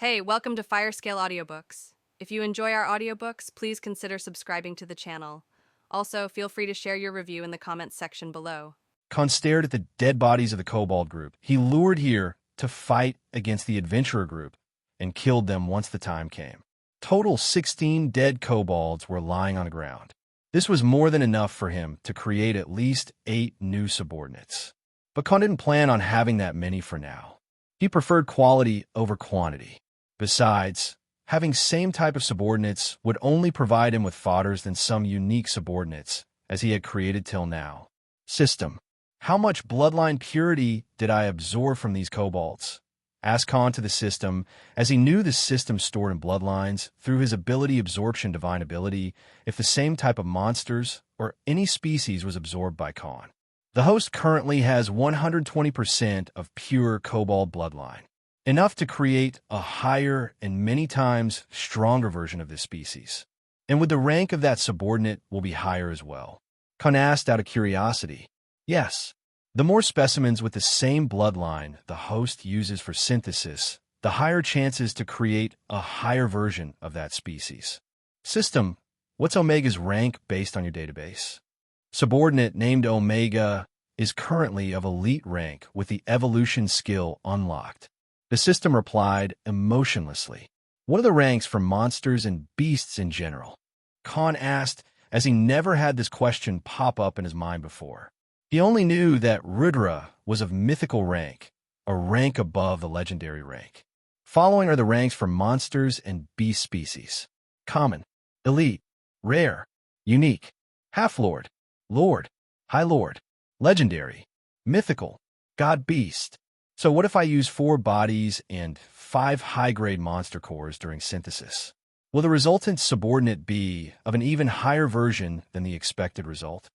Hey, welcome to Firescale Audiobooks. If you enjoy our audiobooks, please consider subscribing to the channel. Also, feel free to share your review in the comments section below. Khan stared at the dead bodies of the kobold group. He lured here to fight against the adventurer group and killed them once the time came. Total 16 dead kobolds were lying on the ground. This was more than enough for him to create at least 8 new subordinates. But Khan didn't plan on having that many for now. He preferred quality over quantity. Besides, having same type of subordinates would only provide him with fodders than some unique subordinates, as he had created till now. System. How much bloodline purity did I absorb from these kobolds? Asked Khan to the system, as he knew the system stored in bloodlines through his ability absorption divine ability if the same type of monsters or any species was absorbed by Khan. The host currently has 120% of pure kobold bloodline, enough to create a higher and many times stronger version of this species. And would the rank of that subordinate will be higher as well? Khan asked out of curiosity. Yes. The more specimens with the same bloodline the host uses for synthesis, the higher chances to create a higher version of that species. System. What's Omega's rank based on your database? Subordinate named Omega is currently of elite rank with the evolution skill unlocked. The system replied emotionlessly. What are the ranks for monsters and beasts in general? Khan asked, as he never had this question pop up in his mind before. He only knew that Rudra was of mythical rank, a rank above the legendary rank. Following are the ranks for monsters and beast species. Common, elite, rare, unique, half-lord, lord, high lord, legendary, mythical, god-beast. So what if I use 4 bodies and 5 high-grade monster cores during synthesis? Will the resultant subordinate be of an even higher version than the expected result?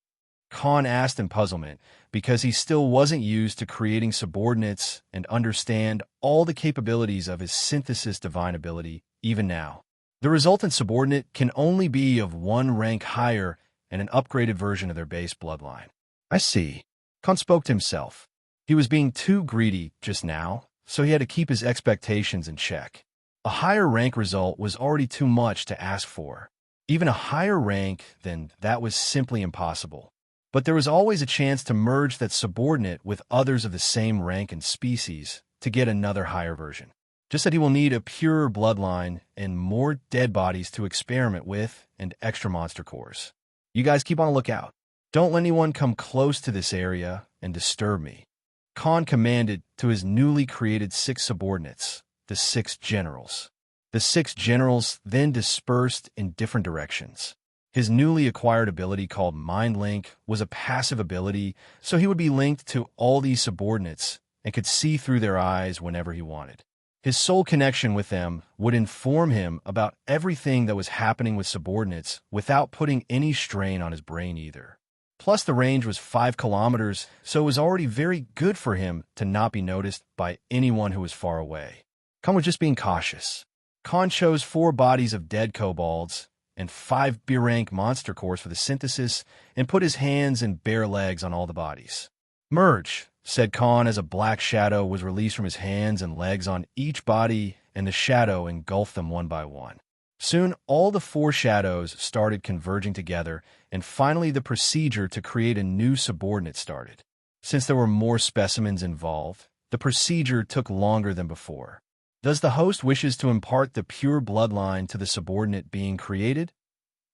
Khan asked in puzzlement, because he still wasn't used to creating subordinates and understand all the capabilities of his synthesis divine ability even now. The resultant subordinate can only be of 1 rank higher and an upgraded version of their base bloodline. I see. Khan spoke to himself. He was being too greedy just now, so he had to keep his expectations in check. A higher rank result was already too much to ask for. Even a higher rank than that was simply impossible. But there was always a chance to merge that subordinate with others of the same rank and species to get another higher version. Just that he will need a purer bloodline and more dead bodies to experiment with and extra monster cores. You guys keep on the lookout. Don't let anyone come close to this area and disturb me. Khan commanded to his newly created 6 subordinates, the 6 generals. The 6 generals then dispersed in different directions. His newly acquired ability called Mind Link was a passive ability, so he would be linked to all these subordinates and could see through their eyes whenever he wanted. His soul connection with them would inform him about everything that was happening with subordinates without putting any strain on his brain either. Plus, the range was 5 kilometers, so it was already very good for him to not be noticed by anyone who was far away. Khan was just being cautious. Khan chose 4 bodies of dead kobolds and 5 B-rank monster cores for the synthesis, and put his hands and bare legs on all the bodies. Merge, said Khan as a black shadow was released from his hands and legs on each body, and the shadow engulfed them one by one. Soon, all the 4 shadows started converging together, and finally the procedure to create a new subordinate started. Since there were more specimens involved, the procedure took longer than before. Does the host wishes to impart the pure bloodline to the subordinate being created?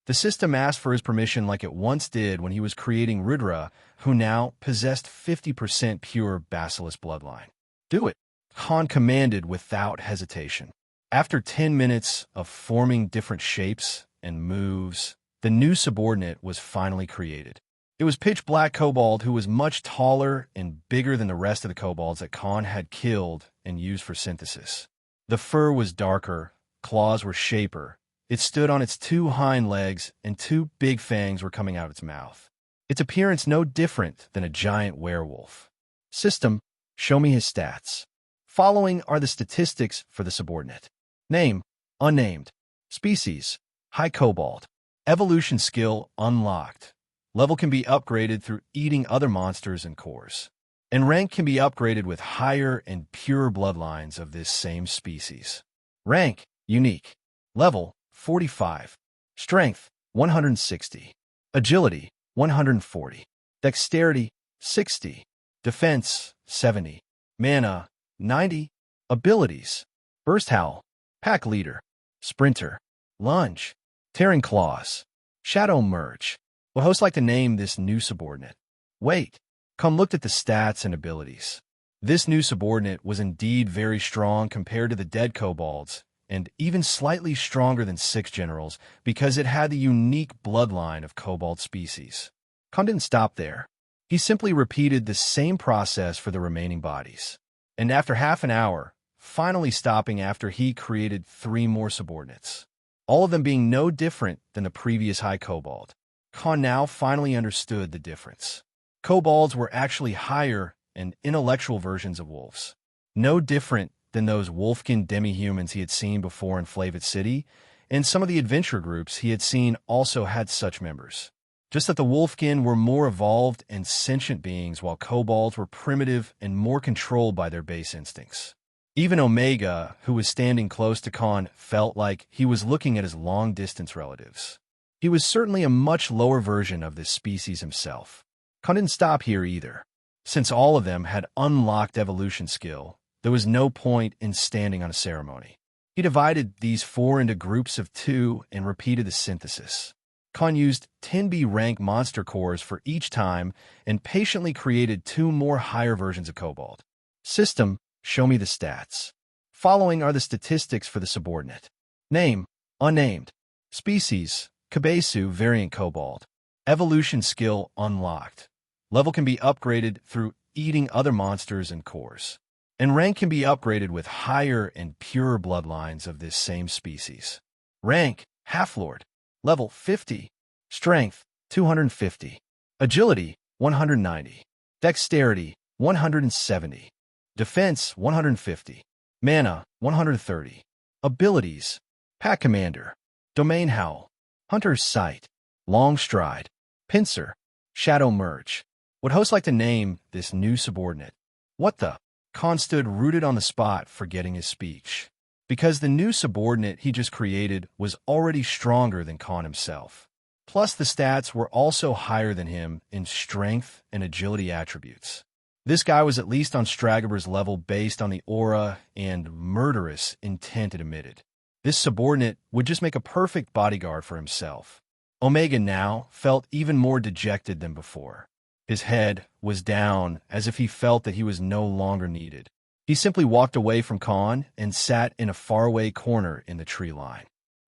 The system asked for his permission like it once did when he was creating Rudra, who now possessed 50% pure basilisk bloodline. Do it, Khan commanded without hesitation. After 10 minutes of forming different shapes and moves, the new subordinate was finally created. It was Pitch Black Kobold, who was much taller and bigger than the rest of the kobolds that Khan had killed and used for synthesis. The fur was darker, claws were shaper. It stood on its 2 hind legs, and 2 big fangs were coming out of its mouth. Its appearance no different than a giant werewolf. System, show me his stats. Following are the statistics for the subordinate. Name, unnamed. Species, high kobold. Evolution skill, unlocked. Level can be upgraded through eating other monsters and cores. And rank can be upgraded with higher and purer bloodlines of this same species. Rank, unique. Level, 45. Strength, 160. Agility, 140. Dexterity, 60. Defense, 70. Mana, 90. Abilities, Burst Howl, Pack Leader, Sprinter, Lunge, Tearing Claws, Shadow Merge. Would host like to name this new subordinate? Wait, come looked at the stats and abilities. This new subordinate was indeed very strong compared to the dead kobolds, and even slightly stronger than 6 generals because it had the unique bloodline of kobold species. Khan didn't stop there. He simply repeated the same process for the remaining bodies. And after half an hour, finally stopping after he created 3 more subordinates, all of them being no different than the previous high kobold. Khan now finally understood the difference. Kobolds were actually higher and intellectual versions of wolves, no different than those wolfkin demi-humans he had seen before in Flavit City, and some of the adventure groups he had seen also had such members. Just that the wolfkin were more evolved and sentient beings, while kobolds were primitive and more controlled by their base instincts. Even Omega, who was standing close to Khan, felt like he was looking at his long-distance relatives. He was certainly a much lower version of this species himself. Khan didn't stop here either. Since all of them had unlocked evolution skill, there was no point in standing on a ceremony. He divided these 4 into groups of 2 and repeated the synthesis. Khan used 10B rank monster cores for each time and patiently created 2 more higher versions of Kobold. System, show me the stats. Following are the statistics for the subordinate. Name, unnamed. Species, Kabesu variant Kobold. Evolution skill unlocked. Level can be upgraded through eating other monsters and cores. And rank can be upgraded with higher and purer bloodlines of this same species. Rank, Half-Lord. Level 50. Strength, 250. Agility, 190. Dexterity, 170. Defense, 150. Mana, 130. Abilities, Pack Commander. Domain Howl. Hunter's Sight. Long Stride. Pincer. Shadow Merge. Would host like to name this new subordinate? What the? Khan stood rooted on the spot, forgetting his speech. Because the new subordinate he just created was already stronger than Khan himself. Plus, the stats were also higher than him in strength and agility attributes. This guy was at least on Stragaber's level based on the aura and murderous intent it emitted. This subordinate would just make a perfect bodyguard for himself. Omega now felt even more dejected than before. His head was down, as if he felt that he was no longer needed. He simply walked away from Khan and sat in a faraway corner in the tree line,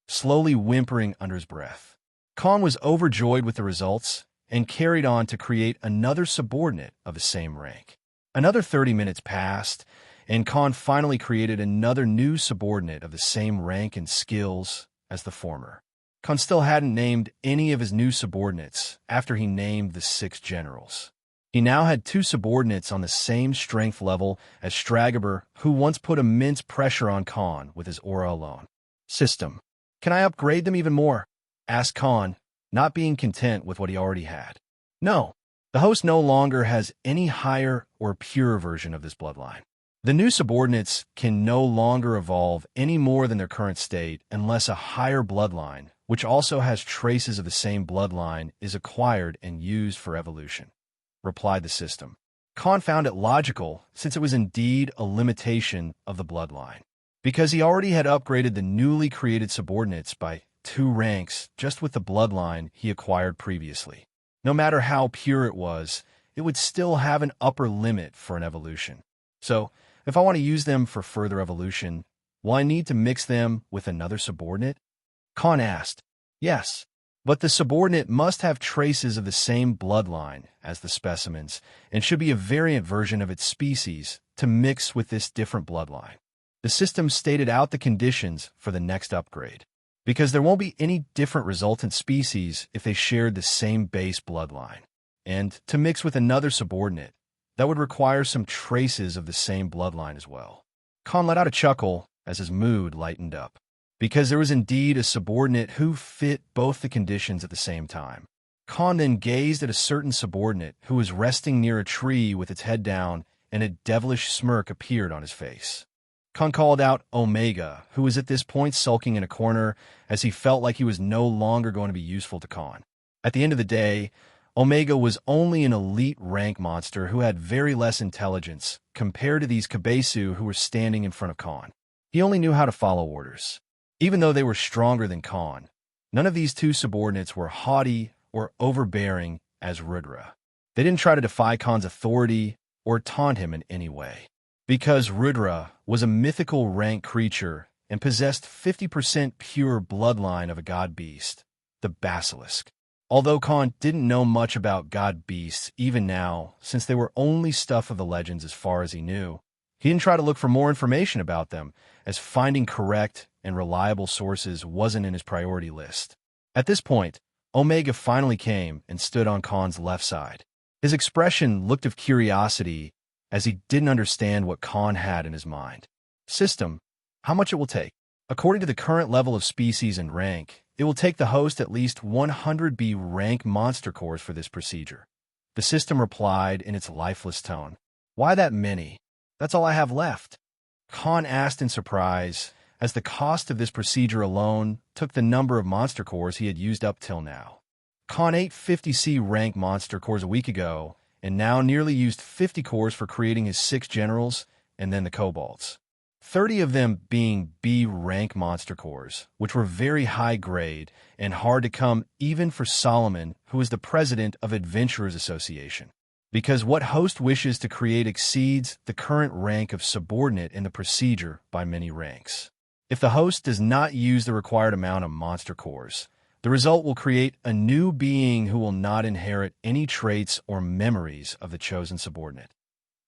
slowly whimpering under his breath. Khan was overjoyed with the results and carried on to create another subordinate of the same rank. Another 30 minutes passed, and Khan finally created another new subordinate of the same rank and skills as the former. Khan still hadn't named any of his new subordinates after he named the 6 generals. He now had 2 subordinates on the same strength level as Stragaber, who once put immense pressure on Khan with his aura alone. System. Can I upgrade them even more? Asked Khan, not being content with what he already had. No. The host no longer has any higher or pure version of this bloodline. The new subordinates can no longer evolve any more than their current state unless a higher bloodline, which also has traces of the same bloodline, is acquired and used for evolution, replied the system. Khan found it logical, since it was indeed a limitation of the bloodline, because he already had upgraded the newly created subordinates by 2 ranks just with the bloodline he acquired previously. No matter how pure it would still have an upper limit for an evolution. So, if I want to use them for further evolution, will I need to mix them with another subordinate? Khan asked. Yes, but the subordinate must have traces of the same bloodline as the specimens and should be a variant version of its species to mix with this different bloodline. The system stated out the conditions for the next upgrade, because there won't be any different resultant species if they shared the same base bloodline. And to mix with another subordinate, that would require some traces of the same bloodline as well. Khan let out a chuckle as his mood lightened up, because there was indeed a subordinate who fit both the conditions at the same time. Khan then gazed at a certain subordinate who was resting near a tree with its head down, and a devilish smirk appeared on his face. Khan called out Omega, who was at this point sulking in a corner as he felt like he was no longer going to be useful to Khan. At the end of the day, Omega was only an elite rank monster who had very less intelligence compared to these Kabesu who were standing in front of Khan. He only knew how to follow orders. Even though they were stronger than Khan, none of these two subordinates were haughty or overbearing as Rudra. They didn't try to defy Khan's authority or taunt him in any way. Because Rudra was a mythical rank creature and possessed 50% pure bloodline of a god beast, the basilisk. Although Khan didn't know much about god beasts even now, since they were only stuff of the legends as far as he knew, he didn't try to look for more information about them, as finding correct and reliable sources wasn't in his priority list. At this point, Omega finally came and stood on Khan's left side. His expression looked of curiosity as he didn't understand what Khan had in his mind. System, how much it will take? According to the current level of species and rank, it will take the host at least 100 B rank monster cores for this procedure. The system replied in its lifeless tone. Why that many? That's all I have left. Khan asked in surprise, as the cost of this procedure alone took the number of monster cores he had used up till now. Khan ate 50C rank monster cores a week ago, and now nearly used 50 cores for creating his 6 generals and then the kobolds. 30 of them being B rank monster cores, which were very high grade and hard to come even for Solomon, who is the president of Adventurers Association. Because what host wishes to create exceeds the current rank of subordinate in the procedure by many ranks. If the host does not use the required amount of monster cores, the result will create a new being who will not inherit any traits or memories of the chosen subordinate.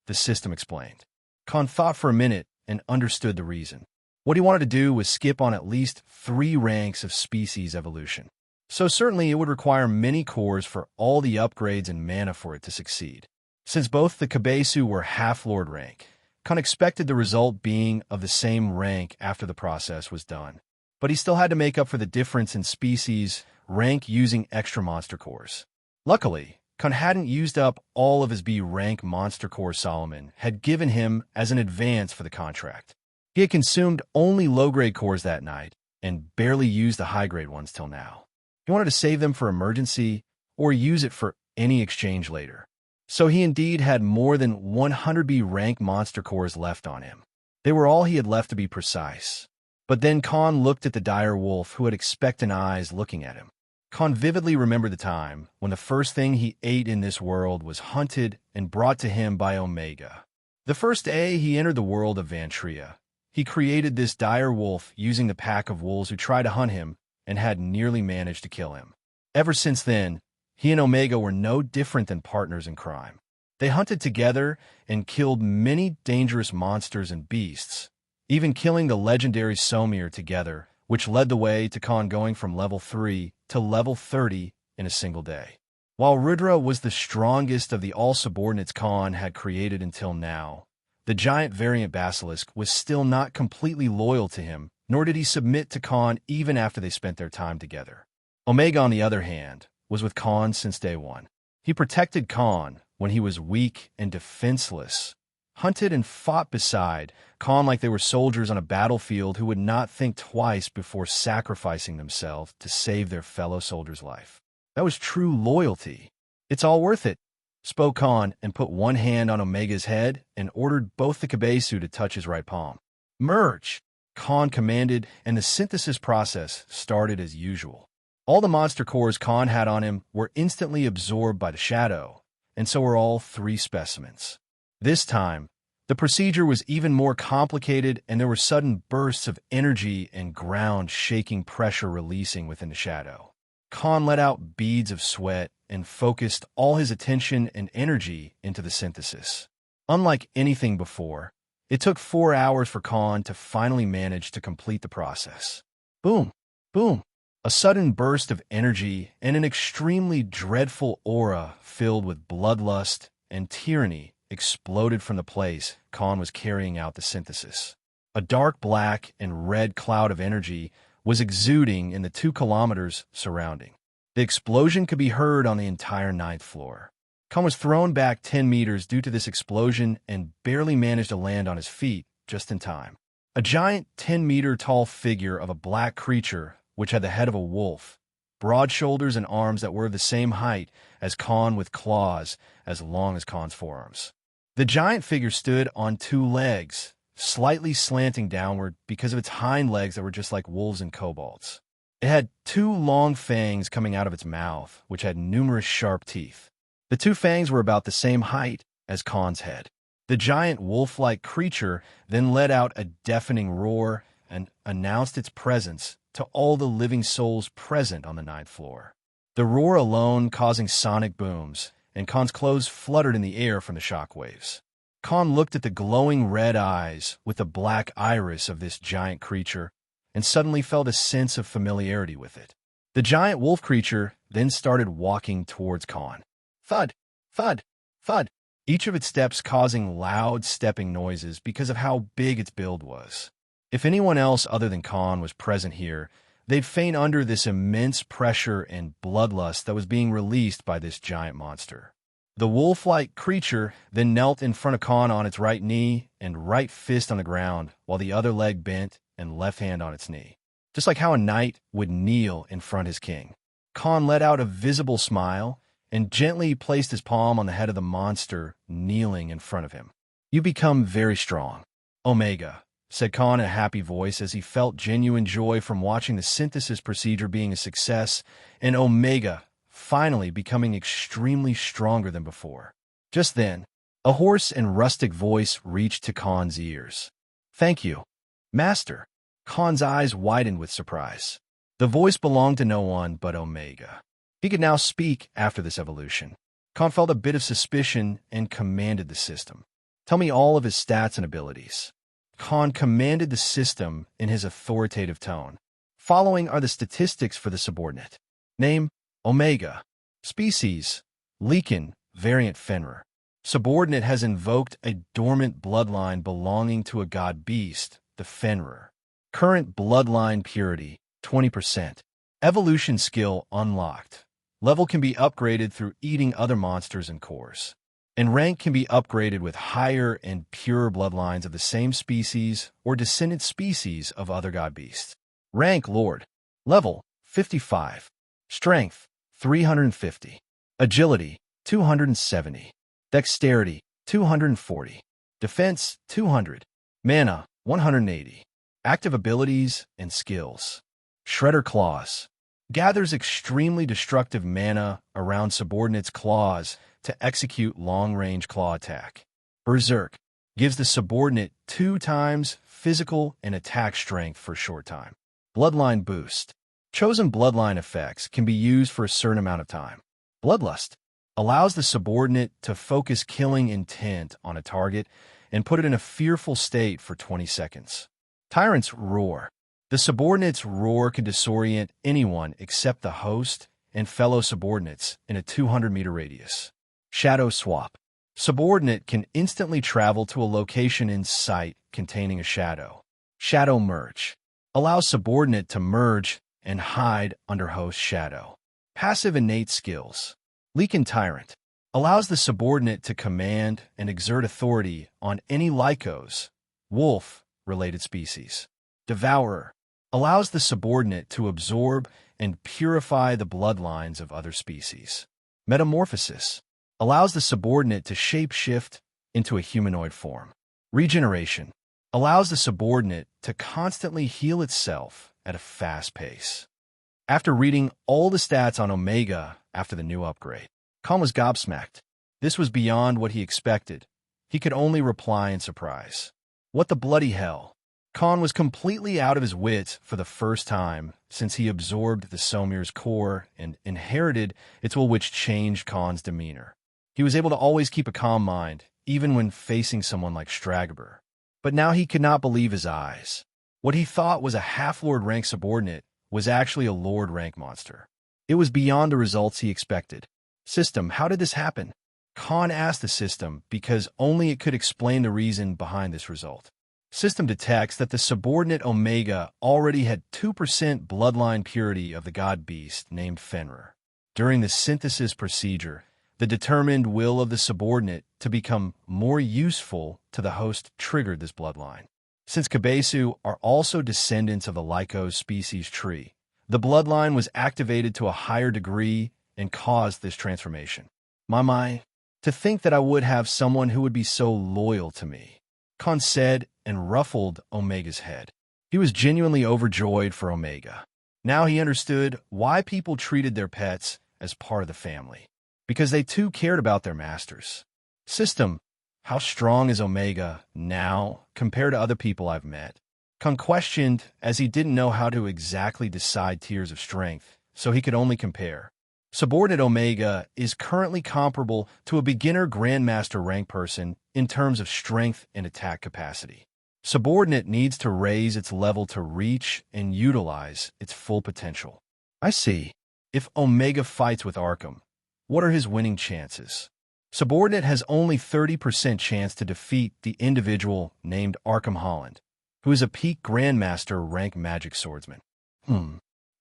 The system explained. Khan thought for a minute and understood the reason. What he wanted to do was skip on at least 3 ranks of species evolution. So certainly it would require many cores for all the upgrades and mana for it to succeed. Since both the Kabesu were half-lord rank, Khan expected the result being of the same rank after the process was done. But he still had to make up for the difference in species rank using extra monster cores. Luckily, Khan hadn't used up all of his B rank monster core Solomon had given him as an advance for the contract. He had consumed only low-grade cores that night and barely used the high-grade ones till now. He wanted to save them for emergency or use it for any exchange later. So he indeed had more than 100 B rank monster cores left on him. They were all he had left to be precise. But then Khan looked at the dire wolf who had expectant eyes looking at him. Khan vividly remembered the time when the first thing he ate in this world was hunted and brought to him by Omega. The first day he entered the world of Vantria, he created this dire wolf using the pack of wolves who tried to hunt him and had nearly managed to kill him. Ever since then, he and Omega were no different than partners in crime. They hunted together and killed many dangerous monsters and beasts, even killing the legendary Somir together, which led the way to Khan going from level 3 to level 30 in a single day. While Rudra was the strongest of the all-subordinates Khan had created until now, the giant variant basilisk was still not completely loyal to him, nor did he submit to Khan even after they spent their time together. Omega, on the other hand, was with Khan since day one. He protected Khan when he was weak and defenseless, hunted and fought beside Khan like they were soldiers on a battlefield who would not think twice before sacrificing themselves to save their fellow soldier's life. That was true loyalty. It's all worth it, spoke Khan and put one hand on Omega's head and ordered both the Kabesu to touch his right palm. Merge, Khan commanded, and the synthesis process started as usual. All the monster cores Khan had on him were instantly absorbed by the shadow, and so were all 3 specimens. This time, the procedure was even more complicated, and there were sudden bursts of energy and ground-shaking pressure releasing within the shadow. Khan let out beads of sweat and focused all his attention and energy into the synthesis. Unlike anything before, it took 4 hours for Khan to finally manage to complete the process. Boom, boom. A sudden burst of energy and an extremely dreadful aura filled with bloodlust and tyranny exploded from the place Khan was carrying out the synthesis. A dark black and red cloud of energy was exuding in the 2 kilometers surrounding. The explosion could be heard on the entire 9th floor. Khan was thrown back 10 meters due to this explosion and barely managed to land on his feet just in time. A giant 10-meter-tall figure of a black creature, which had the head of a wolf, broad shoulders and arms that were of the same height as Khan with claws as long as Khan's forearms. The giant figure stood on two legs, slightly slanting downward because of its hind legs that were just like wolves and kobolds. It had two long fangs coming out of its mouth, which had numerous sharp teeth. The two fangs were about the same height as Khan's head. The giant wolf-like creature then let out a deafening roar and announced its presence to all the living souls present on the ninth floor. The roar alone causing sonic booms, and Khan's clothes fluttered in the air from the shockwaves. Khan looked at the glowing red eyes with the black iris of this giant creature and suddenly felt a sense of familiarity with it. The giant wolf creature then started walking towards Khan. Thud, thud, thud. Each of its steps causing loud stepping noises because of how big its build was. If anyone else other than Khan was present here, they'd faint under this immense pressure and bloodlust that was being released by this giant monster. The wolf-like creature then knelt in front of Khan on its right knee and right fist on the ground, while the other leg bent and left hand on its knee. Just like how a knight would kneel in front of his king. Khan let out a visible smile and gently placed his palm on the head of the monster kneeling in front of him. "You become very strong, Omega," said Khan in a happy voice as he felt genuine joy from watching the synthesis procedure being a success and Omega finally becoming extremely stronger than before. Just then, a hoarse and rustic voice reached to Khan's ears. "Thank you, Master." Khan's eyes widened with surprise. The voice belonged to no one but Omega. He could now speak after this evolution. Khan felt a bit of suspicion and commanded the system. "Tell me all of his stats and abilities." Khan commanded the system in his authoritative tone. "Following are the statistics for the subordinate. Name, Omega. Species, Leakin, variant Fenrir. Subordinate has invoked a dormant bloodline belonging to a god beast, the Fenrir. Current bloodline purity, 20%. Evolution skill unlocked. Level can be upgraded through eating other monsters and cores. And rank can be upgraded with higher and purer bloodlines of the same species or descendant species of other god beasts. Rank Lord. Level 55. Strength 350. Agility 270. Dexterity 240. Defense 200. Mana 180. Active abilities and skills. Shredder Claws. Gathers extremely destructive mana around subordinates' claws to execute long-range claw attack. Berserk. Gives the subordinate 2 times physical and attack strength for a short time. Bloodline Boost. Chosen bloodline effects can be used for a certain amount of time. Bloodlust. Allows the subordinate to focus killing intent on a target and put it in a fearful state for 20 seconds. Tyrant's Roar. The subordinate's roar can disorient anyone except the host and fellow subordinates in a 200-meter radius. Shadow Swap. Subordinate can instantly travel to a location in sight containing a shadow. Shadow Merge. Allows subordinate to merge and hide under host shadow. Passive innate skills. Leakin Tyrant. Allows the subordinate to command and exert authority on any lycos, wolf-related species. Devourer. Allows the subordinate to absorb and purify the bloodlines of other species. Metamorphosis. Allows the subordinate to shape-shift into a humanoid form. Regeneration. Allows the subordinate to constantly heal itself at a fast pace. After reading all the stats on Omega after the new upgrade, Khan was gobsmacked. This was beyond what he expected. He could only reply in surprise. What the bloody hell? Khan was completely out of his wits for the first time since he absorbed the Somir's core and inherited its will, which changed Khan's demeanor. He was able to always keep a calm mind, even when facing someone like Stragobor. But now he could not believe his eyes. What he thought was a half-lord rank subordinate was actually a lord rank monster. It was beyond the results he expected. System, how did this happen? Khan asked the system because only it could explain the reason behind this result. System detects that the subordinate Omega already had 2% bloodline purity of the god beast named Fenrir. During the synthesis procedure, the determined will of the subordinate to become more useful to the host triggered this bloodline. Since Kabesu are also descendants of the Lycos species tree, the bloodline was activated to a higher degree and caused this transformation. My, to think that I would have someone who would be so loyal to me, Khan said and ruffled Omega's head. He was genuinely overjoyed for Omega. Now he understood why people treated their pets as part of the family, because they too cared about their masters. System, how strong is Omega now compared to other people I've met? Khan questioned as he didn't know how to exactly decide tiers of strength, so he could only compare. Subordinate Omega is currently comparable to a beginner Grandmaster rank person in terms of strength and attack capacity. Subordinate needs to raise its level to reach and utilize its full potential. I see. If Omega fights with Arkham, what are his winning chances? Subordinate has only 30% chance to defeat the individual named Arkham Holland, who is a peak Grandmaster rank magic swordsman.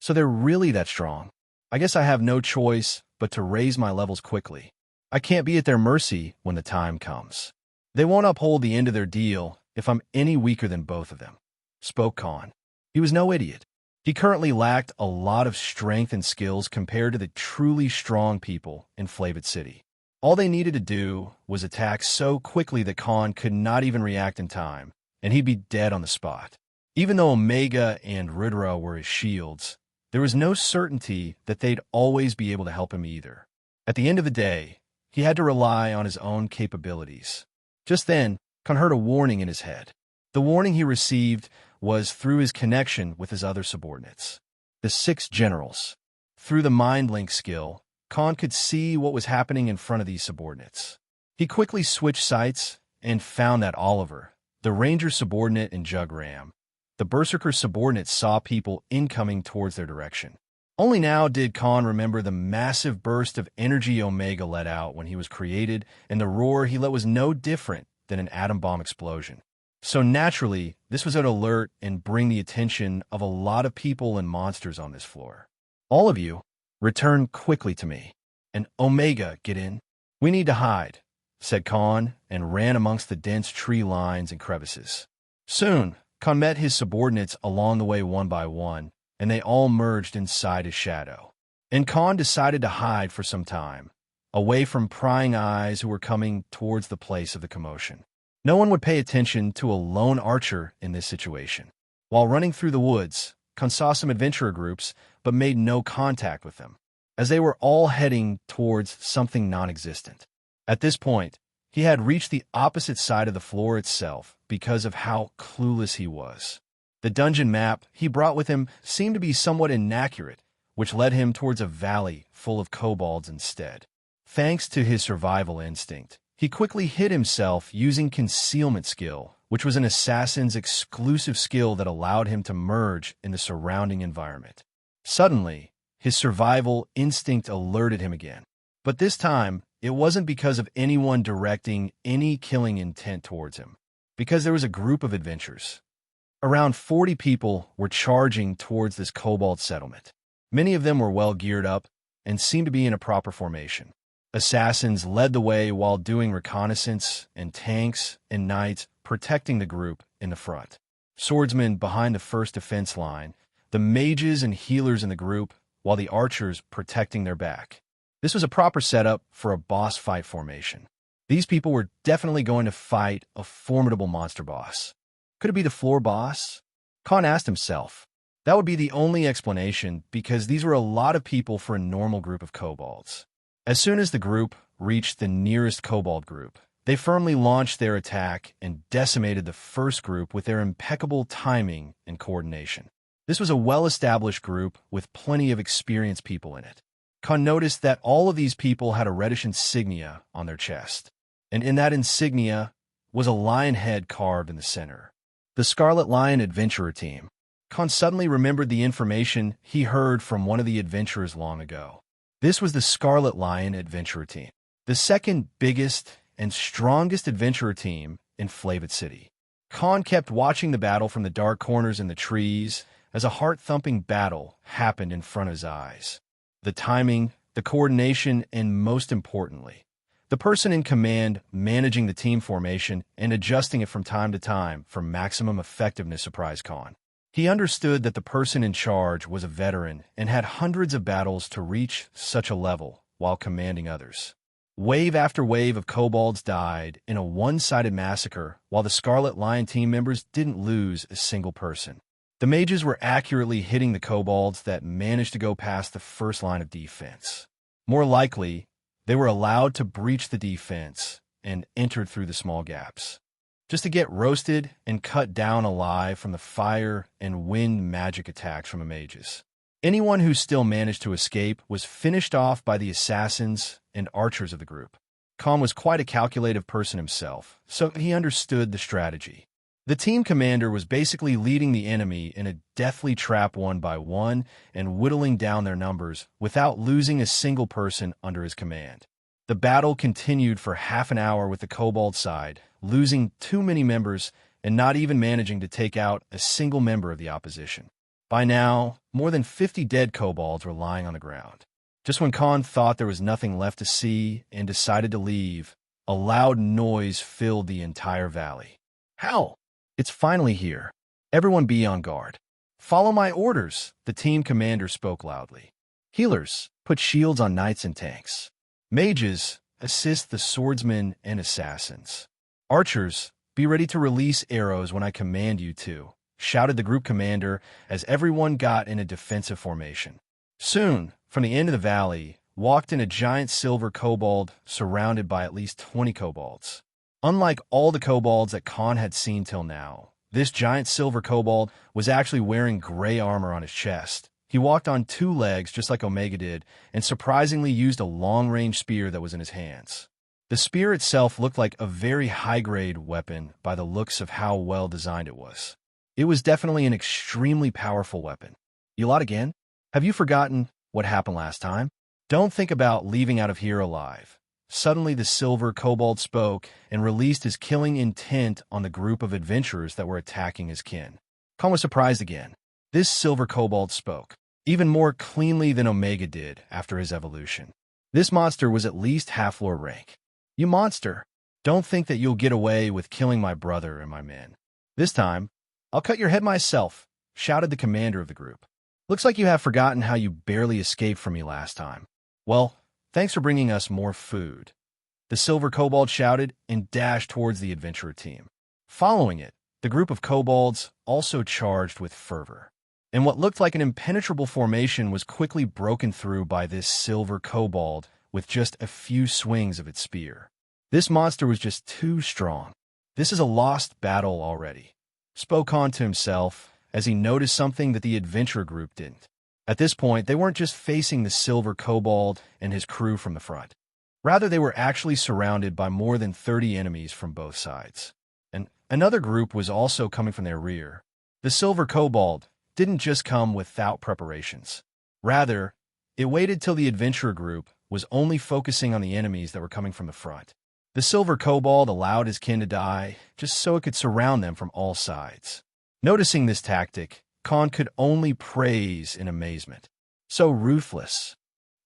So they're really that strong. I guess I have no choice but to raise my levels quickly. I can't be at their mercy when the time comes. They won't uphold the end of their deal if I'm any weaker than both of them, spoke Khan. He was no idiot. He currently lacked a lot of strength and skills compared to the truly strong people in Flavit City. All they needed to do was attack so quickly that Khan could not even react in time, and he'd be dead on the spot. Even though Omega and Ridra were his shields, there was no certainty that they'd always be able to help him either. At the end of the day, he had to rely on his own capabilities. Just then, Khan heard a warning in his head. The warning he received was through his connection with his other subordinates, the 6 generals. Through the mind link skill, Khan could see what was happening in front of these subordinates. He quickly switched sights and found that Oliver, the Ranger subordinate in Jugram, the Berserker subordinate saw people incoming towards their direction. Only now did Khan remember the massive burst of energy Omega let out when he was created, and the roar he let was no different than an atom bomb explosion. So naturally, this was an alert and bring the attention of a lot of people and monsters on this floor. All of you, return quickly to me. And Omega, get in. We need to hide, said Khan, and ran amongst the dense tree lines and crevices. Soon, Khan met his subordinates along the way one by one, and they all merged inside his shadow. And Khan decided to hide for some time, away from prying eyes who were coming towards the place of the commotion. No one would pay attention to a lone archer in this situation. While running through the woods, Khan saw some adventurer groups, but made no contact with them, as they were all heading towards something non-existent. At this point, he had reached the opposite side of the floor itself because of how clueless he was. The dungeon map he brought with him seemed to be somewhat inaccurate, which led him towards a valley full of kobolds instead. Thanks to his survival instinct, he quickly hid himself using concealment skill, which was an assassin's exclusive skill that allowed him to merge in the surrounding environment. Suddenly, his survival instinct alerted him again. But this time, it wasn't because of anyone directing any killing intent towards him, because there was a group of adventurers. Around 40 people were charging towards this kobold settlement. Many of them were well geared up and seemed to be in a proper formation. Assassins led the way while doing reconnaissance, and tanks and knights protecting the group in the front. Swordsmen behind the first defense line, the mages and healers in the group, while the archers protecting their back. This was a proper setup for a boss fight formation. These people were definitely going to fight a formidable monster boss. Could it be the floor boss? Khan asked himself. That would be the only explanation, because these were a lot of people for a normal group of kobolds. As soon as the group reached the nearest kobold group, they firmly launched their attack and decimated the first group with their impeccable timing and coordination. This was a well-established group with plenty of experienced people in it. Khan noticed that all of these people had a reddish insignia on their chest, and in that insignia was a lion head carved in the center. The Scarlet Lion Adventurer Team. Khan suddenly remembered the information he heard from one of the adventurers long ago. This was the Scarlet Lion Adventurer Team, the second biggest and strongest adventurer team in Flavit City. Khan kept watching the battle from the dark corners in the trees as a heart-thumping battle happened in front of his eyes. The timing, the coordination, and most importantly, the person in command managing the team formation and adjusting it from time to time for maximum effectiveness surprised Khan. He understood that the person in charge was a veteran and had hundreds of battles to reach such a level while commanding others. Wave after wave of kobolds died in a one-sided massacre, while the Scarlet Lion team members didn't lose a single person. The mages were accurately hitting the kobolds that managed to go past the first line of defense. More likely, they were allowed to breach the defense and entered through the small gaps, just to get roasted and cut down alive from the fire and wind magic attacks from the mages. Anyone who still managed to escape was finished off by the assassins and archers of the group. Khan was quite a calculative person himself, so he understood the strategy. The team commander was basically leading the enemy in a deathly trap one by one and whittling down their numbers without losing a single person under his command. The battle continued for half an hour with the kobold side, losing too many members and not even managing to take out a single member of the opposition. By now, more than 50 dead kobolds were lying on the ground. Just when Khan thought there was nothing left to see and decided to leave, a loud noise filled the entire valley. Hell! It's finally here. Everyone be on guard. Follow my orders, the team commander spoke loudly. Healers, put shields on knights and tanks. Mages, assist the swordsmen and assassins. Archers, be ready to release arrows when I command you to, shouted the group commander as everyone got in a defensive formation. Soon, from the end of the valley, walked in a giant silver kobold surrounded by at least 20 kobolds. Unlike all the kobolds that Khan had seen till now, this giant silver kobold was actually wearing gray armor on his chest. He walked on two legs just like Omega did, and surprisingly used a long-range spear that was in his hands. The spear itself looked like a very high-grade weapon by the looks of how well designed it was. It was definitely an extremely powerful weapon. You lot again? Have you forgotten what happened last time? Don't think about leaving out of here alive. Suddenly the silver kobold spoke and released his killing intent on the group of adventurers that were attacking his kin. Khan was surprised again. This silver kobold spoke, even more cleanly than Omega did after his evolution. This monster was at least half-lord rank. You monster! Don't think that you'll get away with killing my brother and my men. This time, I'll cut your head myself, shouted the commander of the group. Looks like you have forgotten how you barely escaped from me last time. Well, thanks for bringing us more food. The silver kobold shouted and dashed towards the adventurer team. Following it, the group of kobolds also charged with fervor. And what looked like an impenetrable formation was quickly broken through by this silver kobold with just a few swings of its spear. This monster was just too strong. This is a lost battle already, spoke Khan to himself as he noticed something that the adventurer group didn't. At this point, they weren't just facing the silver kobold and his crew from the front. Rather, they were actually surrounded by more than 30 enemies from both sides. And another group was also coming from their rear. The silver kobold didn't just come without preparations. Rather, it waited till the adventurer group was only focusing on the enemies that were coming from the front. The silver kobold allowed his kin to die just so it could surround them from all sides. Noticing this tactic, Khan could only praise in amazement. So ruthless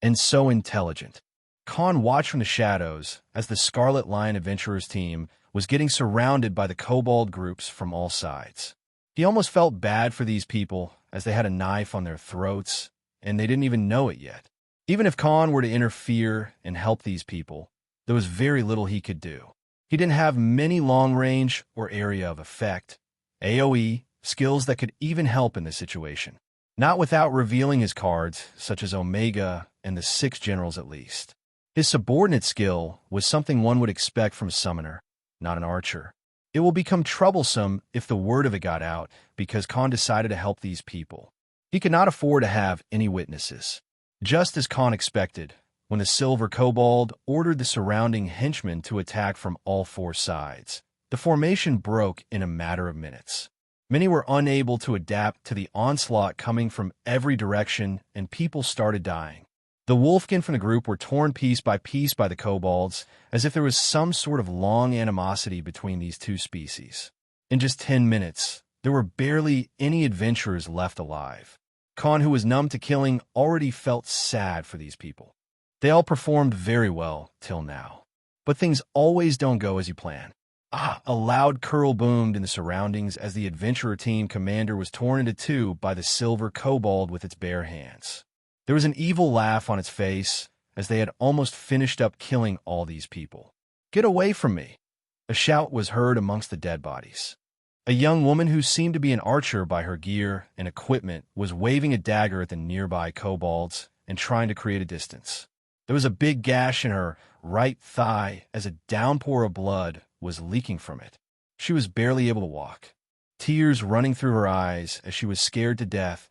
and so intelligent. Khan watched from the shadows as the Scarlet Lion Adventurers team was getting surrounded by the kobold groups from all sides. He almost felt bad for these people as they had a knife on their throats and they didn't even know it yet. Even if Khan were to interfere and help these people, there was very little he could do. He didn't have many long-range or area of effect, AoE, skills that could even help in this situation. Not without revealing his cards, such as Omega and the 6 generals at least. His subordinate skill was something one would expect from a summoner, not an archer. It will become troublesome if the word of it got out because Khan decided to help these people. He could not afford to have any witnesses. Just as Khan expected, when the silver kobold ordered the surrounding henchmen to attack from all 4 sides, the formation broke in a matter of minutes. Many were unable to adapt to the onslaught coming from every direction, and people started dying. The wolfkin from the group were torn piece by piece by the kobolds, as if there was some sort of long animosity between these two species. In just 10 minutes, there were barely any adventurers left alive. Khan, who was numb to killing, already felt sad for these people. They all performed very well till now. But things always don't go as you plan. A loud curl boomed in the surroundings as the adventurer team commander was torn into two by the silver kobold with its bare hands. There was an evil laugh on its face as they had almost finished up killing all these people. "Get away from me!" A shout was heard amongst the dead bodies. A young woman who seemed to be an archer by her gear and equipment was waving a dagger at the nearby kobolds and trying to create a distance. There was a big gash in her right thigh as a downpour of blood was leaking from it. She was barely able to walk, tears running through her eyes as she was scared to death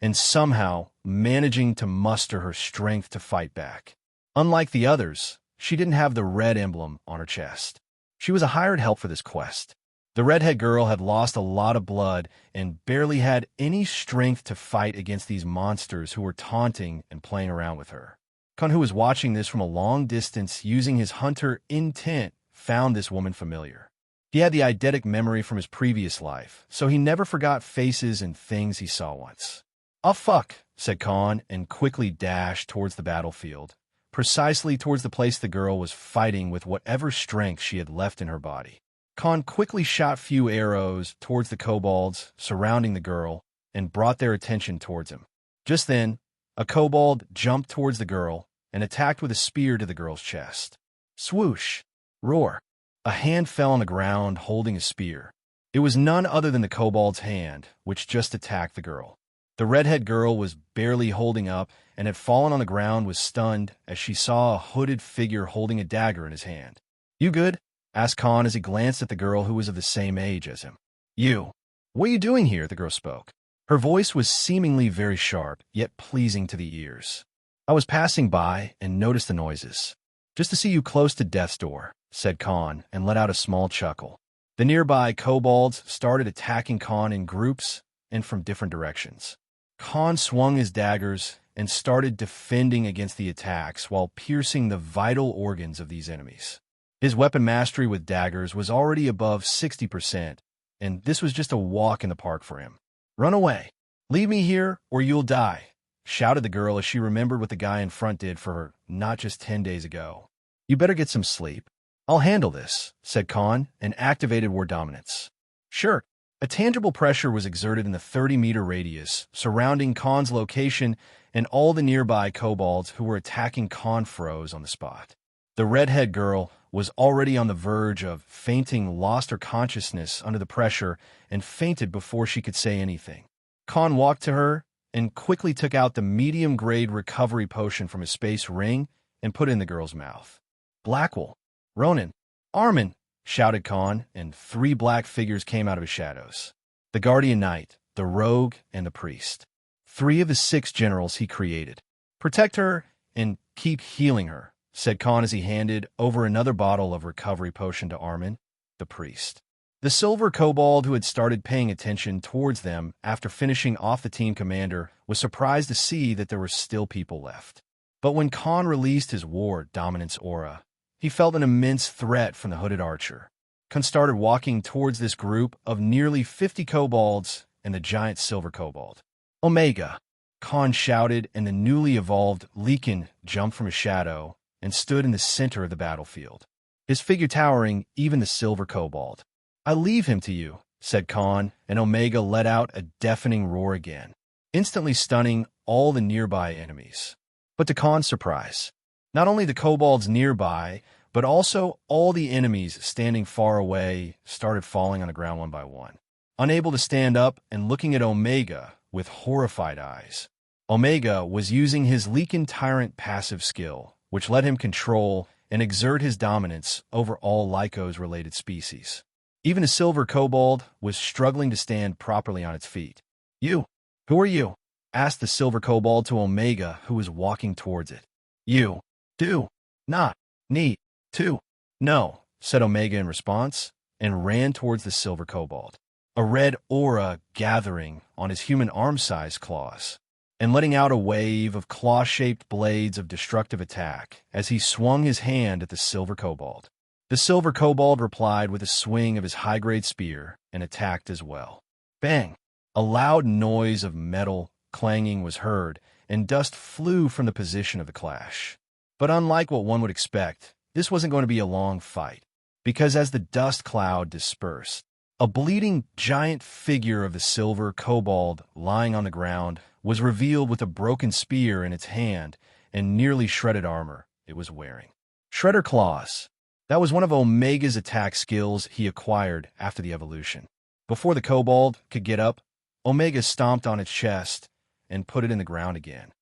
and somehow managing to muster her strength to fight back. Unlike the others, she didn't have the red emblem on her chest. She was a hired help for this quest. The redhead girl had lost a lot of blood and barely had any strength to fight against these monsters who were taunting and playing around with her. Khan, who was watching this from a long distance using his hunter intent, found this woman familiar. He had the eidetic memory from his previous life, so he never forgot faces and things he saw once. "Oh fuck," said Khan, and quickly dashed towards the battlefield, precisely towards the place the girl was fighting with whatever strength she had left in her body. Khan quickly shot few arrows towards the kobolds surrounding the girl and brought their attention towards him. Just then, a kobold jumped towards the girl and attacked with a spear to the girl's chest. Swoosh! Roar! A hand fell on the ground holding a spear. It was none other than the kobold's hand, which just attacked the girl. The redhead girl was barely holding up and had fallen on the ground, was stunned as she saw a hooded figure holding a dagger in his hand. "You good?" asked Khan as he glanced at the girl who was of the same age as him. "You. What are you doing here?" the girl spoke. Her voice was seemingly very sharp, yet pleasing to the ears. "I was passing by and noticed the noises. Just to see you close to death's door," said Khan, and let out a small chuckle. The nearby kobolds started attacking Khan in groups and from different directions. Khan swung his daggers and started defending against the attacks while piercing the vital organs of these enemies. His weapon mastery with daggers was already above 60%, and this was just a walk in the park for him. "Run away! Leave me here or you'll die!" shouted the girl as she remembered what the guy in front did for her not just 10 days ago. "You better get some sleep." "I'll handle this," said Khan, and activated war dominance. Sure. A tangible pressure was exerted in the 30-meter radius surrounding Khan's location, and all the nearby kobolds who were attacking Khan froze on the spot. The redhead girl was already on the verge of fainting, lost her consciousness under the pressure, and fainted before she could say anything. Khan walked to her and quickly took out the medium-grade recovery potion from his space ring and put it in the girl's mouth. "Blackwell, Ronan, Armin!" shouted Khan, and 3 black figures came out of his shadows. The Guardian Knight, the Rogue, and the Priest. 3 of the 6 generals he created. "Protect her and keep healing her," said Khan as he handed over another bottle of recovery potion to Armin, the Priest. The silver kobold who had started paying attention towards them after finishing off the team commander was surprised to see that there were still people left. But when Khan released his war dominance aura, he felt an immense threat from the hooded archer. Khan started walking towards this group of nearly 50 kobolds and the giant silver kobold. "Omega!" Khan shouted, and the newly evolved Leakin jumped from his shadow and stood in the center of the battlefield, his figure towering even the silver kobold. "I leave him to you," said Khan, and Omega let out a deafening roar again, instantly stunning all the nearby enemies. But to Khan's surprise, not only the kobolds nearby, but also all the enemies standing far away started falling on the ground one by one, unable to stand up and looking at Omega with horrified eyes. Omega was using his Leakin Tyrant passive skill, which let him control and exert his dominance over all Lycos-related species. Even a silver kobold was struggling to stand properly on its feet. "You, who are you?" asked the silver kobold to Omega, who was walking towards it. "You do not need to know," said Omega in response, and ran towards the silver kobold, a red aura gathering on his human arm-sized claws, and letting out a wave of claw-shaped blades of destructive attack as he swung his hand at the silver kobold. The silver kobold replied with a swing of his high-grade spear and attacked as well. Bang! A loud noise of metal clanging was heard, and dust flew from the position of the clash. But unlike what one would expect, this wasn't going to be a long fight, because as the dust cloud dispersed, a bleeding giant figure of the silver kobold lying on the ground was revealed with a broken spear in its hand and nearly shredded armor it was wearing. Shredder Claws. That was one of Omega's attack skills he acquired after the evolution. Before the kobold could get up, Omega stomped on its chest and put it in the ground again,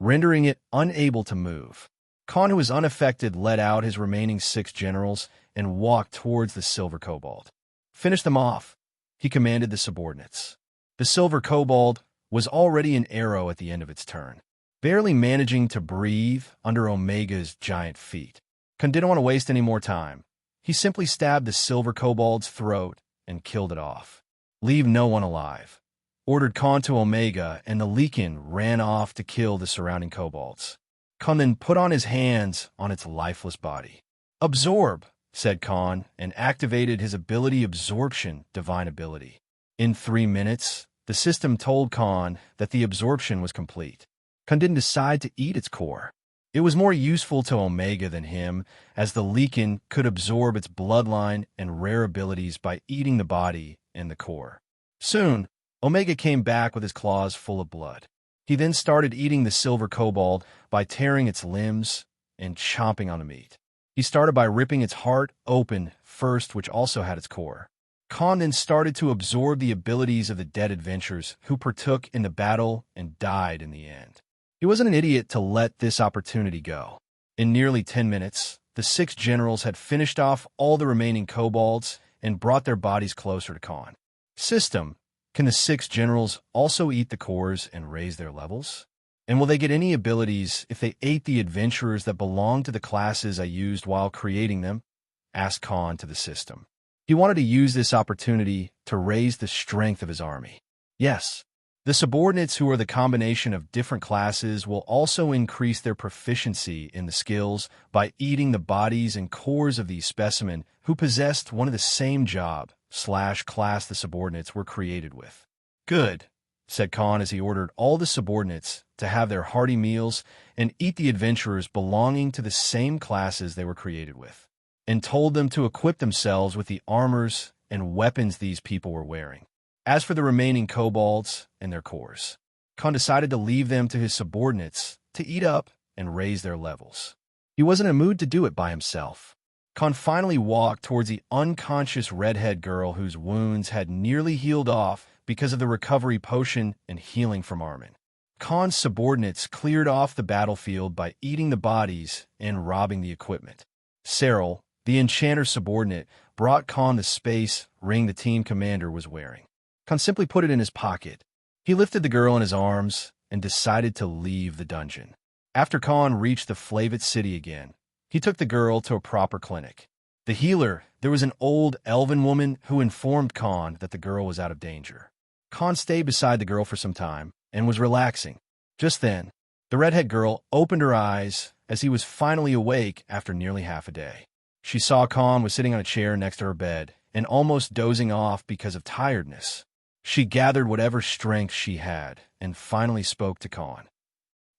rendering it unable to move. Khan, who was unaffected, led out his remaining 6 generals and walked towards the silver kobold. Finish them off, he commanded the subordinates. The silver kobold was already an arrow at the end of its turn, barely managing to breathe under Omega's giant feet. Khan didn't want to waste any more time. He simply stabbed the silver kobold's throat and killed it off. Leave no one alive, ordered Khan to Omega, and the Leakin ran off to kill the surrounding kobolds. Khan then put on his hands on its lifeless body. Absorb, said Khan, and activated his ability Absorption Divine Ability. In 3 minutes, the system told Khan that the absorption was complete. Khan didn't decide to eat its core. It was more useful to Omega than him, as the Leakin could absorb its bloodline and rare abilities by eating the body and the core. Soon, Omega came back with his claws full of blood. He then started eating the silver kobold by tearing its limbs and chomping on the meat. He started by ripping its heart open first, which also had its core. Khan then started to absorb the abilities of the dead adventurers who partook in the battle and died in the end. He wasn't an idiot to let this opportunity go. In nearly 10 minutes, the 6 generals had finished off all the remaining kobolds and brought their bodies closer to Khan. System: can the 6 generals also eat the cores and raise their levels? And will they get any abilities if they ate the adventurers that belong to the classes I used while creating them? Asked Khan to the system. He wanted to use this opportunity to raise the strength of his army. Yes, the subordinates, who are the combination of different classes, will also increase their proficiency in the skills by eating the bodies and cores of these specimen who possessed one of the same job/class the subordinates were created with. Good, said Khan as he ordered all the subordinates to have their hearty meals and eat the adventurers belonging to the same classes they were created with, and told them to equip themselves with the armors and weapons these people were wearing. As for the remaining kobolds and their cores, Khan decided to leave them to his subordinates to eat up and raise their levels. He wasn't in a mood to do it by himself. Khan finally walked towards the unconscious redhead girl whose wounds had nearly healed off because of the recovery potion and healing from Armin. Khan's subordinates cleared off the battlefield by eating the bodies and robbing the equipment. Cyril, the enchanter subordinate, brought Khan the space ring the team commander was wearing. Khan simply put it in his pocket. He lifted the girl in his arms and decided to leave the dungeon. After Khan reached the Flavit city again, he took the girl to a proper clinic. The healer, there was an old elven woman who informed Khan that the girl was out of danger. Khan stayed beside the girl for some time and was relaxing. Just then, the redhead girl opened her eyes as he was finally awake after nearly half a day. She saw Khan was sitting on a chair next to her bed and almost dozing off because of tiredness. She gathered whatever strength she had and finally spoke to Khan.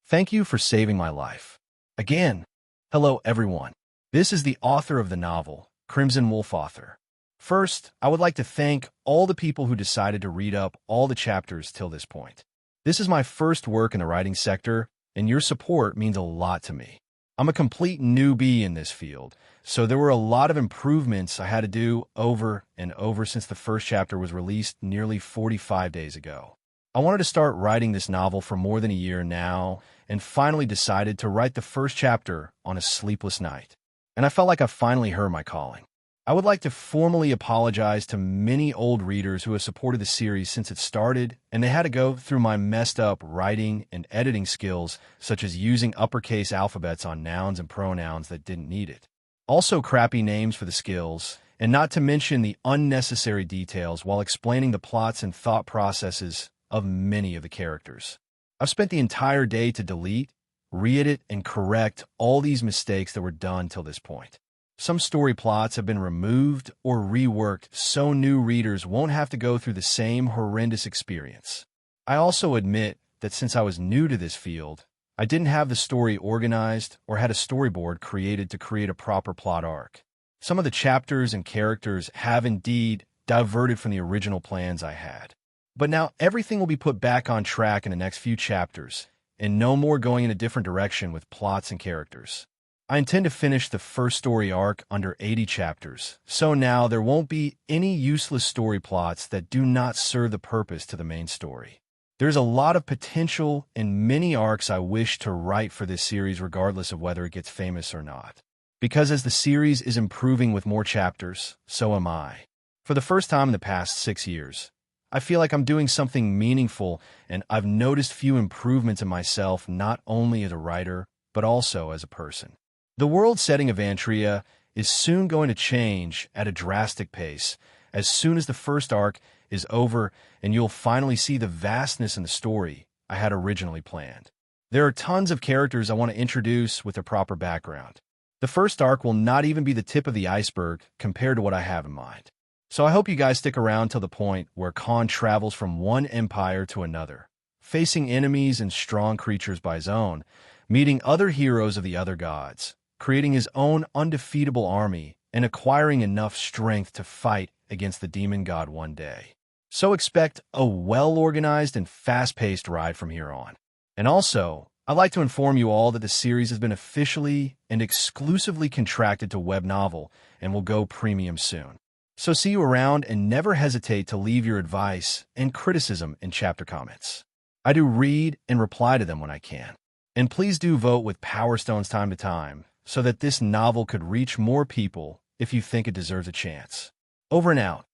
Thank you for saving my life. Again, hello everyone. This is the author of the novel, Crimson Wolf author. First, I would like to thank all the people who decided to read up all the chapters till this point. This is my first work in the writing sector, and your support means a lot to me. I'm a complete newbie in this field, so there were a lot of improvements I had to do over and over since the first chapter was released nearly 45 days ago. I wanted to start writing this novel for more than a year now, and finally decided to write the first chapter on a sleepless night. And I felt like I finally heard my calling. I would like to formally apologize to many old readers who have supported the series since it started, and they had to go through my messed up writing and editing skills, such as using uppercase alphabets on nouns and pronouns that didn't need it. Also crappy names for the skills, and not to mention the unnecessary details while explaining the plots and thought processes of many of the characters. I've spent the entire day to delete, re-edit, and correct all these mistakes that were done till this point. Some story plots have been removed or reworked so new readers won't have to go through the same horrendous experience. I also admit that since I was new to this field, I didn't have the story organized or had a storyboard created to create a proper plot arc. Some of the chapters and characters have indeed diverted from the original plans I had. But now everything will be put back on track in the next few chapters, and no more going in a different direction with plots and characters. I intend to finish the first story arc under 80 chapters, so now there won't be any useless story plots that do not serve the purpose to the main story. There's a lot of potential and many arcs I wish to write for this series regardless of whether it gets famous or not. Because as the series is improving with more chapters, so am I. For the first time in the past 6 years, I feel like I'm doing something meaningful, and I've noticed few improvements in myself not only as a writer, but also as a person. The world setting of Antria is soon going to change at a drastic pace as soon as the first arc is over, and you'll finally see the vastness in the story I had originally planned. There are tons of characters I want to introduce with a proper background. The first arc will not even be the tip of the iceberg compared to what I have in mind. So I hope you guys stick around till the point where Khan travels from one empire to another, facing enemies and strong creatures by his own, meeting other heroes of the other gods, creating his own undefeatable army, and acquiring enough strength to fight against the demon god one day. So expect a well-organized and fast-paced ride from here on. And also, I'd like to inform you all that the series has been officially and exclusively contracted to web novel and will go premium soon. So see you around, and never hesitate to leave your advice and criticism in chapter comments. I do read and reply to them when I can. And please do vote with Power Stones time to time so that this novel could reach more people if you think it deserves a chance. Over and out.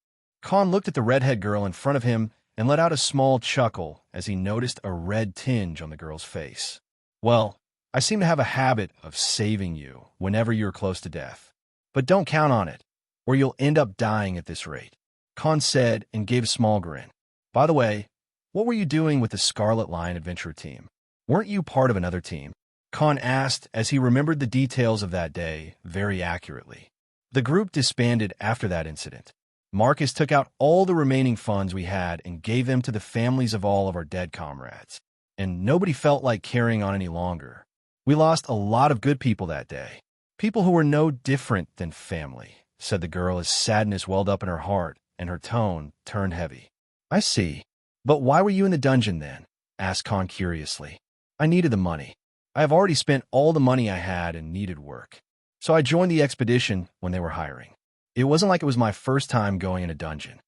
Khan looked at the redhead girl in front of him and let out a small chuckle as he noticed a red tinge on the girl's face. Well, I seem to have a habit of saving you whenever you're close to death. But don't count on it, or you'll end up dying at this rate, Khan said and gave a small grin. By the way, what were you doing with the Scarlet Lion Adventure team? Weren't you part of another team? Khan asked as he remembered the details of that day very accurately. The group disbanded after that incident. Marcus took out all the remaining funds we had and gave them to the families of all of our dead comrades. And nobody felt like carrying on any longer. We lost a lot of good people that day. People who were no different than family, said the girl as sadness welled up in her heart and her tone turned heavy. I see. But why were you in the dungeon then? Asked Khan curiously. I needed the money. I have already spent all the money I had and needed work. So I joined the expedition when they were hiring. It wasn't like it was my first time going in a dungeon.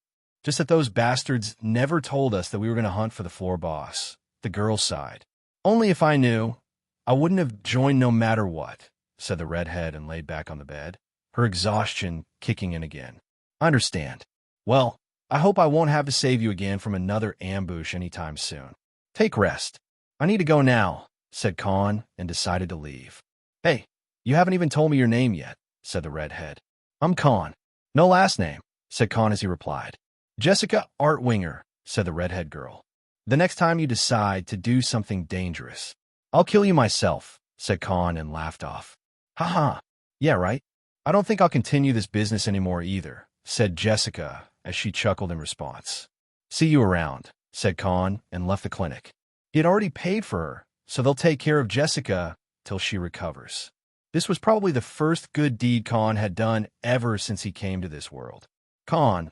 Just that those bastards never told us that we were going to hunt for the floor boss. The girl sighed. Only if I knew, I wouldn't have joined no matter what, said the redhead and laid back on the bed, her exhaustion kicking in again. I understand. Well, I hope I won't have to save you again from another ambush anytime soon. Take rest. I need to go now, said Khan and decided to leave. Hey, you haven't even told me your name yet, said the redhead. I'm Khan. No last name, said Khan as he replied. Jessica Artwinger, said the redhead girl. The next time you decide to do something dangerous, I'll kill you myself, said Khan and laughed off. Ha. Yeah, right. I don't think I'll continue this business anymore either, said Jessica as she chuckled in response. See you around, said Khan and left the clinic. He had already paid for her, so they'll take care of Jessica till she recovers. This was probably the first good deed Khan had done ever since he came to this world. Khan,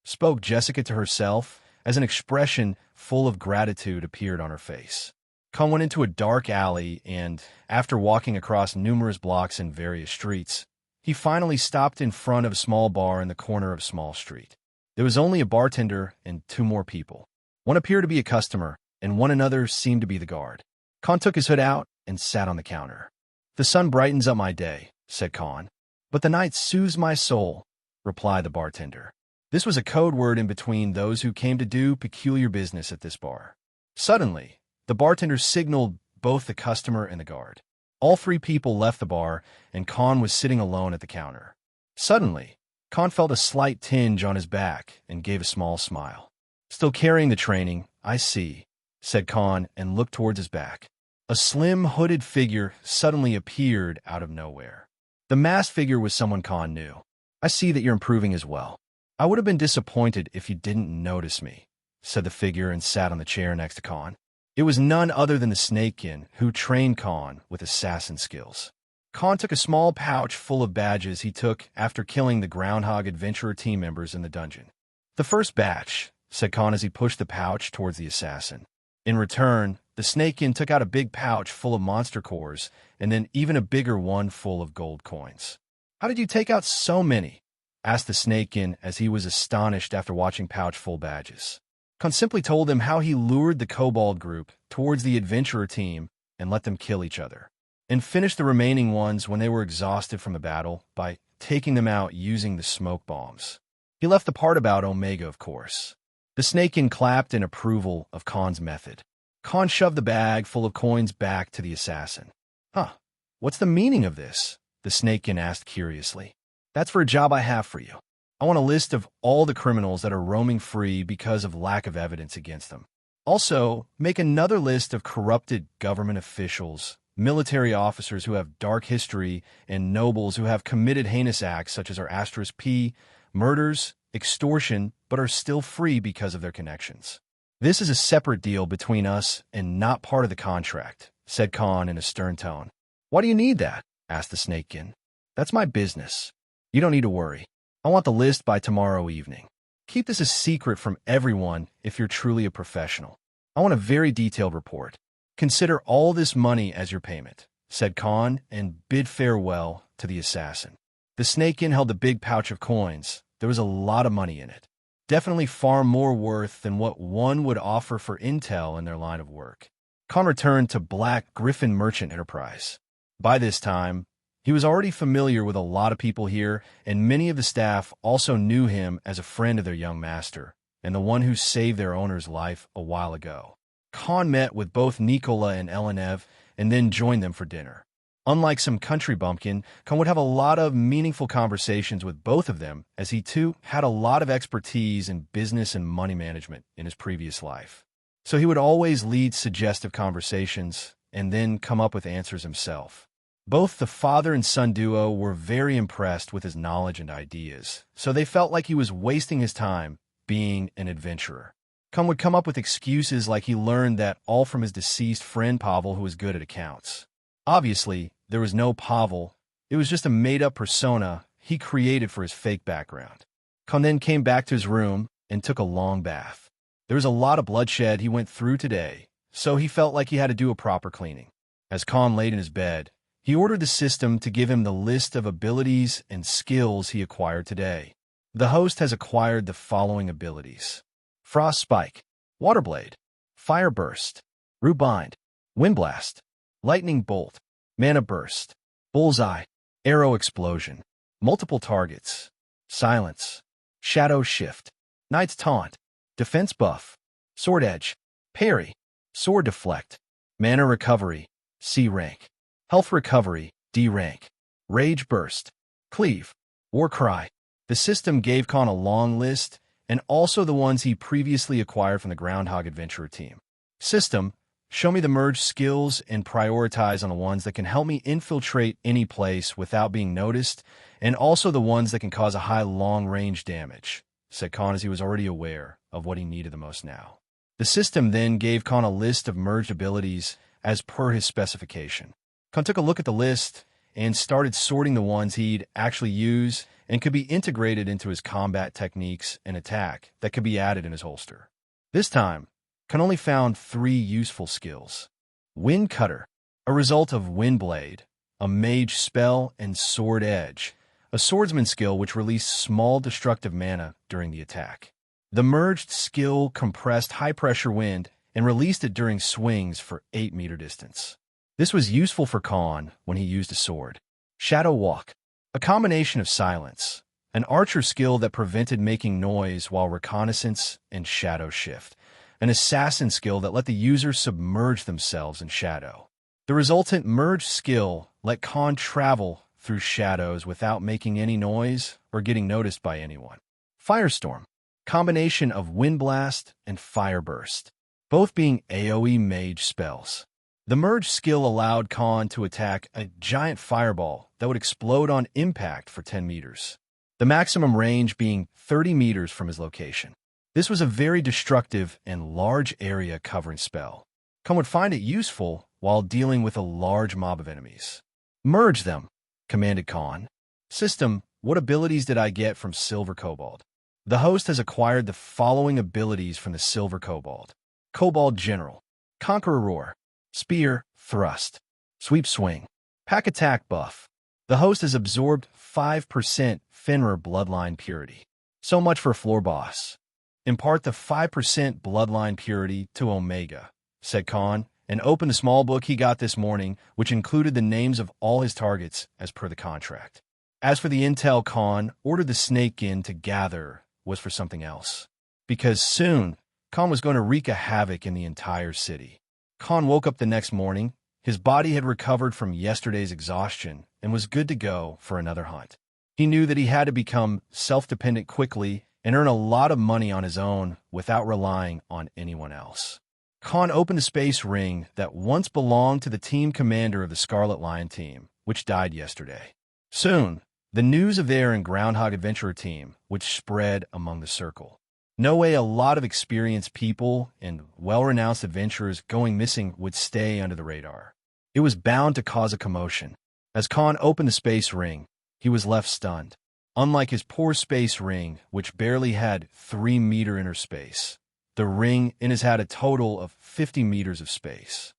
spoke Jessica to herself as an expression full of gratitude appeared on her face. Khan went into a dark alley and, after walking across numerous blocks and various streets, he finally stopped in front of a small bar in the corner of a small street. There was only a bartender and 2 more people. One appeared to be a customer, and one another seemed to be the guard. Khan took his hood out and sat on the counter. The sun brightens up my day, said Khan. But the night soothes my soul, replied the bartender. This was a code word in between those who came to do peculiar business at this bar. Suddenly, the bartender signaled both the customer and the guard. All 3 people left the bar, and Khan was sitting alone at the counter. Suddenly, Khan felt a slight tinge on his back and gave a small smile. Still carrying the training, I see, said Khan and looked towards his back. A slim, hooded figure suddenly appeared out of nowhere. The masked figure was someone Khan knew. I see that you're improving as well. I would have been disappointed if you didn't notice me, said the figure and sat on the chair next to Khan. It was none other than the Snakekin who trained Khan with assassin skills. Khan took a small pouch full of badges he took after killing the Groundhog Adventurer team members in the dungeon. "The first batch," said Khan as he pushed the pouch towards the assassin. In return, the Snakekin took out a big pouch full of monster cores and then even a bigger one full of gold coins. "How did you take out so many?" asked the Snakekin as he was astonished after watching pouch full badges. Khan simply told him how he lured the Kobold group towards the adventurer team and let them kill each other, and finished the remaining ones when they were exhausted from the battle by taking them out using the smoke bombs. He left the part about Omega, of course. The Snakekin clapped in approval of Khan's method. Khan shoved the bag full of coins back to the assassin. "Huh, what's the meaning of this?" the Snakekin asked curiously. "That's for a job I have for you. I want a list of all the criminals that are roaming free because of lack of evidence against them. Also, make another list of corrupted government officials, military officers who have dark history, and nobles who have committed heinous acts such as our Asterisk P, murders, extortion, but are still free because of their connections. This is a separate deal between us and not part of the contract," said Khan in a stern tone. "Why do you need that?" asked the Snakekin. "That's my business. You don't need to worry. I want the list by tomorrow evening. Keep this a secret from everyone if you're truly a professional. I want a very detailed report. Consider all this money as your payment," said Khan, and bid farewell to the assassin. The Snakekin held a big pouch of coins. There was a lot of money in it. Definitely far more worth than what one would offer for intel in their line of work. Khan returned to Black Griffin Merchant Enterprise. By this time, he was already familiar with a lot of people here, and many of the staff also knew him as a friend of their young master, and the one who saved their owner's life a while ago. Khan met with both Nikola and Elenev, and then joined them for dinner. Unlike some country bumpkin, Khan would have a lot of meaningful conversations with both of them, as he too had a lot of expertise in business and money management in his previous life. So he would always lead suggestive conversations, and then come up with answers himself. Both the father and son duo were very impressed with his knowledge and ideas, so they felt like he was wasting his time being an adventurer. Khan would come up with excuses like he learned that all from his deceased friend Pavel, who was good at accounts. Obviously, there was no Pavel. It was just a made-up persona he created for his fake background. Khan then came back to his room and took a long bath. There was a lot of bloodshed he went through today, so he felt like he had to do a proper cleaning. As Khan laid in his bed, he ordered the system to give him the list of abilities and skills he acquired today. The host has acquired the following abilities: Frost Spike, Water Blade, Fire Burst, Root Bind, Wind Blast, Lightning Bolt, Mana Burst, Bullseye, Arrow Explosion, Multiple Targets, Silence, Shadow Shift, Knight's Taunt, Defense Buff, Sword Edge, Parry, Sword Deflect, Mana Recovery, C rank, Health Recovery, D rank, Rage Burst, Cleave, War Cry. The system gave Khan a long list, and also the ones he previously acquired from the Groundhog Adventurer team. System, show me the merged skills and prioritize on the ones that can help me infiltrate any place without being noticed, and also the ones that can cause a high long-range damage, said Khan as he was already aware of what he needed the most now. The system then gave Khan a list of merged abilities as per his specification. Khan took a look at the list and started sorting the ones he'd actually use and could be integrated into his combat techniques and attack that could be added in his holster. This time, Khan only found 3 useful skills. Wind Cutter, a result of Wind Blade, a mage spell, and Sword Edge, a swordsman skill which released small destructive mana during the attack. The merged skill compressed high-pressure wind and released it during swings for 8-meter distance. This was useful for Khan when he used a sword. Shadow Walk, a combination of silence, an archer skill that prevented making noise while reconnaissance and shadow shift, an assassin skill that let the user submerge themselves in shadow. The resultant merged skill let Khan travel through shadows without making any noise or getting noticed by anyone. Firestorm, combination of Wind Blast and Fire Burst, both being AoE mage spells. The merged skill allowed Khan to attack a giant fireball that would explode on impact for 10 meters, the maximum range being 30 meters from his location. This was a very destructive and large area covering spell. Khan would find it useful while dealing with a large mob of enemies. Merge them, commanded Khan. System, what abilities did I get from Silver Kobold? The host has acquired the following abilities from the Silver Kobold. Kobold General. Conqueror Roar. Spear, Thrust. Sweep Swing. Pack Attack Buff. The host has absorbed 5% Fenrir Bloodline Purity. So much for Floor Boss. Impart the 5% Bloodline Purity to Omega, said Khan, and opened the small book he got this morning, which included the names of all his targets as per the contract. As for the intel Khan ordered the Snakekin to gather was for something else. Because soon, Khan was going to wreak a havoc in the entire city. Khan woke up the next morning. His body had recovered from yesterday's exhaustion and was good to go for another hunt. He knew that he had to become self-dependent quickly and earn a lot of money on his own without relying on anyone else. Khan opened the space ring that once belonged to the team commander of the Scarlet Lion team, which died yesterday. Soon, the news of their and Groundhog Adventurer team would spread among the circle. No way a lot of experienced people and well-renounced adventurers going missing would stay under the radar. It was bound to cause a commotion. As Khan opened the space ring, he was left stunned. Unlike his poor space ring, which barely had 3-meter inner space, the ring in his had a total of 50 meters of space,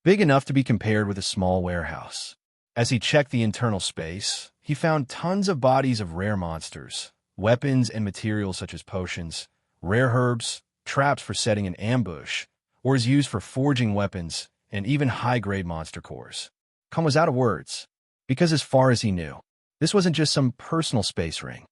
big enough to be compared with a small warehouse. As he checked the internal space, he found tons of bodies of rare monsters, weapons and materials such as potions, rare herbs, traps for setting an ambush, or is used for forging weapons, and even high-grade monster cores. Khan was out of words, because as far as he knew, this wasn't just some personal space ring.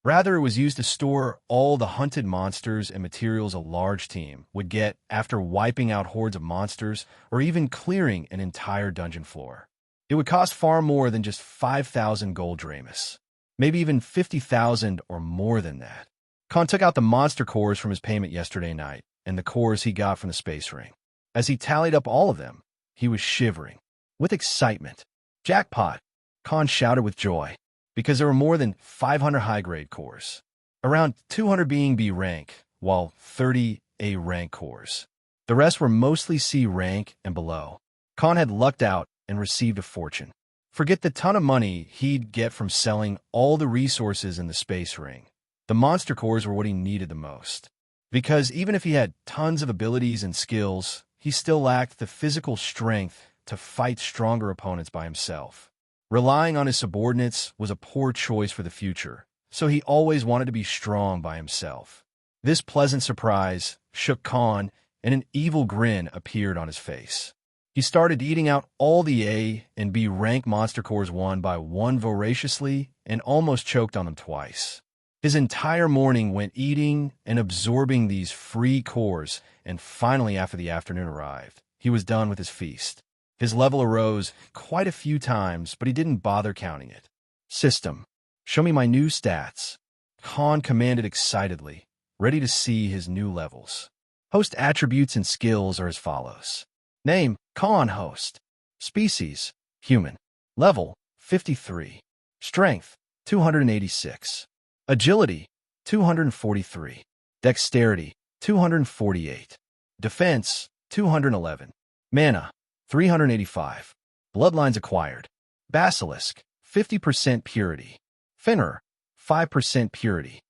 Rather, it was used to store all the hunted monsters and materials a large team would get after wiping out hordes of monsters or even clearing an entire dungeon floor. It would cost far more than just 5,000 gold dramas, maybe even 50,000 or more than that. Khan took out the monster cores from his payment yesterday night and the cores he got from the space ring. As he tallied up all of them, he was shivering with excitement. Jackpot! Khan shouted with joy, because there were more than 500 high-grade cores, around 200 being B rank, while 30 A rank cores. The rest were mostly C rank and below. Khan had lucked out and received a fortune. Forget the ton of money he'd get from selling all the resources in the space ring. The monster cores were what he needed the most. Because even if he had tons of abilities and skills, he still lacked the physical strength to fight stronger opponents by himself. Relying on his subordinates was a poor choice for the future, so he always wanted to be strong by himself. This pleasant surprise shook Khan, and an evil grin appeared on his face. He started eating out all the A and B rank monster cores one by one voraciously and almost choked on them twice. His entire morning went eating and absorbing these free cores, and finally after the afternoon arrived, he was done with his feast. His level arose quite a few times, but he didn't bother counting it. System, show me my new stats. Khan commanded excitedly, ready to see his new levels. Host attributes and skills are as follows. Name, Khan Host. Species, human. Level, 53. Strength, 286. Agility, 243. Dexterity, 248. Defense, 211. Mana, 385. Bloodlines acquired. Basilisk, 50% purity. Fenrir, 5% purity.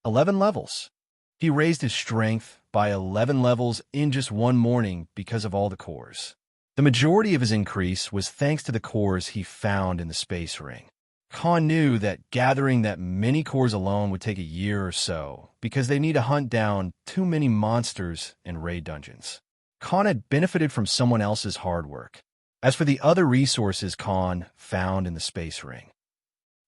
11 levels. He raised his strength by 11 levels in just one morning because of all the cores. The majority of his increase was thanks to the cores he found in the space ring. Khan knew that gathering that many cores alone would take a year or so because they need to hunt down too many monsters and raid dungeons. Khan had benefited from someone else's hard work. As for the other resources Khan found in the space ring,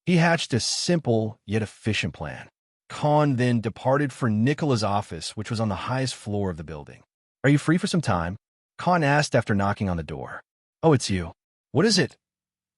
he hatched a simple yet efficient plan. Khan then departed for Nicola's office, which was on the highest floor of the building. "Are you free for some time?" Khan asked after knocking on the door. "Oh, it's you. What is it?"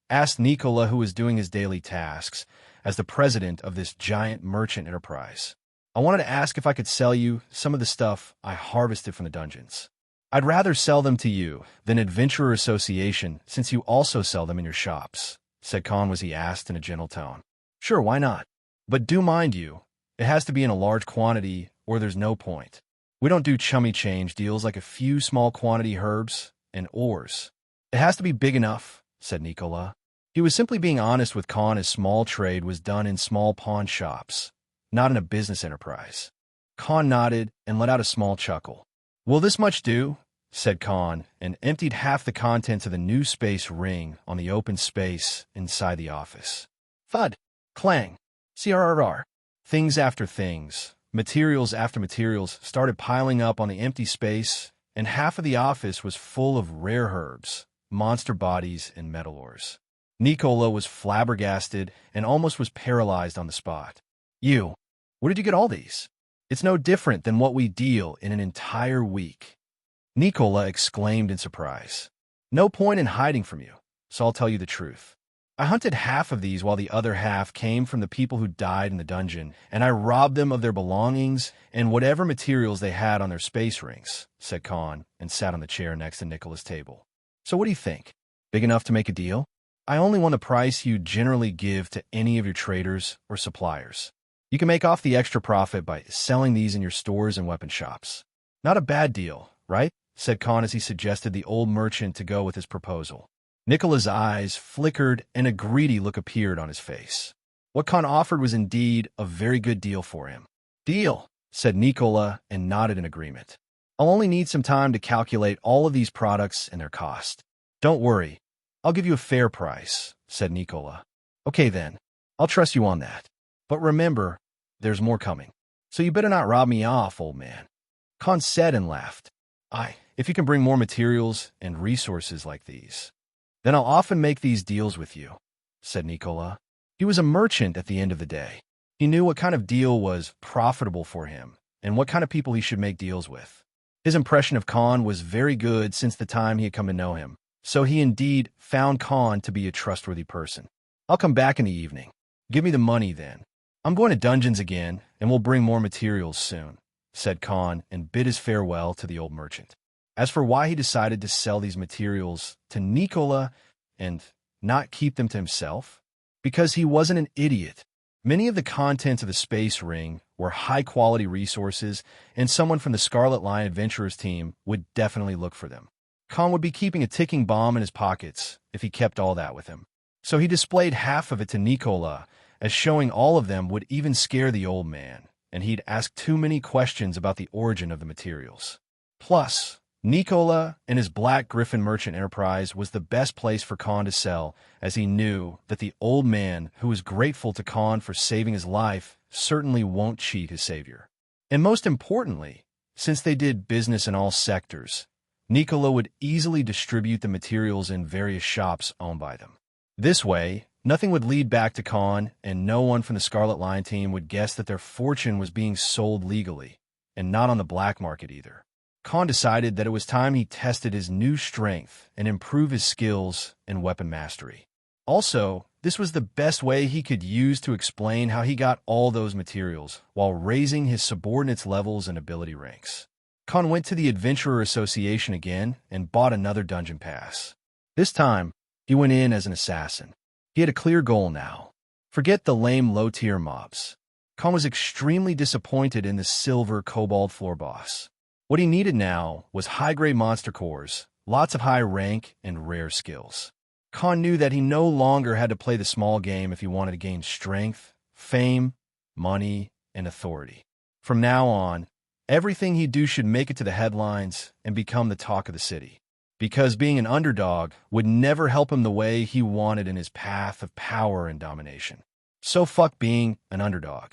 asked Nicola, who was doing his daily tasks as the president of this giant merchant enterprise. "I wanted to ask if I could sell you some of the stuff I harvested from the dungeons. I'd rather sell them to you than Adventurer Association, since you also sell them in your shops," said Khan as he asked in a gentle tone. "Sure, why not? But do mind you, it has to be in a large quantity or there's no point." We don't do chummy change deals like a few small quantity herbs and ores. It has to be big enough, said Nicola. He was simply being honest with Khan as small trade was done in small pawn shops, not in a business enterprise. Khan nodded and let out a small chuckle. Will this much do? Said Khan, and emptied half the contents of the new space ring on the open space inside the office. Thud, clang, CRRR. Things after things, materials after materials started piling up on the empty space, and half of the office was full of rare herbs, monster bodies, and metal ores. Nicola was flabbergasted and almost was paralyzed on the spot. You, where did you get all these? It's no different than what we deal in an entire week. Nicola exclaimed in surprise. No point in hiding from you, so I'll tell you the truth. I hunted half of these while the other half came from the people who died in the dungeon, and I robbed them of their belongings and whatever materials they had on their space rings, said Khan, and sat on the chair next to Nicola's table. So what do you think? Big enough to make a deal? I only want the price you generally give to any of your traders or suppliers. You can make off the extra profit by selling these in your stores and weapon shops. Not a bad deal, right? Said Khan as he suggested the old merchant to go with his proposal. Nicola's eyes flickered and a greedy look appeared on his face. What Khan offered was indeed a very good deal for him. Deal, said Nicola and nodded in agreement. I'll only need some time to calculate all of these products and their cost. Don't worry, I'll give you a fair price, said Nicola. Okay then, I'll trust you on that. But remember, there's more coming. So you better not rob me off, old man. Khan said and laughed. If you can bring more materials and resources like these, then I'll often make these deals with you, said Nicola. He was a merchant at the end of the day. He knew what kind of deal was profitable for him and what kind of people he should make deals with. His impression of Khan was very good since the time he had come to know him, so he indeed found Khan to be a trustworthy person. I'll come back in the evening. Give me the money then. I'm going to dungeons again, and we'll bring more materials soon, said Khan and bid his farewell to the old merchant. As for why he decided to sell these materials to Nicola and not keep them to himself, because he wasn't an idiot. Many of the contents of the space ring were high-quality resources, and someone from the Scarlet Lion Adventurers team would definitely look for them. Khan would be keeping a ticking bomb in his pockets if he kept all that with him. So he displayed half of it to Nicola, as showing all of them would even scare the old man, and he'd ask too many questions about the origin of the materials. Plus, Nicola and his Black Griffin Merchant Enterprise was the best place for Khan to sell, as he knew that the old man, who was grateful to Khan for saving his life, certainly won't cheat his savior. And most importantly, since they did business in all sectors, Nicola would easily distribute the materials in various shops owned by them. This way, nothing would lead back to Khan, and no one from the Scarlet Lion team would guess that their fortune was being sold legally, and not on the black market either. Khan decided that it was time he tested his new strength and improve his skills and weapon mastery. Also, this was the best way he could use to explain how he got all those materials while raising his subordinates' levels and ability ranks. Khan went to the Adventurer Association again and bought another dungeon pass. This time, he went in as an assassin. He had a clear goal now. Forget the lame low-tier mobs. Khan was extremely disappointed in the silver kobold floor boss. What he needed now was high-grade monster cores, lots of high rank, and rare skills. Khan knew that he no longer had to play the small game if he wanted to gain strength, fame, money, and authority. From now on, everything he'd do should make it to the headlines and become the talk of the city. Because being an underdog would never help him the way he wanted in his path of power and domination. So fuck being an underdog.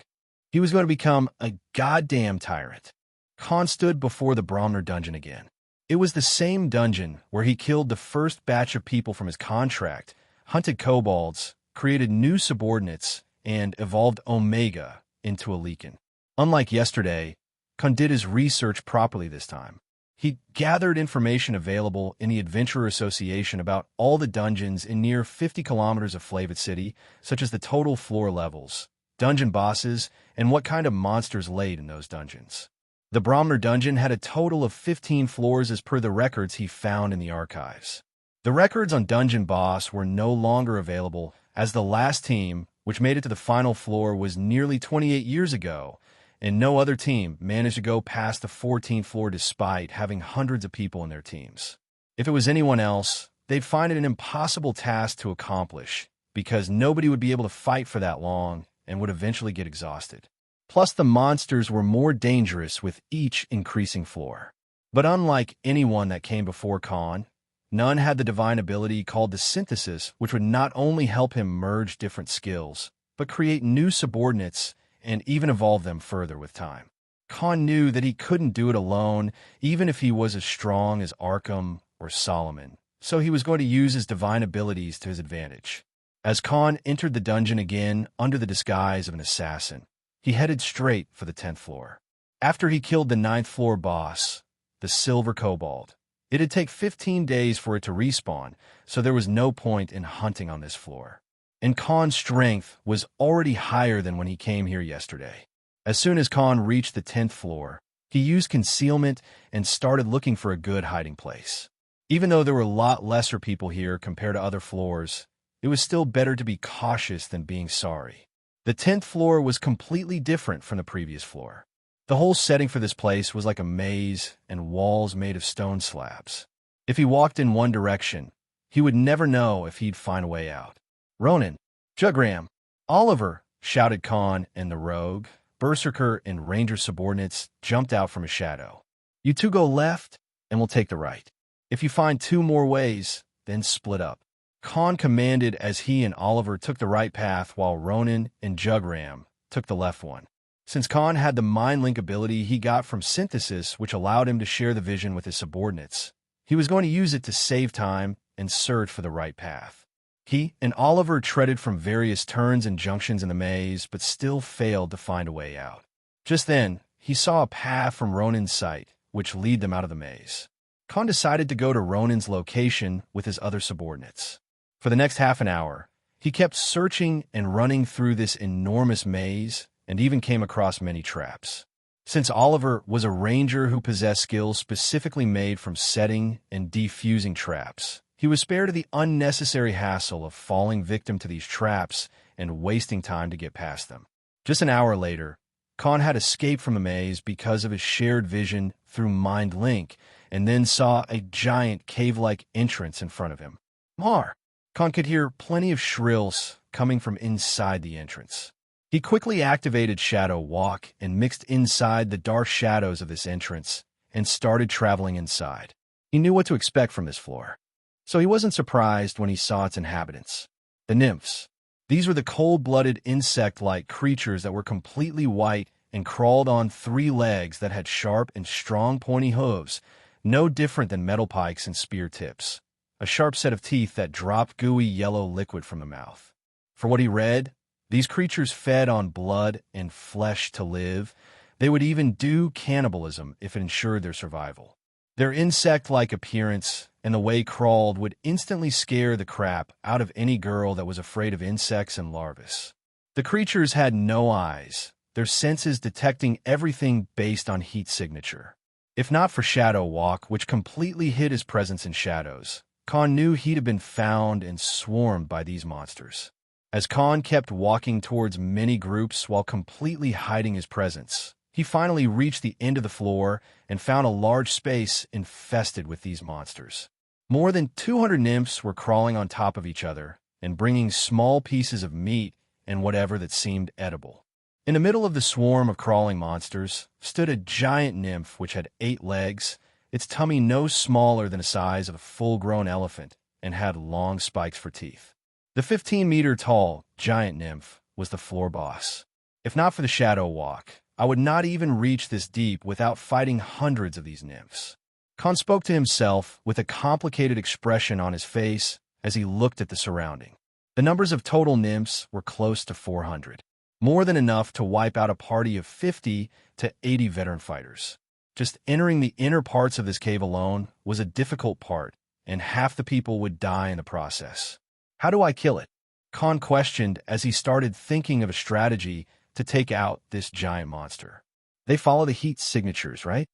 He was going to become a goddamn tyrant. Khan stood before the Bromner dungeon again. It was the same dungeon where he killed the first batch of people from his contract, hunted kobolds, created new subordinates, and evolved Omega into a Leakin. Unlike yesterday, Khan did his research properly this time. He gathered information available in the Adventurer Association about all the dungeons in near 50 kilometers of Flavit City, such as the total floor levels, dungeon bosses, and what kind of monsters laid in those dungeons. The Bromner dungeon had a total of 15 floors as per the records he found in the archives. The records on Dungeon Boss were no longer available, as the last team, which made it to the final floor, was nearly 28 years ago, and no other team managed to go past the 14th floor despite having hundreds of people in their teams. If it was anyone else, they'd find it an impossible task to accomplish because nobody would be able to fight for that long and would eventually get exhausted. Plus, the monsters were more dangerous with each increasing floor. But unlike anyone that came before Khan, none had the divine ability called the synthesis, which would not only help him merge different skills, but create new subordinates and even evolve them further with time. Khan knew that he couldn't do it alone, even if he was as strong as Arkham or Solomon, so he was going to use his divine abilities to his advantage. As Khan entered the dungeon again under the disguise of an assassin, he headed straight for the 10th floor. After he killed the 9th floor boss, the Silver Kobold, it'd take 15 days for it to respawn, so there was no point in hunting on this floor. And Khan's strength was already higher than when he came here yesterday. As soon as Khan reached the 10th floor, he used concealment and started looking for a good hiding place. Even though there were a lot lesser people here compared to other floors, it was still better to be cautious than being sorry. The 10th floor was completely different from the previous floor. The whole setting for this place was like a maze and walls made of stone slabs. If he walked in one direction, he would never know if he'd find a way out. Ronan, Jugram, Oliver, shouted Khan, and the rogue, berserker, and ranger subordinates jumped out from a shadow. You two go left, and we'll take the right. If you find two more ways, then split up. Khan commanded as he and Oliver took the right path while Ronan and Jugram took the left one. Since Khan had the mind link ability he got from synthesis, which allowed him to share the vision with his subordinates, he was going to use it to save time and search for the right path. He and Oliver treaded from various turns and junctions in the maze, but still failed to find a way out. Just then, he saw a path from Ronan's sight, which led them out of the maze. Khan decided to go to Ronan's location with his other subordinates. For the next half an hour, he kept searching and running through this enormous maze and even came across many traps. Since Oliver was a ranger who possessed skills specifically made from setting and defusing traps, he was spared the unnecessary hassle of falling victim to these traps and wasting time to get past them. Just an hour later, Khan had escaped from the maze because of his shared vision through Mind Link and then saw a giant cave-like entrance in front of him. Mar! Khan could hear plenty of shrills coming from inside the entrance. He quickly activated Shadow Walk and mixed inside the dark shadows of this entrance and started traveling inside. He knew what to expect from this floor, so he wasn't surprised when he saw its inhabitants, the nymphs. These were the cold-blooded insect-like creatures that were completely white and crawled on 3 legs that had sharp and strong pointy hooves, no different than metal pikes and spear tips. A sharp set of teeth that dropped gooey yellow liquid from the mouth. For what he read, these creatures fed on blood and flesh to live. They would even do cannibalism if it ensured their survival. Their insect-like appearance and the way crawled would instantly scare the crap out of any girl that was afraid of insects and larvae. The creatures had no eyes, their senses detecting everything based on heat signature. If not for Shadow Walk, which completely hid his presence in shadows, Khan knew he'd have been found and swarmed by these monsters. As Khan kept walking towards many groups while completely hiding his presence, he finally reached the end of the floor and found a large space infested with these monsters. More than 200 nymphs were crawling on top of each other and bringing small pieces of meat and whatever that seemed edible. In the middle of the swarm of crawling monsters stood a giant nymph which had 8 legs, its tummy no smaller than the size of a full-grown elephant, and had long spikes for teeth. The 15-meter-tall giant nymph was the floor boss. If not for the Shadow Walk, I would not even reach this deep without fighting hundreds of these nymphs. Khan spoke to himself with a complicated expression on his face as he looked at the surrounding. The numbers of total nymphs were close to 400, more than enough to wipe out a party of 50 to 80 veteran fighters. Just entering the inner parts of this cave alone was a difficult part, and half the people would die in the process. How do I kill it? Khan questioned as he started thinking of a strategy to take out this giant monster. They follow the heat signatures, right?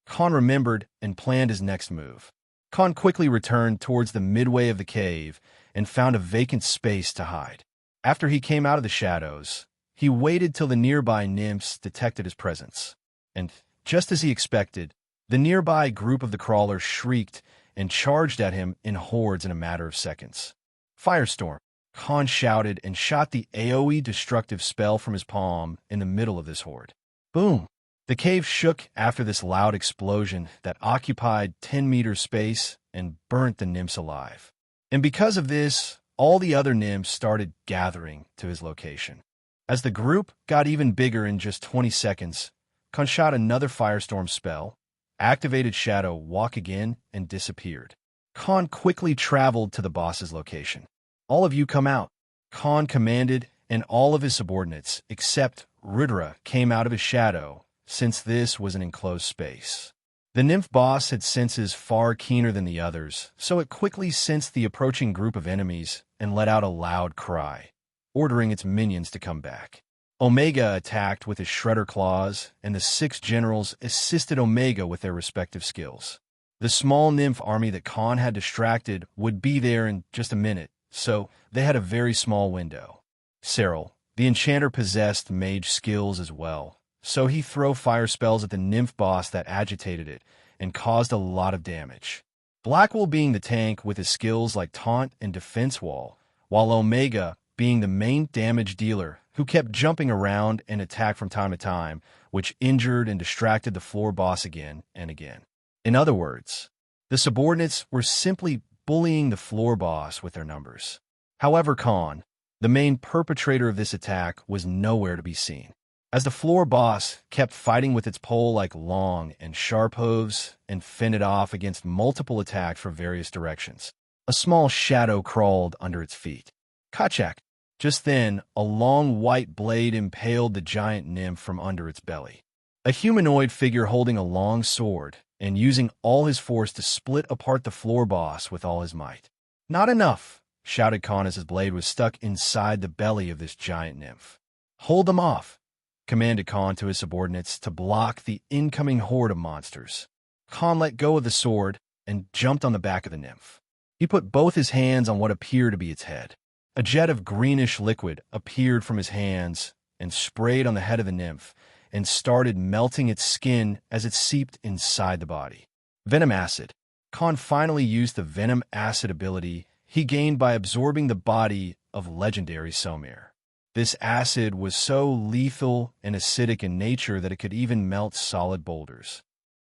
Khan remembered and planned his next move. Khan quickly returned towards the midway of the cave and found a vacant space to hide. After he came out of the shadows, He waited till the nearby nymphs detected his presence. And, just as he expected, the nearby group of the crawlers shrieked and charged at him in hordes in a matter of seconds. Firestorm, Khan shouted and shot the AoE destructive spell from his palm in the middle of this horde. Boom! The cave shook after this loud explosion that occupied 10 meters space and burnt the nymphs alive. And because of this, all the other nymphs started gathering to his location. As the group got even bigger in just 20 seconds, Khan shot another firestorm spell, activated Shadow Walk again, and disappeared. Khan quickly traveled to the boss's location. All of you come out, Khan commanded, and all of his subordinates, except Rudra, came out of his shadow, since this was an enclosed space. The nymph boss had senses far keener than the others, so it quickly sensed the approaching group of enemies and let out a loud cry, ordering its minions to come back. Omega attacked with his shredder claws, and the 6 generals assisted Omega with their respective skills. The small nymph army that Khan had distracted would be there in just a minute, so they had a very small window. Cyril, the enchanter, possessed mage skills as well, so he threw fire spells at the nymph boss that agitated it and caused a lot of damage. Blackwell being the tank with his skills like taunt and defense wall, while Omega being the main damage dealer who kept jumping around and attacked from time to time, which injured and distracted the floor boss again and again. In other words, the subordinates were simply bullying the floor boss with their numbers. However, Khan, the main perpetrator of this attack, was nowhere to be seen. As the floor boss kept fighting with its pole like long and sharp hooves and fended off against multiple attacks from various directions, a small shadow crawled under its feet. Kachak. Just then, a long white blade impaled the giant nymph from under its belly. A humanoid figure holding a long sword and using all his force to split apart the floor boss with all his might. "Not enough," shouted Khan as his blade was stuck inside the belly of this giant nymph. "Hold them off," commanded Khan to his subordinates to block the incoming horde of monsters. Khan let go of the sword and jumped on the back of the nymph. He put both his hands on what appeared to be its head. A jet of greenish liquid appeared from his hands and sprayed on the head of the nymph and started melting its skin as it seeped inside the body. Venom acid. Khan finally used the venom acid ability he gained by absorbing the body of legendary Somir. This acid was so lethal and acidic in nature that it could even melt solid boulders,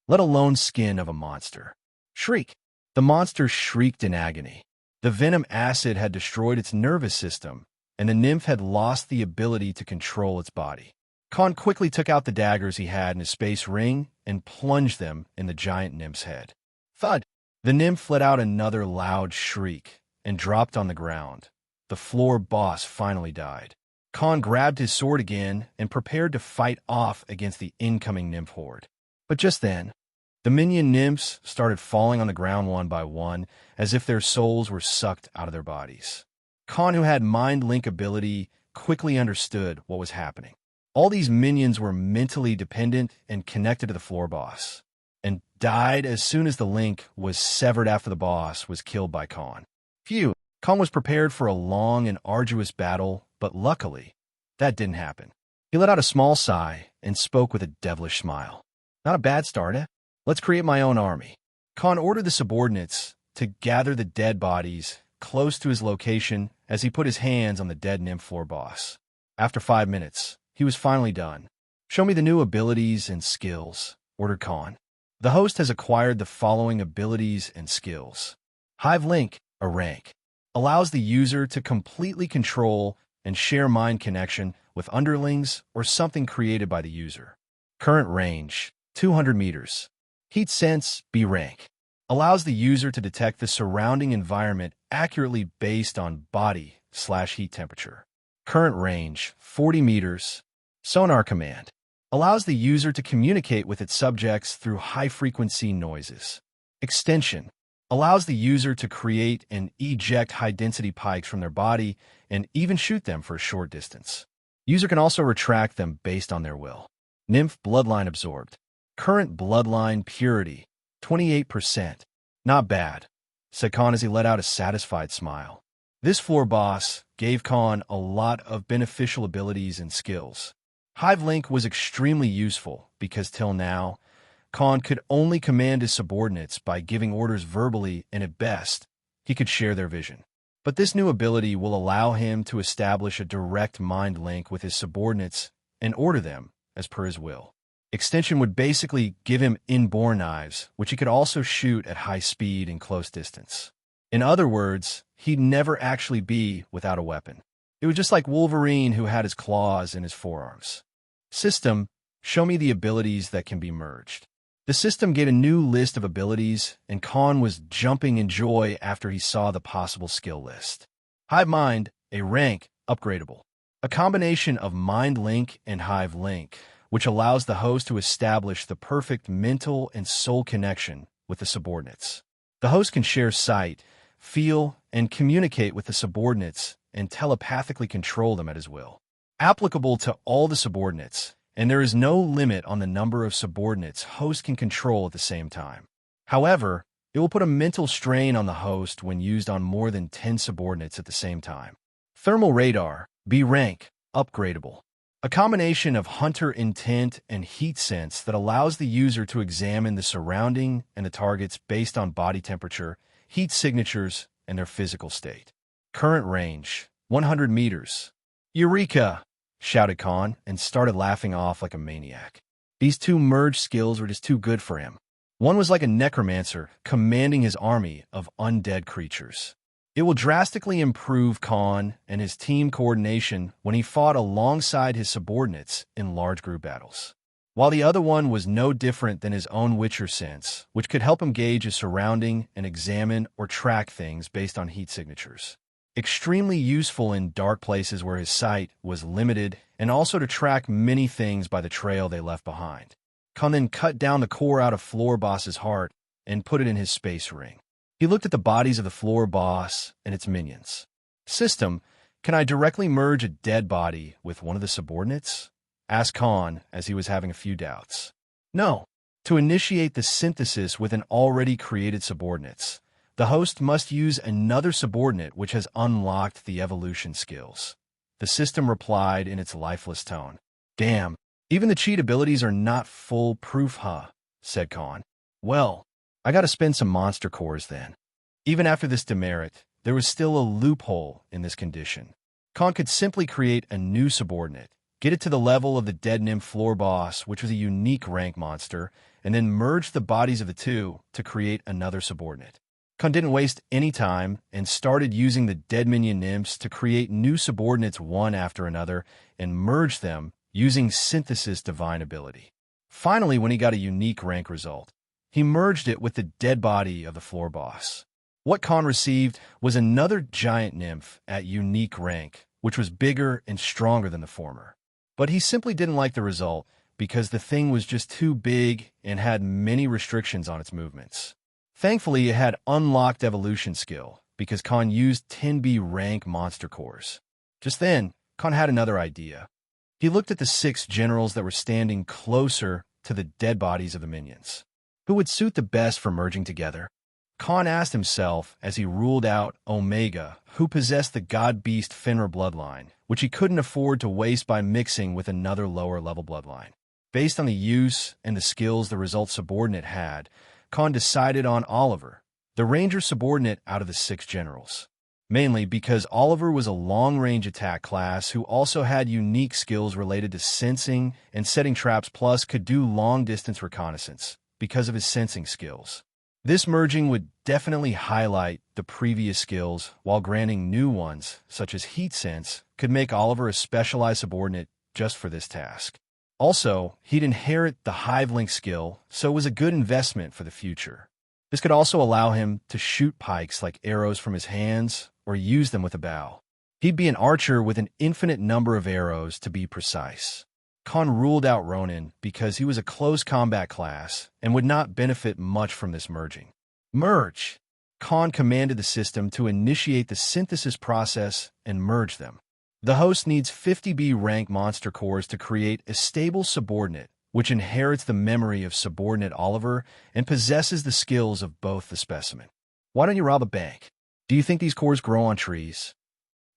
let alone skin of a monster. Shriek. The monster shrieked in agony. The venom acid had destroyed its nervous system, and the nymph had lost the ability to control its body. Khan quickly took out the daggers he had in his space ring and plunged them in the giant nymph's head. Thud! The nymph let out another loud shriek and dropped on the ground. The floor boss finally died. Khan grabbed his sword again and prepared to fight off against the incoming nymph horde. But just then, the minion nymphs started falling on the ground one by one, as if their souls were sucked out of their bodies. Khan, who had mind link ability, quickly understood what was happening. All these minions were mentally dependent and connected to the floor boss, and died as soon as the link was severed after the boss was killed by Khan. Phew! Khan was prepared for a long and arduous battle, but luckily, that didn't happen. He let out a small sigh and spoke with a devilish smile. "Not a bad start, eh? Let's create my own army." Khan ordered the subordinates to gather the dead bodies close to his location as he put his hands on the dead nymph floor boss. After 5 minutes, he was finally done. "Show me the new abilities and skills," ordered Khan. The host has acquired the following abilities and skills. Hive Link, a rank, allows the user to completely control and share mind connection with underlings or something created by the user. Current range, 200 meters. Heat Sense, B rank, allows the user to detect the surrounding environment accurately based on body/heat temperature. Current range, 40 meters. Sonar Command, allows the user to communicate with its subjects through high-frequency noises. Extension, allows the user to create and eject high-density pikes from their body and even shoot them for a short distance. User can also retract them based on their will. Nymph Bloodline Absorbed, current bloodline purity, 28%. "Not bad," said Khan as he let out a satisfied smile. This floor boss gave Khan a lot of beneficial abilities and skills. Hive Link was extremely useful because till now, Khan could only command his subordinates by giving orders verbally, and at best, he could share their vision. But this new ability will allow him to establish a direct mind link with his subordinates and order them as per his will. Extension would basically give him inborn knives, which he could also shoot at high speed and close distance. In other words, he'd never actually be without a weapon. It was just like Wolverine, who had his claws in his forearms. System, show me the abilities that can be merged. The system gave a new list of abilities, and Khan was jumping in joy after he saw the possible skill list. Hive Mind, a rank, upgradable. A combination of Mind Link and Hive Link, which allows the host to establish the perfect mental and soul connection with the subordinates. The host can share sight, feel, and communicate with the subordinates and telepathically control them at his will. Applicable to all the subordinates, and there is no limit on the number of subordinates host can control at the same time. However, it will put a mental strain on the host when used on more than 10 subordinates at the same time. Thermal Radar, B rank, upgradable. A combination of hunter intent and heat sense that allows the user to examine the surrounding and the targets based on body temperature, heat signatures, and their physical state. Current range, 100 meters. Eureka! Shouted Khan and started laughing off like a maniac. These two merged skills were just too good for him. One was like a necromancer commanding his army of undead creatures. It will drastically improve Khan and his team coordination when he fought alongside his subordinates in large group battles. While the other one was no different than his own Witcher sense, which could help him gauge his surrounding and examine or track things based on heat signatures. Extremely useful in dark places where his sight was limited, and also to track many things by the trail they left behind. Khan then cut down the core out of Floor Boss's heart and put it in his space ring. He looked at the bodies of the Floor Boss and its minions. System, can I directly merge a dead body with one of the subordinates? Asked Khan as he was having a few doubts. No. To initiate the synthesis with an already created subordinates, the host must use another subordinate which has unlocked the evolution skills. The system replied in its lifeless tone. Damn, even the cheat abilities are not foolproof, huh? Said Khan. Well, I gotta spend some monster cores then. Even after this demerit, there was still a loophole in this condition. Khan could simply create a new subordinate, get it to the level of the dead nymph floor boss, which was a unique rank monster, and then merge the bodies of the two to create another subordinate. Khan didn't waste any time and started using the dead minion nymphs to create new subordinates one after another and merge them using synthesis divine ability. Finally, when he got a unique rank result, he merged it with the dead body of the floor boss. What Khan received was another giant nymph at unique rank, which was bigger and stronger than the former. But he simply didn't like the result because the thing was just too big and had many restrictions on its movements. Thankfully, it had unlocked evolution skill because Khan used 10B rank monster cores. Just then, Khan had another idea. He looked at the 6 generals that were standing closer to the dead bodies of the minions. Who would suit the best for merging together? Khan asked himself as he ruled out Omega, who possessed the god-beast Fenrir bloodline, which he couldn't afford to waste by mixing with another lower-level bloodline. Based on the use and the skills the result subordinate had, Khan decided on Oliver, the ranger subordinate out of the 6 generals. Mainly because Oliver was a long-range attack class who also had unique skills related to sensing and setting traps, plus could do long-distance reconnaissance because of his sensing skills. This merging would definitely highlight the previous skills while granting new ones, such as heat sense, could make Oliver a specialized subordinate just for this task. Also, he'd inherit the Hive Link skill, so it was a good investment for the future. This could also allow him to shoot pikes like arrows from his hands or use them with a bow. He'd be an archer with an infinite number of arrows to be precise. Khan ruled out Ronin because he was a close combat class and would not benefit much from this merging. Merge! Khan commanded the system to initiate the synthesis process and merge them. The host needs 50B rank monster cores to create a stable subordinate, which inherits the memory of subordinate Oliver and possesses the skills of both the specimen. Why don't you rob a bank? Do you think these cores grow on trees?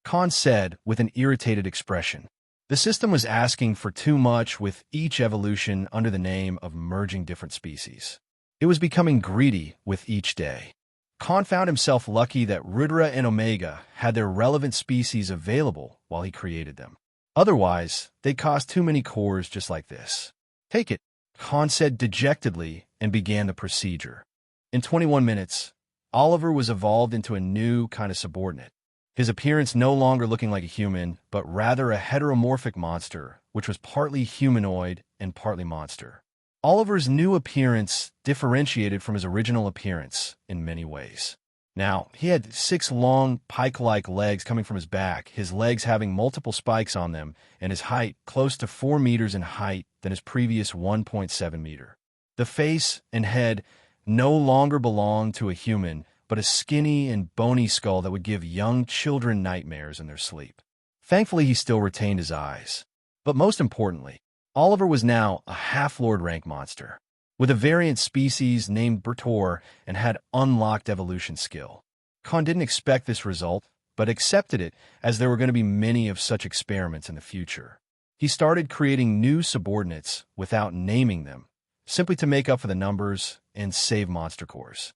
Khan said with an irritated expression. The system was asking for too much with each evolution under the name of merging different species. It was becoming greedy with each day. Khan found himself lucky that Rudra and Omega had their relevant species available while he created them. Otherwise, they'd cost too many cores just like this. Take it, Khan said dejectedly and began the procedure. In 21 minutes, Oliver was evolved into a new kind of subordinate. His appearance no longer looking like a human, but rather a heteromorphic monster, which was partly humanoid and partly monster. Oliver's new appearance differentiated from his original appearance in many ways. Now, he had 6 long, pike-like legs coming from his back, his legs having multiple spikes on them, and his height close to 4 meters in height than his previous 1.7 meter. The face and head no longer belonged to a human, but a skinny and bony skull that would give young children nightmares in their sleep. Thankfully, he still retained his eyes. But most importantly, Oliver was now a half-lord rank monster, with a variant species named Bertor and had unlocked evolution skill. Khan didn't expect this result, but accepted it as there were going to be many of such experiments in the future. He started creating new subordinates without naming them, simply to make up for the numbers and save monster cores.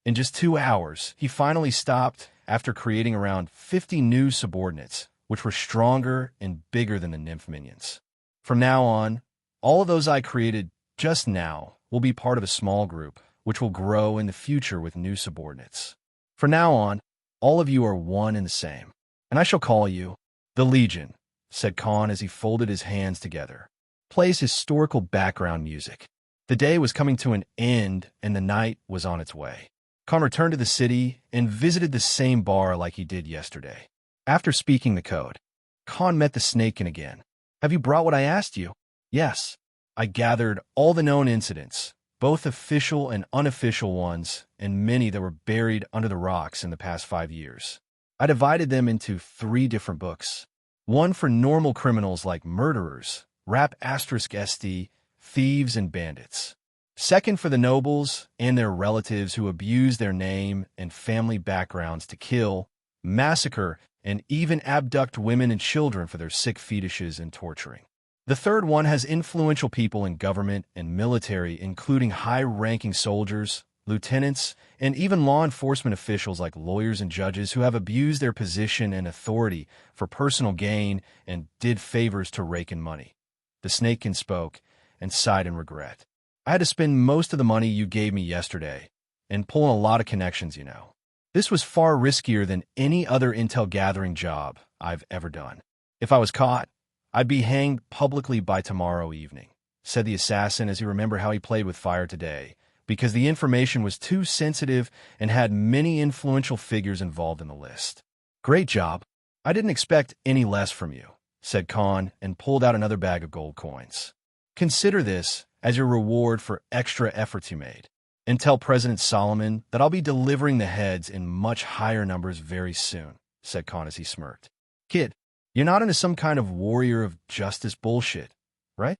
In just 2 hours, he finally stopped after creating around 50 new subordinates, which were stronger and bigger than the nymph minions. From now on, all of those I created just now will be part of a small group, which will grow in the future with new subordinates. From now on, all of you are one and the same, and I shall call you the Legion, said Khan as he folded his hands together. Plays historical background music. The day was coming to an end and the night was on its way. Khan returned to the city and visited the same bar like he did yesterday. After speaking the code, Khan met the Snakekin again. Have you brought what I asked you? Yes. I gathered all the known incidents, both official and unofficial ones, and many that were buried under the rocks in the past 5 years. I divided them into 3 different books. One for normal criminals like murderers, rap *ST, thieves and bandits. Second for the nobles and their relatives who abuse their name and family backgrounds to kill, massacre, and even abduct women and children for their sick fetishes and torturing. The third one has influential people in government and military, including high-ranking soldiers, lieutenants, and even law enforcement officials like lawyers and judges who have abused their position and authority for personal gain and did favors to rake in money. The Snakekin spoke and sighed in regret. I had to spend most of the money you gave me yesterday and pull in a lot of connections, you know. This was far riskier than any other intel gathering job I've ever done. If I was caught, I'd be hanged publicly by tomorrow evening, said the assassin as he remembered how he played with fire today, because the information was too sensitive and had many influential figures involved in the list. Great job. I didn't expect any less from you, said Khan and pulled out another bag of gold coins. Consider this as your reward for extra efforts you made. And tell President Solomon that I'll be delivering the heads in much higher numbers very soon, said Khan as he smirked. Kid, you're not into some kind of warrior of justice bullshit, right?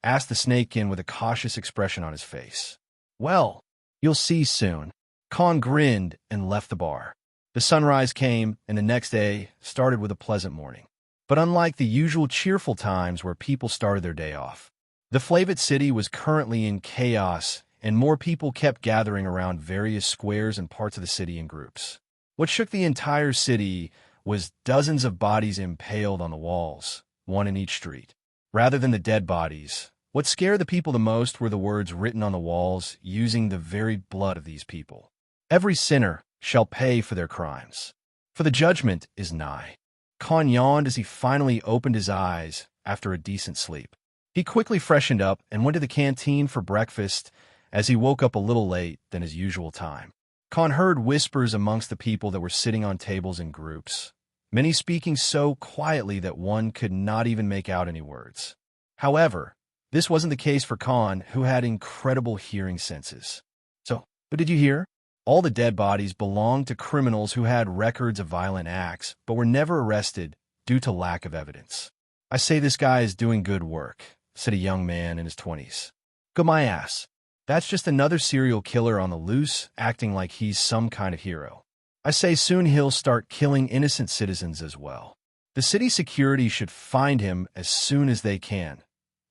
Asked the Snakekin with a cautious expression on his face. Well, you'll see soon. Khan grinned and left the bar. The sunrise came, and the next day started with a pleasant morning. But unlike the usual cheerful times where people started their day off, the Flavit City was currently in chaos, and more people kept gathering around various squares and parts of the city in groups. What shook the entire city was dozens of bodies impaled on the walls, one in each street. Rather than the dead bodies, what scared the people the most were the words written on the walls using the very blood of these people. Every sinner shall pay for their crimes, for the judgment is nigh. Khan yawned as he finally opened his eyes after a decent sleep. He quickly freshened up and went to the canteen for breakfast as he woke up a little late than his usual time. Khan heard whispers amongst the people that were sitting on tables in groups, many speaking so quietly that one could not even make out any words. However, this wasn't the case for Khan, who had incredible hearing senses. So, what did you hear? All the dead bodies belonged to criminals who had records of violent acts, but were never arrested due to lack of evidence. I say this guy is doing good work, said a young man in his 20s. Go my ass. That's just another serial killer on the loose, acting like he's some kind of hero. I say soon he'll start killing innocent citizens as well. The city security should find him as soon as they can,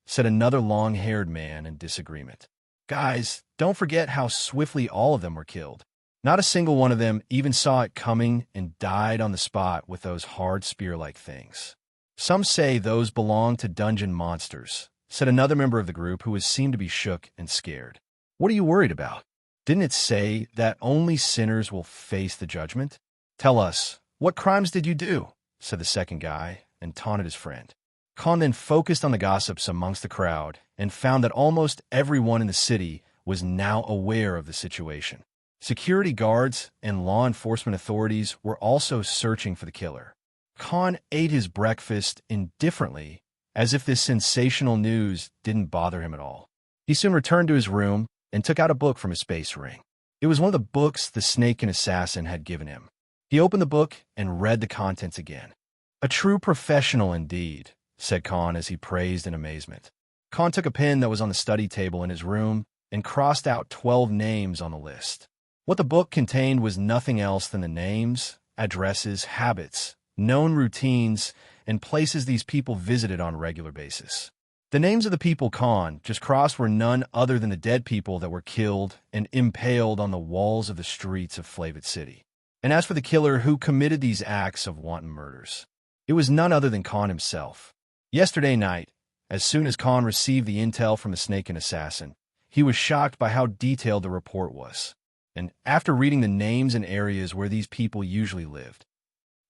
said another long-haired man in disagreement. Guys, don't forget how swiftly all of them were killed. Not a single one of them even saw it coming and died on the spot with those hard spear-like things. Some say those belong to dungeon monsters, said another member of the group who seemed to be shook and scared. What are you worried about? Didn't it say that only sinners will face the judgment? Tell us, what crimes did you do? Said the second guy, and taunted his friend. Khan then focused on the gossips amongst the crowd and found that almost everyone in the city was now aware of the situation. Security guards and law enforcement authorities were also searching for the killer. Khan ate his breakfast indifferently, as if this sensational news didn't bother him at all. He soon returned to his room and took out a book from his space ring. It was one of the books the snake and assassin had given him. He opened the book and read the contents again. A true professional indeed, said Khan as he praised in amazement. Khan took a pen that was on the study table in his room and crossed out 12 names on the list. What the book contained was nothing else than the names, addresses, habits, known routines, and places these people visited on a regular basis. The names of the people Khan just crossed were none other than the dead people that were killed and impaled on the walls of the streets of Flavit City. And as for the killer who committed these acts of wanton murders, it was none other than Khan himself. Yesterday night, as soon as Khan received the intel from the snake and assassin, he was shocked by how detailed the report was. And after reading the names and areas where these people usually lived,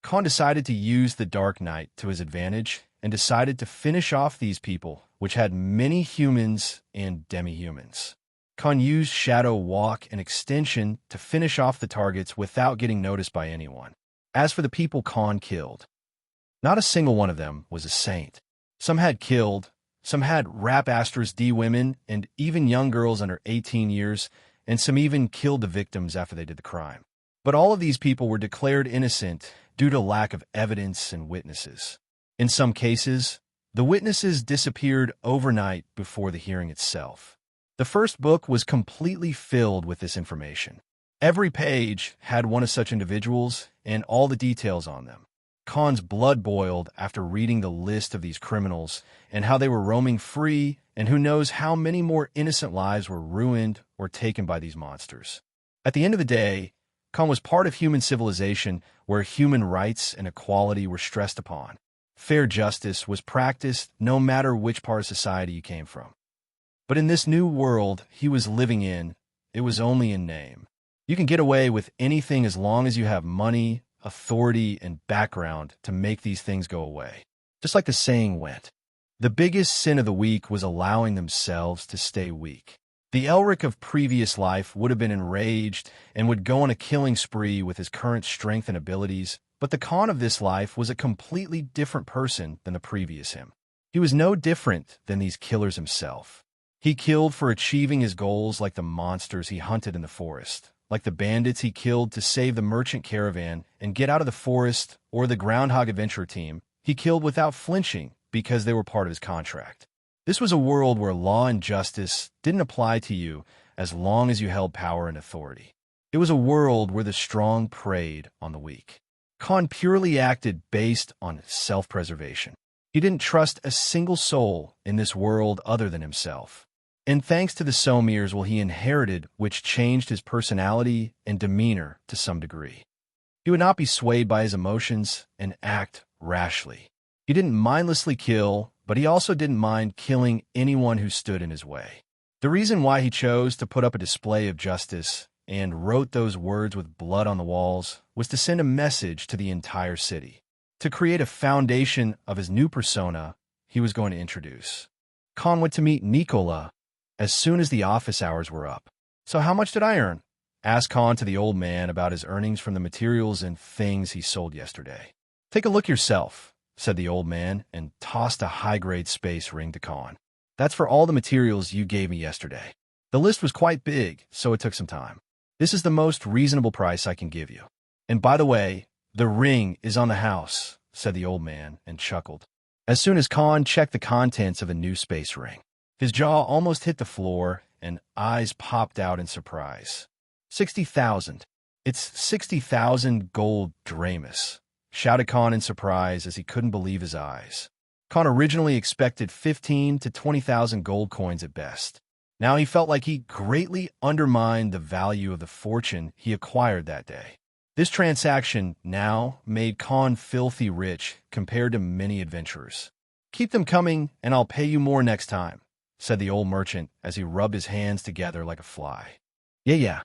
Khan decided to use the dark night to his advantage and decided to finish off these people, which had many humans and demi-humans. Khan used Shadow Walk and Extension to finish off the targets without getting noticed by anyone. As for the people Khan killed, not a single one of them was a saint. Some had killed, some had rap asterisk D women and even young girls under 18 years, and some even killed the victims after they did the crime. But all of these people were declared innocent due to lack of evidence and witnesses. In some cases, the witnesses disappeared overnight before the hearing itself. The first book was completely filled with this information. Every page had one of such individuals and all the details on them. Khan's blood boiled after reading the list of these criminals and how they were roaming free, and who knows how many more innocent lives were ruined or taken by these monsters. At the end of the day, Khan was part of human civilization where human rights and equality were stressed upon. Fair justice was practiced no matter which part of society you came from. But in this new world he was living in, it was only in name. You can get away with anything as long as you have money, authority, and background to make these things go away. Just like the saying went, the biggest sin of the weak was allowing themselves to stay weak. The Elric of previous life would have been enraged and would go on a killing spree with his current strength and abilities, but the Khan of this life was a completely different person than the previous him. He was no different than these killers himself. He killed for achieving his goals like the monsters he hunted in the forest, like the bandits he killed to save the merchant caravan and get out of the forest, or the Groundhog Adventure team he killed without flinching because they were part of his contract. This was a world where law and justice didn't apply to you as long as you held power and authority. It was a world where the strong preyed on the weak. Khan purely acted based on self-preservation. He didn't trust a single soul in this world other than himself. And thanks to the Somirs he inherited, which changed his personality and demeanor to some degree. He would not be swayed by his emotions and act rashly. He didn't mindlessly kill, but he also didn't mind killing anyone who stood in his way. The reason why he chose to put up a display of justice and wrote those words with blood on the walls was to send a message to the entire city, to create a foundation of his new persona he was going to introduce. Khan went to meet Nicola as soon as the office hours were up. "So how much did I earn?" asked Khan to the old man about his earnings from the materials and things he sold yesterday. "Take a look yourself," said the old man, and tossed a high-grade space ring to Khan. "That's for all the materials you gave me yesterday. The list was quite big, so it took some time. This is the most reasonable price I can give you. And by the way, the ring is on the house," said the old man, and chuckled. As soon as Khan checked the contents of a new space ring, his jaw almost hit the floor, and eyes popped out in surprise. 60,000. It's 60,000 gold dramas, shouted Khan in surprise as he couldn't believe his eyes. Khan originally expected 15 to 20,000 gold coins at best. Now he felt like he greatly undermined the value of the fortune he acquired that day. This transaction now made Khan filthy rich compared to many adventurers. "Keep them coming, and I'll pay you more next time," said the old merchant as he rubbed his hands together like a fly. Yeah.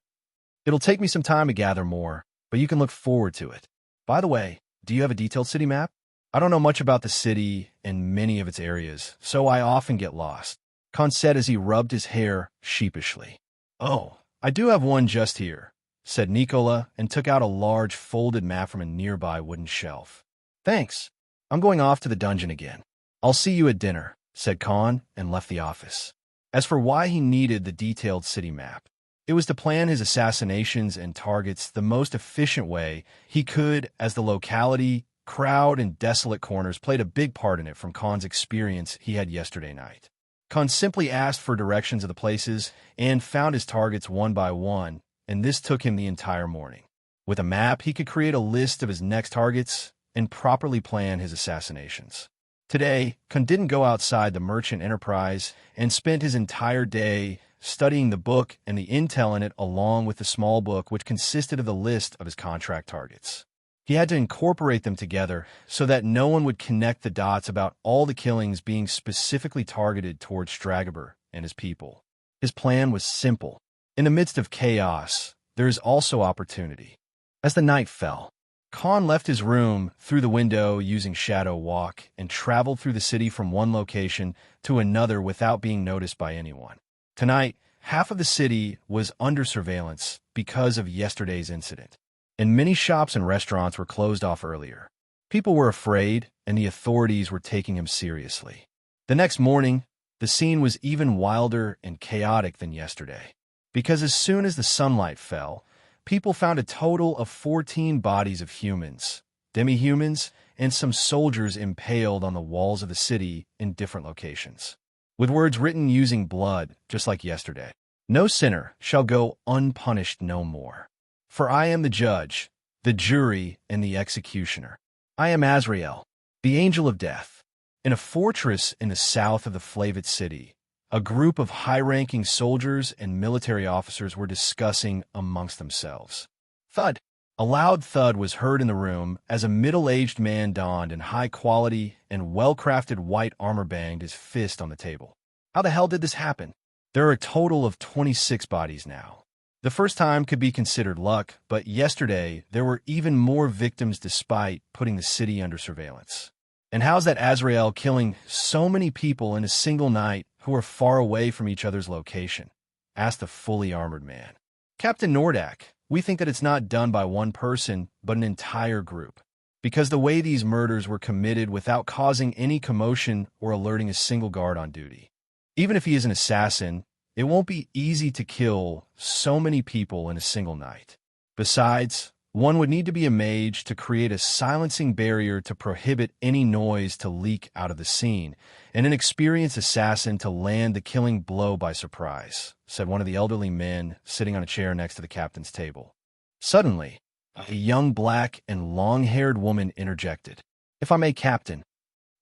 It'll take me some time to gather more, but you can look forward to it. By the way, do you have a detailed city map? I don't know much about the city and many of its areas, so I often get lost," Khan said as he rubbed his hair sheepishly. "Oh, I do have one just here," said Nicola and took out a large folded map from a nearby wooden shelf. "Thanks. I'm going off to the dungeon again. I'll see you at dinner," said Khan and left the office. As for why he needed the detailed city map, it was to plan his assassinations and targets the most efficient way he could, as the locality, crowd, and desolate corners played a big part in it from Khan's experience he had yesterday night. Khan simply asked for directions of the places and found his targets one by one, and this took him the entire morning. With a map, he could create a list of his next targets and properly plan his assassinations. Today, Khan didn't go outside the merchant enterprise and spent his entire day studying the book and the intel in it along with the small book which consisted of the list of his contract targets. He had to incorporate them together so that no one would connect the dots about all the killings being specifically targeted towards Stragobor and his people. His plan was simple. In the midst of chaos, there is also opportunity. As the night fell, Khan left his room through the window using Shadow Walk and traveled through the city from one location to another without being noticed by anyone. Tonight, half of the city was under surveillance because of yesterday's incident, and many shops and restaurants were closed off earlier. People were afraid, and the authorities were taking him seriously. The next morning, the scene was even wilder and chaotic than yesterday, because as soon as the sunlight fell, people found a total of 14 bodies of humans, demi-humans, and some soldiers impaled on the walls of the city in different locations, with words written using blood, just like yesterday. "No sinner shall go unpunished no more. For I am the judge, the jury, and the executioner. I am Azrael, the angel of death." In a fortress in the south of the Flavit city, a group of high-ranking soldiers and military officers were discussing amongst themselves. Thud! A loud thud was heard in the room as a middle-aged man donned in high-quality and well-crafted white armor banged his fist on the table. "How the hell did this happen? There are a total of 26 bodies now. The first time could be considered luck, but yesterday there were even more victims despite putting the city under surveillance. And how's that Azrael killing so many people in a single night who are far away from each other's location?" asked the fully armored man. "Captain Nordak, we think that it's not done by one person, but an entire group, because the way these murders were committed without causing any commotion or alerting a single guard on duty. Even if he is an assassin, it won't be easy to kill so many people in a single night. Besides, one would need to be a mage to create a silencing barrier to prohibit any noise to leak out of the scene, and an experienced assassin to land the killing blow by surprise," said one of the elderly men sitting on a chair next to the captain's table. Suddenly, a young black and long-haired woman interjected. "If I may, Captain,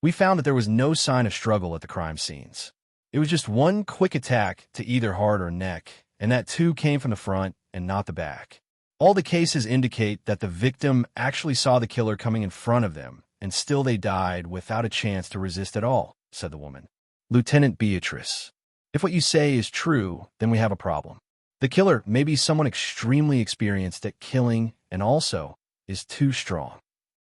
we found that there was no sign of struggle at the crime scenes. It was just one quick attack to either heart or neck, and that too came from the front and not the back. All the cases indicate that the victim actually saw the killer coming in front of them, and still they died without a chance to resist at all," said the woman. "Lieutenant Beatrice, if what you say is true, then we have a problem. The killer may be someone extremely experienced at killing and also is too strong.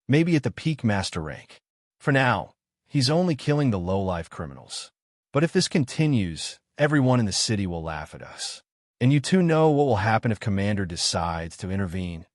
Maybe at the peak master rank. For now, he's only killing the low-life criminals. But if this continues, everyone in the city will laugh at us. And you two know what will happen if Commander decides to intervene,"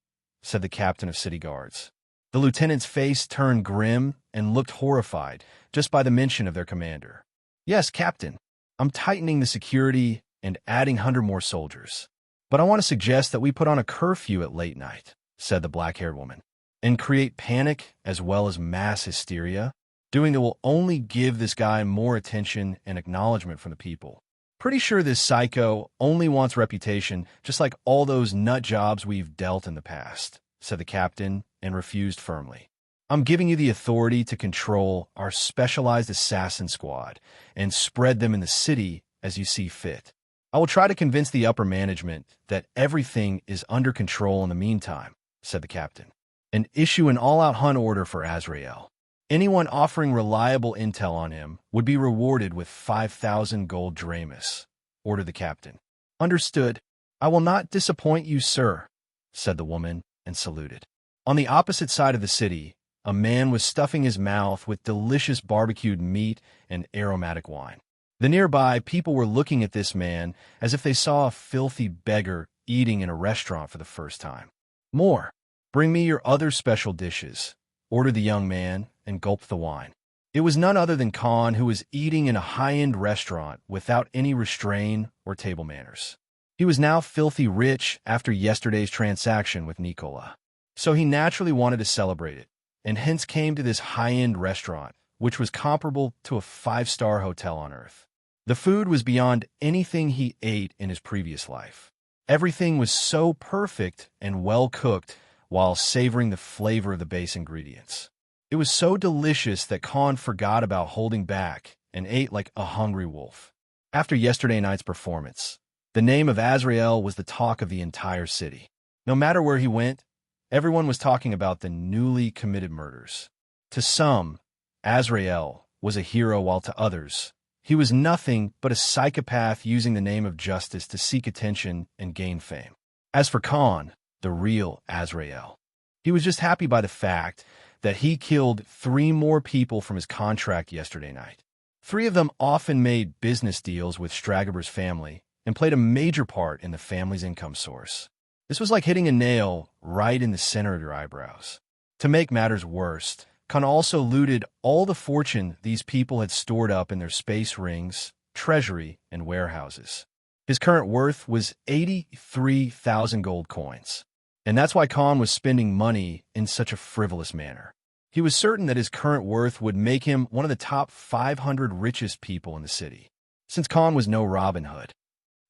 said the captain of city guards. The lieutenant's face turned grim and looked horrified just by the mention of their commander. "Yes, Captain, I'm tightening the security and adding 100 more soldiers. But I want to suggest that we put on a curfew at late night," said the black-haired woman, "and create panic as well as mass hysteria. Doing it will only give this guy more attention and acknowledgement from the people. Pretty sure this psycho only wants reputation, just like all those nut jobs we've dealt in the past, said the captain, and refused firmly. I'm giving you the authority to control our specialized assassin squad and spread them in the city as you see fit. I will try to convince the upper management that everything is under control in the meantime, said the captain, and issue an all-out hunt order for Azrael. Anyone offering reliable intel on him would be rewarded with 5,000 gold dramas, ordered the captain. Understood. I will not disappoint you, sir, said the woman, and saluted. On the opposite side of the city, a man was stuffing his mouth with delicious barbecued meat and aromatic wine. The nearby people were looking at this man as if they saw a filthy beggar eating in a restaurant for the first time. More. Bring me your other special dishes, ordered the young man, and gulped the wine. It was none other than Khan, who was eating in a high-end restaurant without any restraint or table manners. He was now filthy rich after yesterday's transaction with Nicola, so he naturally wanted to celebrate it, and hence came to this high-end restaurant, which was comparable to a five-star hotel on Earth. The food was beyond anything he ate in his previous life. Everything was so perfect and well-cooked while savoring the flavor of the base ingredients. It was so delicious that Khan forgot about holding back and ate like a hungry wolf. After yesterday night's performance, the name of Azrael was the talk of the entire city. No matter where he went, everyone was talking about the newly committed murders. To some, Azrael was a hero, while to others, he was nothing but a psychopath using the name of justice to seek attention and gain fame. As for Khan, the real Azrael, he was just happy by the fact that he killed 3 more people from his contract yesterday night. 3 of them often made business deals with Stragaber's family and played a major part in the family's income source. This was like hitting a nail right in the center of your eyebrows. To make matters worse, Khan also looted all the fortune these people had stored up in their space rings, treasury, and warehouses. His current worth was 83,000 gold coins. And that's why Khan was spending money in such a frivolous manner. He was certain that his current worth would make him one of the top 500 richest people in the city. Since Khan was no Robin Hood,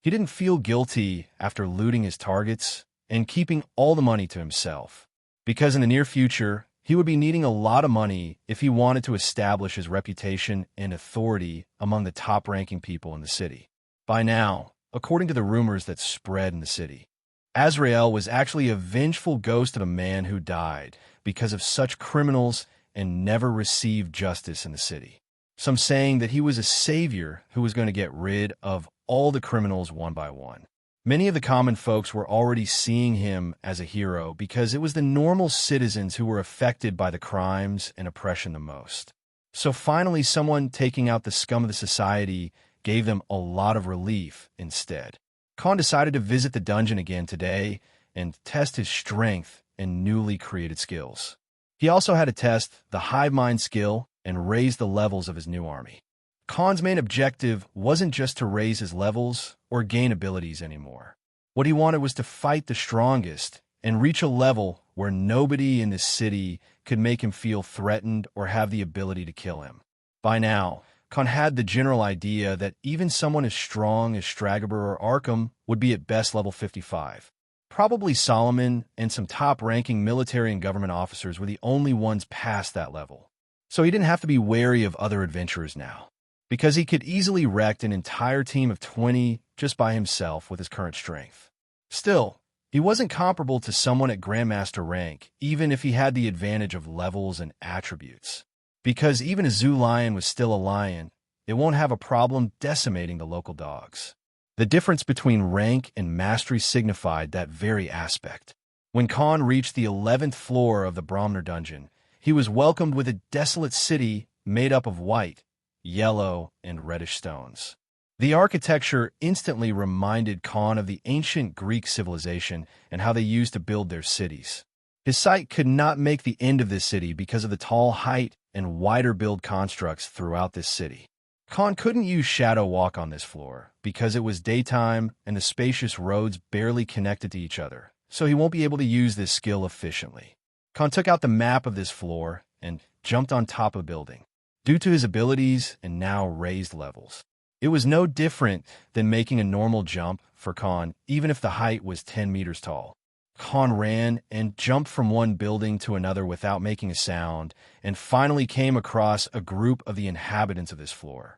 he didn't feel guilty after looting his targets and keeping all the money to himself, because in the near future, he would be needing a lot of money if he wanted to establish his reputation and authority among the top-ranking people in the city. By now, according to the rumors that spread in the city, Azrael was actually a vengeful ghost of a man who died because of such criminals and never received justice in the city. Some saying that he was a savior who was going to get rid of all the criminals one by one. Many of the common folks were already seeing him as a hero because it was the normal citizens who were affected by the crimes and oppression the most. So finally, someone taking out the scum of the society gave them a lot of relief instead. Khan decided to visit the dungeon again today and test his strength and newly created skills. He also had to test the hive mind skill and raise the levels of his new army. Khan's main objective wasn't just to raise his levels or gain abilities anymore. What he wanted was to fight the strongest and reach a level where nobody in this city could make him feel threatened or have the ability to kill him. By now, Khan had the general idea that even someone as strong as Stragaber or Arkham would be at best level 55. Probably Solomon and some top-ranking military and government officers were the only ones past that level. So he didn't have to be wary of other adventurers now, because he could easily wreck an entire team of 20 just by himself with his current strength. Still, he wasn't comparable to someone at Grandmaster rank, even if he had the advantage of levels and attributes. Because even a zoo lion was still a lion, it won't have a problem decimating the local dogs. The difference between rank and mastery signified that very aspect. When Khan reached the 11th floor of the Bromner dungeon, he was welcomed with a desolate city made up of white, yellow, and reddish stones. The architecture instantly reminded Khan of the ancient Greek civilization and how they used to build their cities. His sight could not make the end of this city because of the tall height and wider build constructs throughout this city. Khan couldn't use Shadow Walk on this floor because it was daytime and the spacious roads barely connected to each other, so he won't be able to use this skill efficiently. Khan took out the map of this floor and jumped on top of the building. Due to his abilities and now raised levels, It was no different than making a normal jump for Khan, even if the height was 10 meters tall. Khan ran and jumped from one building to another without making a sound, and finally came across a group of the inhabitants of this floor.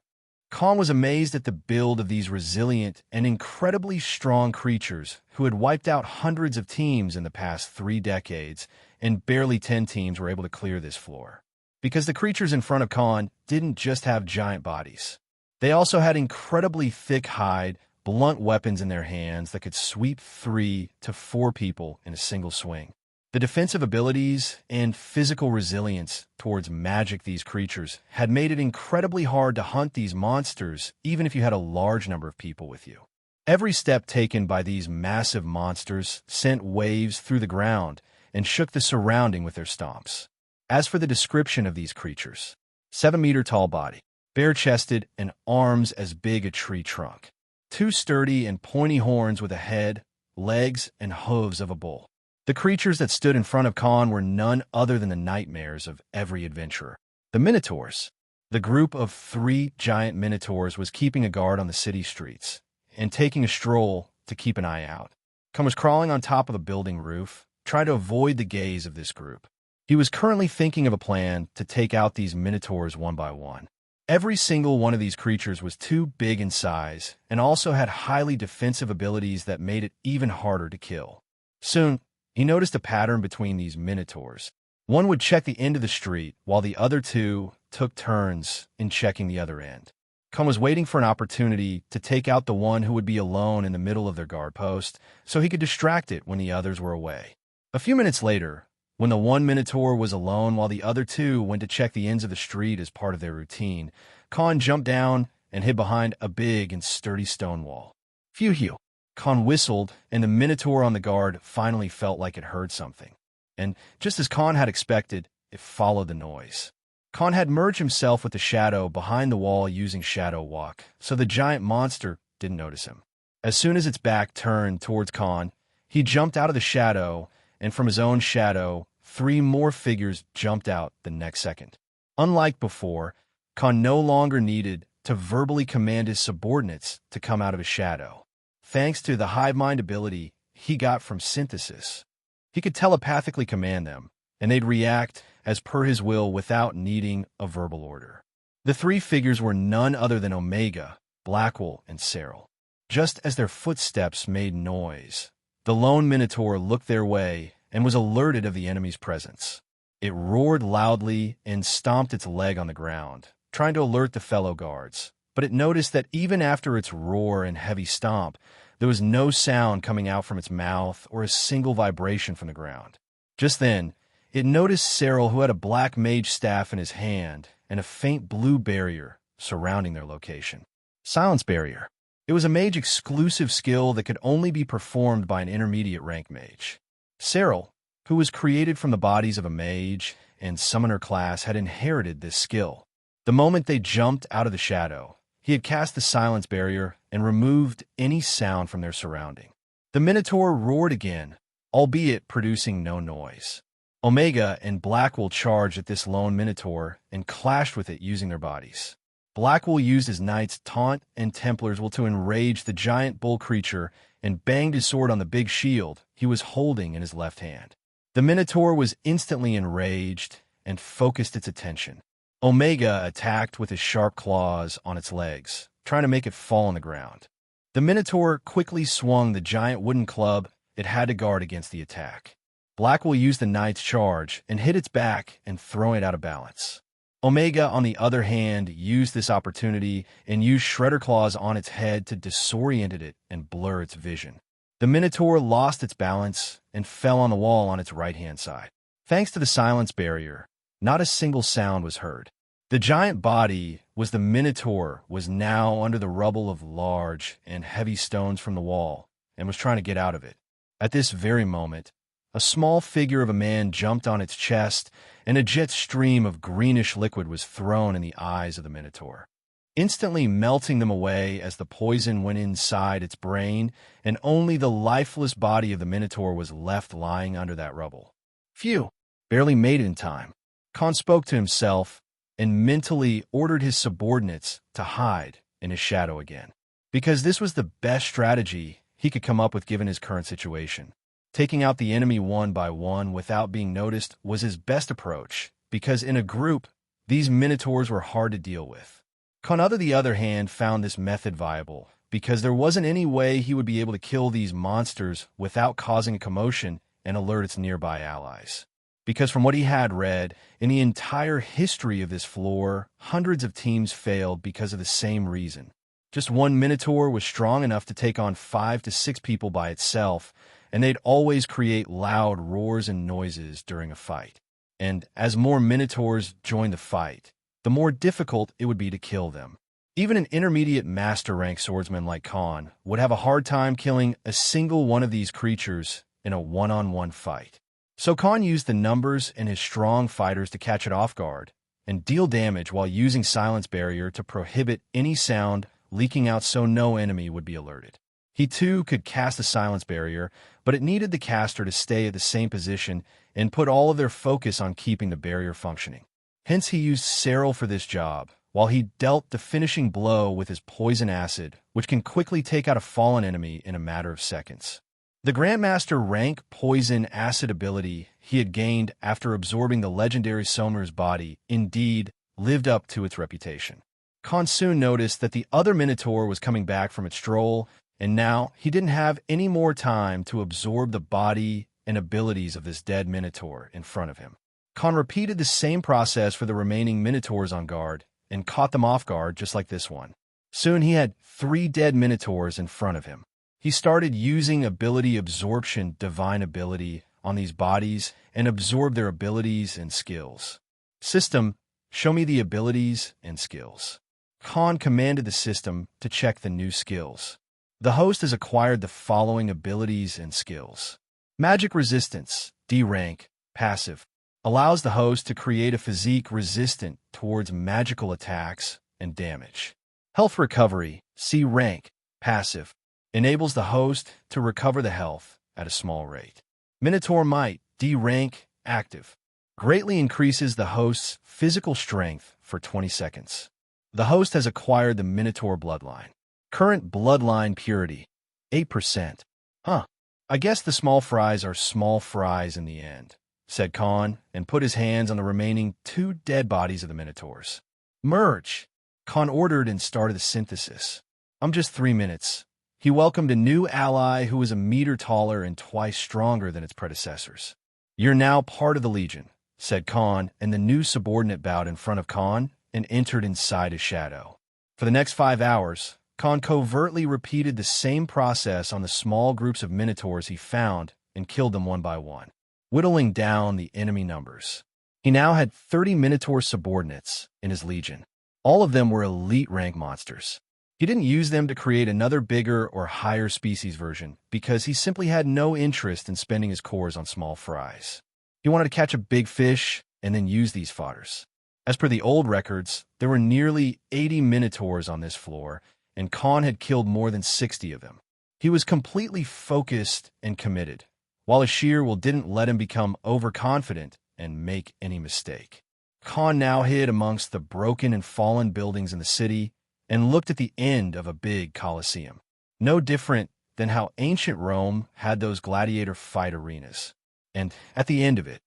Khan was amazed at the build of these resilient and incredibly strong creatures who had wiped out hundreds of teams in the past 3 decades, and barely 10 teams were able to clear this floor. Because the creatures in front of Khan didn't just have giant bodies. They also had incredibly thick hide, blunt weapons in their hands that could sweep 3 to 4 people in a single swing. The defensive abilities and physical resilience towards magic these creatures had made it incredibly hard to hunt these monsters, even if you had a large number of people with you. Every step taken by these massive monsters sent waves through the ground and shook the surrounding with their stomps. As for the description of these creatures, 7-meter tall body, bare-chested and arms as big a tree trunk, 2 sturdy and pointy horns with a head, legs, and hooves of a bull. The creatures that stood in front of Khan were none other than the nightmares of every adventurer. The Minotaurs. The group of 3 giant Minotaurs was keeping a guard on the city streets and taking a stroll to keep an eye out. Khan was crawling on top of a building roof, trying to avoid the gaze of this group. He was currently thinking of a plan to take out these Minotaurs one by one. Every single one of these creatures was too big in size and also had highly defensive abilities that made it even harder to kill. Soon, he noticed a pattern between these Minotaurs. One would check the end of the street, while the other 2 took turns in checking the other end. Khan was waiting for an opportunity to take out the one who would be alone in the middle of their guard post, so he could distract it when the others were away. A few minutes later, when the one Minotaur was alone while the other 2 went to check the ends of the street as part of their routine, Khan jumped down and hid behind a big and sturdy stone wall. Phew! Khan whistled, and the Minotaur on the guard finally felt like it heard something. And just as Khan had expected, it followed the noise. Khan had merged himself with the shadow behind the wall using Shadow Walk, so the giant monster didn't notice him. As soon as its back turned towards Khan, he jumped out of the shadow, and from his own shadow, 3 more figures jumped out the next second. Unlike before, Khan no longer needed to verbally command his subordinates to come out of his shadow. Thanks to the hive mind ability he got from synthesis, he could telepathically command them, and they'd react as per his will without needing a verbal order. The 3 figures were none other than Omega, Blackwell, and Cyril. Just as their footsteps made noise, the lone Minotaur looked their way and was alerted of the enemy's presence. It roared loudly and stomped its leg on the ground, trying to alert the fellow guards. But it noticed that even after its roar and heavy stomp, there was no sound coming out from its mouth or a single vibration from the ground. Just then, it noticed Cyril, who had a black mage staff in his hand and a faint blue barrier surrounding their location. Silence Barrier. It was a mage-exclusive skill that could only be performed by an intermediate rank mage. Cyril, who was created from the bodies of a mage and summoner class, had inherited this skill. The moment they jumped out of the shadow, he had cast the Silence Barrier and removed any sound from their surrounding. The Minotaur roared again, albeit producing no noise. Omega and Blackwell charged at this lone Minotaur and clashed with it using their bodies. Blackwell used his Knights Taunt and Templars to enrage the giant bull creature and banged his sword on the big shield he was holding in his left hand. The Minotaur was instantly enraged and focused its attention. Omega attacked with his sharp claws on its legs, trying to make it fall on the ground. The Minotaur quickly swung the giant wooden club it had to guard against the attack. Blackwell used the Knight's charge and hit its back and throwing it out of balance. Omega, on the other hand, used this opportunity and used Shredder Claws on its head to disorient it and blur its vision. The Minotaur lost its balance and fell on the wall on its right-hand side. Thanks to the Silence Barrier, not a single sound was heard. The giant body the Minotaur was now under the rubble of large and heavy stones from the wall and was trying to get out of it. At this very moment, a small figure of a man jumped on its chest, and a jet stream of greenish liquid was thrown in the eyes of the Minotaur, instantly melting them away as the poison went inside its brain, and only the lifeless body of the Minotaur was left lying under that rubble. Phew! Barely made it in time. Khan spoke to himself and mentally ordered his subordinates to hide in his shadow again. Because this was the best strategy he could come up with given his current situation. Taking out the enemy one by one without being noticed was his best approach, because in a group, these minotaurs were hard to deal with. Khan, on the other hand, found this method viable, because there wasn't any way he would be able to kill these monsters without causing a commotion and alert its nearby allies. Because from what he had read, in the entire history of this floor, hundreds of teams failed because of the same reason. Just one minotaur was strong enough to take on 5 to 6 people by itself, and they'd always create loud roars and noises during a fight. And as more minotaurs joined the fight, the more difficult it would be to kill them. Even an intermediate master rank swordsman like Khan would have a hard time killing a single one of these creatures in a one-on-one fight. So Khan used the numbers and his strong fighters to catch it off guard and deal damage while using Silence Barrier to prohibit any sound leaking out so no enemy would be alerted. He too could cast a Silence Barrier, but it needed the caster to stay at the same position and put all of their focus on keeping the barrier functioning. Hence he used Cyril for this job, while he dealt the finishing blow with his Poison Acid, which can quickly take out a fallen enemy in a matter of seconds. The Grandmaster rank Poison Acid ability he had gained after absorbing the legendary Somer's body indeed lived up to its reputation. Khan soon noticed that the other Minotaur was coming back from its stroll, and now he didn't have any more time to absorb the body and abilities of this dead Minotaur in front of him. Khan repeated the same process for the remaining Minotaurs on guard, and caught them off guard just like this one. Soon he had 3 dead Minotaurs in front of him. He started using ability absorption divine ability on these bodies and absorbed their abilities and skills. System, show me the abilities and skills. Khan commanded the system to check the new skills. The host has acquired the following abilities and skills. Magic Resistance, D rank, passive, allows the host to create a physique resistant towards magical attacks and damage. Health Recovery, C rank, passive, enables the host to recover the health at a small rate. Minotaur Might, D rank, active, greatly increases the host's physical strength for 20 seconds. The host has acquired the Minotaur Bloodline. Current Bloodline Purity, 8%. I guess the small fries are small fries in the end, said Khan, and put his hands on the remaining 2 dead bodies of the Minotaurs. Merge, Khan ordered and started the synthesis. I'm just 3 minutes. He welcomed a new ally who was a meter taller and twice stronger than its predecessors. You're now part of the Legion, said Khan, and the new subordinate bowed in front of Khan and entered inside his shadow. For the next 5 hours, Khan covertly repeated the same process on the small groups of Minotaurs he found and killed them one by one, whittling down the enemy numbers. He now had 30 Minotaur subordinates in his Legion. All of them were elite rank monsters. He didn't use them to create another bigger or higher species version because he simply had no interest in spending his cores on small fries. He wanted to catch a big fish and then use these fodders. As per the old records, there were nearly 80 Minotaurs on this floor, and Khan had killed more than 60 of them. He was completely focused and committed, while his sheer will didn't let him become overconfident and make any mistake. Khan now hid amongst the broken and fallen buildings in the city and looked at the end of a big coliseum, no different than how ancient Rome had those gladiator fight arenas. And at the end of it,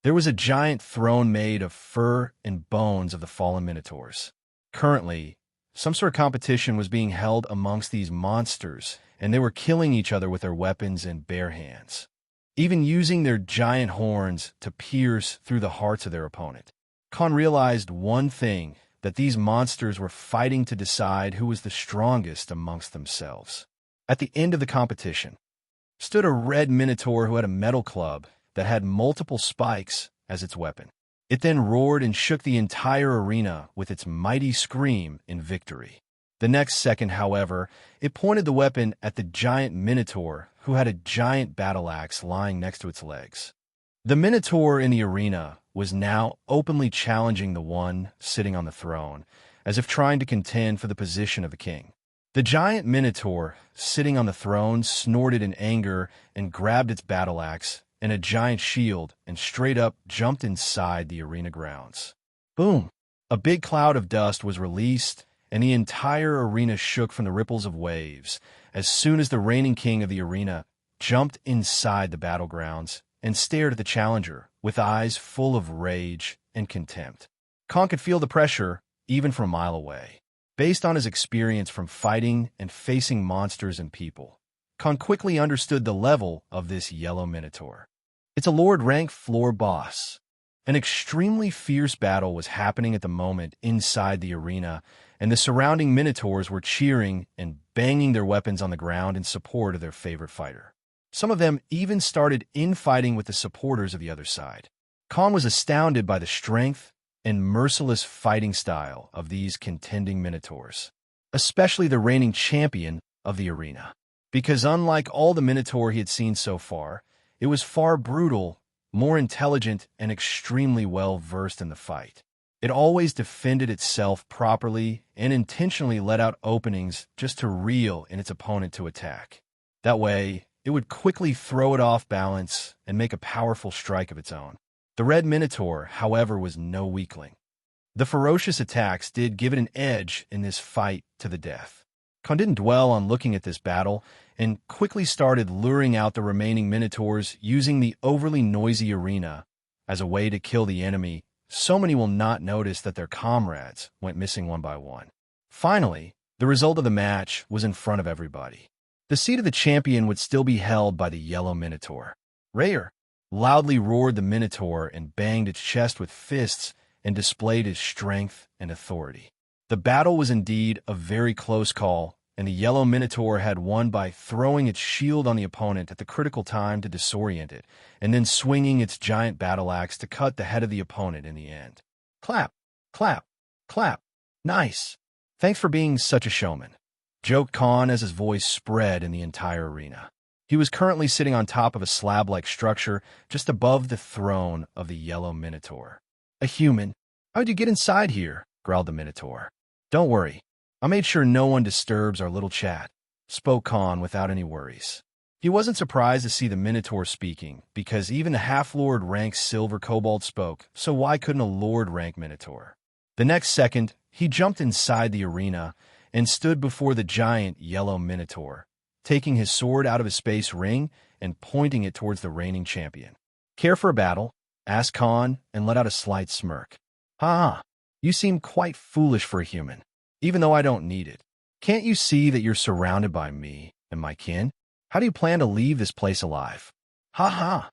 there was a giant throne made of fur and bones of the fallen Minotaurs. Currently, some sort of competition was being held amongst these monsters, and they were killing each other with their weapons and bare hands, even using their giant horns to pierce through the hearts of their opponent. Khan realized one thing, that these monsters were fighting to decide who was the strongest amongst themselves. At the end of the competition stood a red Minotaur who had a metal club that had multiple spikes as its weapon. It then roared and shook the entire arena with its mighty scream in victory. The next second, however, it pointed the weapon at the giant Minotaur who had a giant battle axe lying next to its legs. The Minotaur in the arena was now openly challenging the one sitting on the throne, as if trying to contend for the position of the king. The giant Minotaur sitting on the throne snorted in anger and grabbed its battle axe and a giant shield and straight up jumped inside the arena grounds. Boom! A big cloud of dust was released, and the entire arena shook from the ripples of waves as soon as the reigning king of the arena jumped inside the battlegrounds and stared at the challenger with eyes full of rage and contempt. Khan could feel the pressure even from a mile away. Based on his experience from fighting and facing monsters and people, Khan quickly understood the level of this yellow minotaur. It's a Lord-rank floor boss. An extremely fierce battle was happening at the moment inside the arena, and the surrounding minotaurs were cheering and banging their weapons on the ground in support of their favorite fighter. Some of them even started infighting with the supporters of the other side. Khan was astounded by the strength and merciless fighting style of these contending minotaurs, especially the reigning champion of the arena, because unlike all the minotaur he had seen so far, it was far brutal, more intelligent, and extremely well-versed in the fight. It always defended itself properly and intentionally let out openings just to reel in its opponent to attack. That way, it would quickly throw it off balance and make a powerful strike of its own. The red minotaur, however, was no weakling. The ferocious attacks did give it an edge in this fight to the death. Khan didn't dwell on looking at this battle and quickly started luring out the remaining minotaurs using the overly noisy arena as a way to kill the enemy. So many will not notice that their comrades went missing one by one. Finally, the result of the match was in front of everybody. The seat of the champion would still be held by the yellow minotaur. Rare loudly roared the minotaur and banged its chest with fists and displayed its strength and authority. The battle was indeed a very close call, and the yellow minotaur had won by throwing its shield on the opponent at the critical time to disorient it, and then swinging its giant battle axe to cut the head of the opponent in the end. Clap, clap, clap. Nice. Thanks for being such a showman, joked Khan as his voice spread in the entire arena. He was currently sitting on top of a slab-like structure just above the throne of the yellow minotaur. A human? How'd you get inside here? Growled the minotaur. Don't worry. I made sure no one disturbs our little chat, spoke Khan without any worries. He wasn't surprised to see the minotaur speaking, because even the half-lord rank silver kobold spoke, so why couldn't a lord rank minotaur? The next second, he jumped inside the arena and stood before the giant yellow minotaur, taking his sword out of his space ring and pointing it towards the reigning champion. Care for a battle? Asked Khan and let out a slight smirk. Ha! You seem quite foolish for a human, even though I don't need it. Can't you see that you're surrounded by me and my kin? How do you plan to leave this place alive? Ha ha!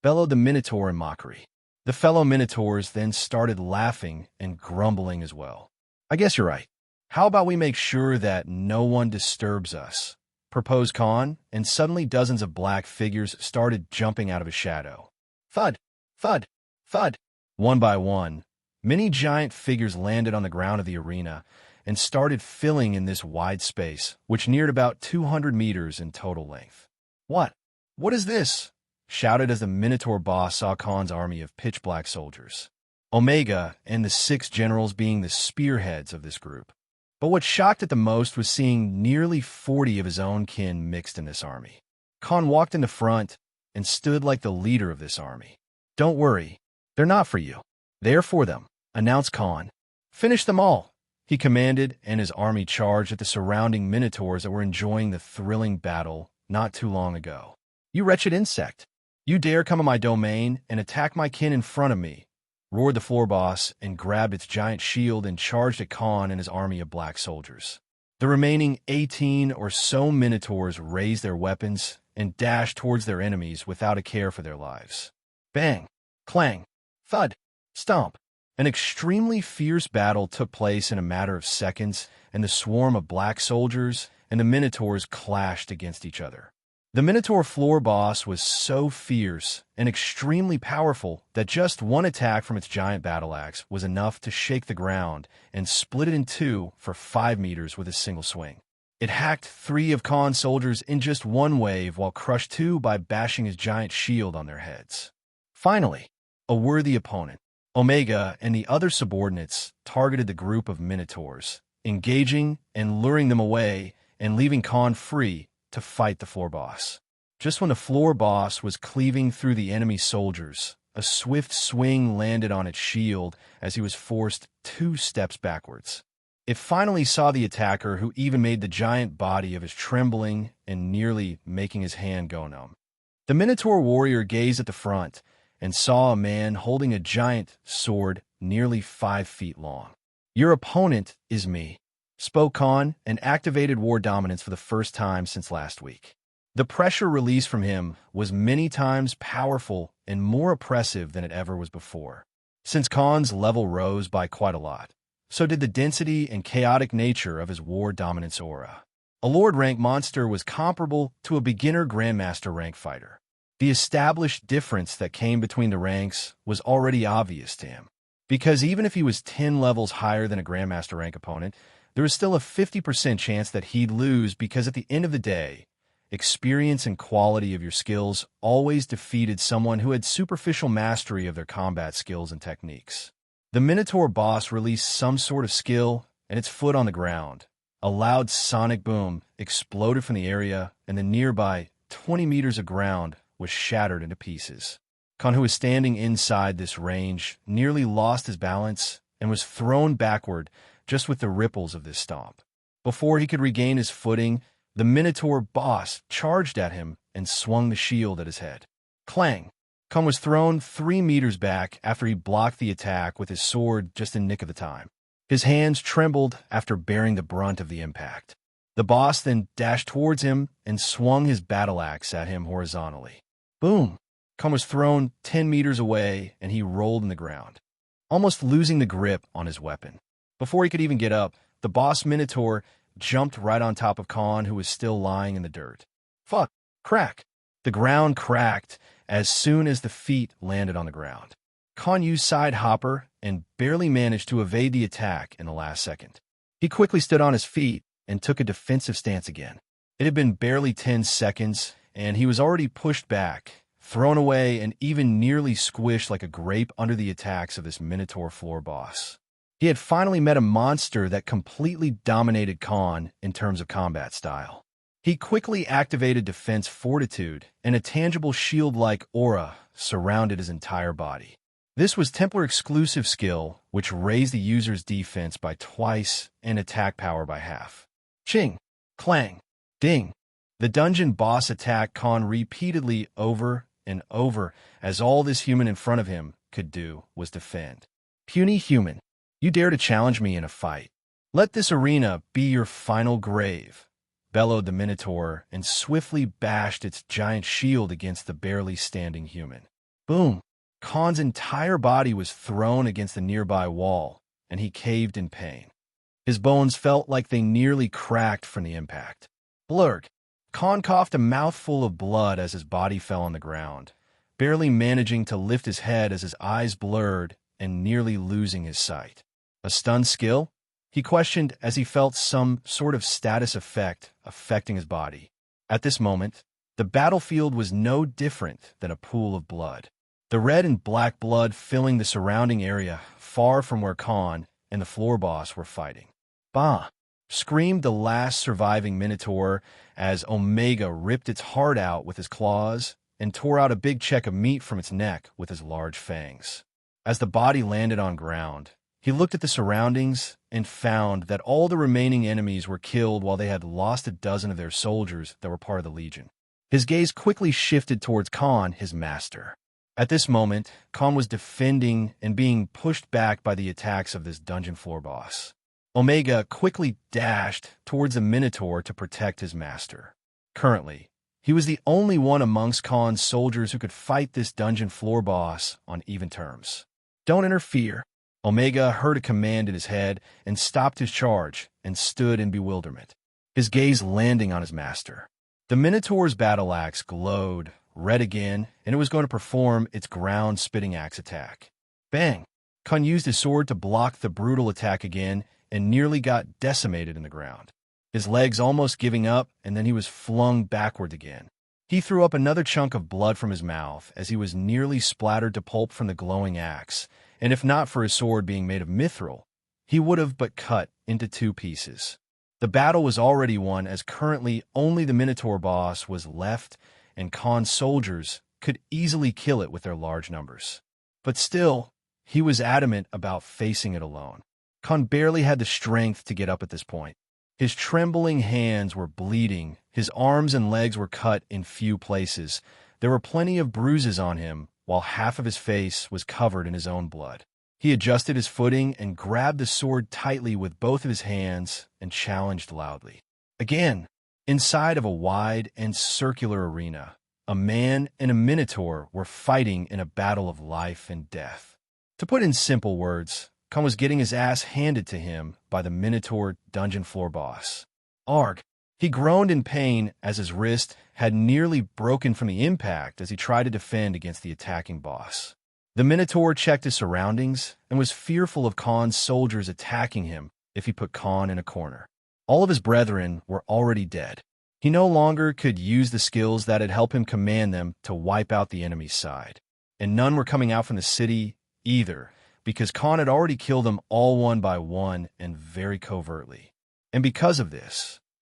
Bellowed the minotaur in mockery. The fellow minotaurs then started laughing and grumbling as well. I guess you're right. How about we make sure that no one disturbs us? Proposed Khan, and suddenly dozens of black figures started jumping out of his shadow. Thud, thud, thud. One by one, many giant figures landed on the ground of the arena and started filling in this wide space, which neared about 200 meters in total length. What? What is this? Shouted as the Minotaur boss saw Khan's army of pitch-black soldiers. Omega and the 6 generals being the spearheads of this group. But what shocked it the most was seeing nearly 40 of his own kin mixed in this army. Khan walked in the front and stood like the leader of this army. Don't worry, they're not for you. They're for them, announced Khan. Finish them all, he commanded, and his army charged at the surrounding minotaurs that were enjoying the thrilling battle not too long ago. You wretched insect! You dare come in my domain and attack my kin in front of me, roared the floor boss and grabbed its giant shield and charged at Khan and his army of black soldiers. The remaining 18 or so minotaurs raised their weapons and dashed towards their enemies without a care for their lives. Bang, clang, thud, stomp. An extremely fierce battle took place in a matter of seconds, and the swarm of black soldiers and the minotaurs clashed against each other. The Minotaur floor boss was so fierce and extremely powerful that just one attack from its giant battle axe was enough to shake the ground and split it in two for 5 meters with a single swing. It hacked 3 of Khan's soldiers in just one wave while crushed 2 by bashing his giant shield on their heads. Finally, a worthy opponent, Omega and the other subordinates targeted the group of Minotaurs, engaging and luring them away and leaving Khan free to fight the floor boss. Just when the floor boss was cleaving through the enemy soldiers, a swift swing landed on its shield as he was forced 2 steps backwards. It finally saw the attacker, who even made the giant body of his trembling and nearly making his hand go numb. The Minotaur warrior gazed at the front and saw a man holding a giant sword nearly 5 feet long. "Your opponent is me," spoke Khan, and activated war dominance for the first time since last week. The pressure released from him was many times powerful and more oppressive than it ever was before. Since Khan's level rose by quite a lot, so did the density and chaotic nature of his war dominance aura. A Lord rank monster was comparable to a beginner Grandmaster rank fighter. The established difference that came between the ranks was already obvious to him, because even if he was 10 levels higher than a Grandmaster rank opponent, there was still a 50% chance that he'd lose, because at the end of the day, experience and quality of your skills always defeated someone who had superficial mastery of their combat skills and techniques. The Minotaur boss released some sort of skill, and its foot on the ground. A loud sonic boom exploded from the area, and the nearby 20 meters of ground was shattered into pieces. Khan, who was standing inside this range, nearly lost his balance and was thrown backward just with the ripples of this stomp. Before he could regain his footing, the Minotaur boss charged at him and swung the shield at his head. Clang! Khan was thrown 3 meters back after he blocked the attack with his sword just in nick of the time. His hands trembled after bearing the brunt of the impact. The boss then dashed towards him and swung his battle axe at him horizontally. Boom! Khan was thrown 10 meters away, and he rolled in the ground, almost losing the grip on his weapon. Before he could even get up, the boss Minotaur jumped right on top of Khan, who was still lying in the dirt. Fuck! Crack! The ground cracked as soon as the feet landed on the ground. Khan used side hopper and barely managed to evade the attack in the last second. He quickly stood on his feet and took a defensive stance again. It had been barely 10 seconds, and he was already pushed back, thrown away, and even nearly squished like a grape under the attacks of this Minotaur floor boss. He had finally met a monster that completely dominated Khan in terms of combat style. He quickly activated defense fortitude, and a tangible shield-like aura surrounded his entire body. This was Templar exclusive skill, which raised the user's defense by twice and attack power by half. Ching! Clang! Ding! The dungeon boss attacked Khan repeatedly over and over, as all this human in front of him could do was defend. Puny human, you dare to challenge me in a fight? Let this arena be your final grave, bellowed the Minotaur, and swiftly bashed its giant shield against the barely standing human. Boom! Khan's entire body was thrown against the nearby wall, and he caved in pain. His bones felt like they nearly cracked from the impact. Blurg! Khan coughed a mouthful of blood as his body fell on the ground, barely managing to lift his head as his eyes blurred and nearly losing his sight. A stun skill? He questioned as he felt some sort of status effect affecting his body. At this moment, the battlefield was no different than a pool of blood. The red and black blood filling the surrounding area, far from where Khan and the floor boss were fighting. Bah! Screamed the last surviving Minotaur as Omega ripped its heart out with his claws and tore out a big check of meat from its neck with his large fangs. As the body landed on ground, he looked at the surroundings and found that all the remaining enemies were killed while they had lost a dozen of their soldiers that were part of the Legion. His gaze quickly shifted towards Khan, his master. At this moment, Khan was defending and being pushed back by the attacks of this dungeon floor boss. Omega quickly dashed towards the Minotaur to protect his master. Currently, he was the only one amongst Khan's soldiers who could fight this dungeon floor boss on even terms. Don't interfere. Omega heard a command in his head and stopped his charge and stood in bewilderment, his gaze landing on his master. The Minotaur's battle axe glowed red again, and it was going to perform its ground-spitting axe attack. Bang! Khan used his sword to block the brutal attack again and nearly got decimated in the ground, his legs almost giving up, and then he was flung backward again. He threw up another chunk of blood from his mouth as he was nearly splattered to pulp from the glowing axe, and if not for his sword being made of mithril, he would have but cut into 2 pieces. The battle was already won, as currently only the Minotaur boss was left, and Khan's soldiers could easily kill it with their large numbers. But still, he was adamant about facing it alone. Khan barely had the strength to get up at this point. His trembling hands were bleeding, his arms and legs were cut in few places. There were plenty of bruises on him, while half of his face was covered in his own blood. He adjusted his footing and grabbed the sword tightly with both of his hands and challenged loudly. Again, inside of a wide and circular arena, a man and a minotaur were fighting in a battle of life and death. To put in simple words, Khan was getting his ass handed to him by the minotaur dungeon floor boss. Arg! He groaned in pain as his wrist had nearly broken from the impact as he tried to defend against the attacking boss. The minotaur checked his surroundings and was fearful of Khan's soldiers attacking him if he put Khan in a corner. All of his brethren were already dead. He no longer could use the skills that had helped him command them to wipe out the enemy's side. And none were coming out from the city either, because Khan had already killed them all one by one and very covertly. And because of this,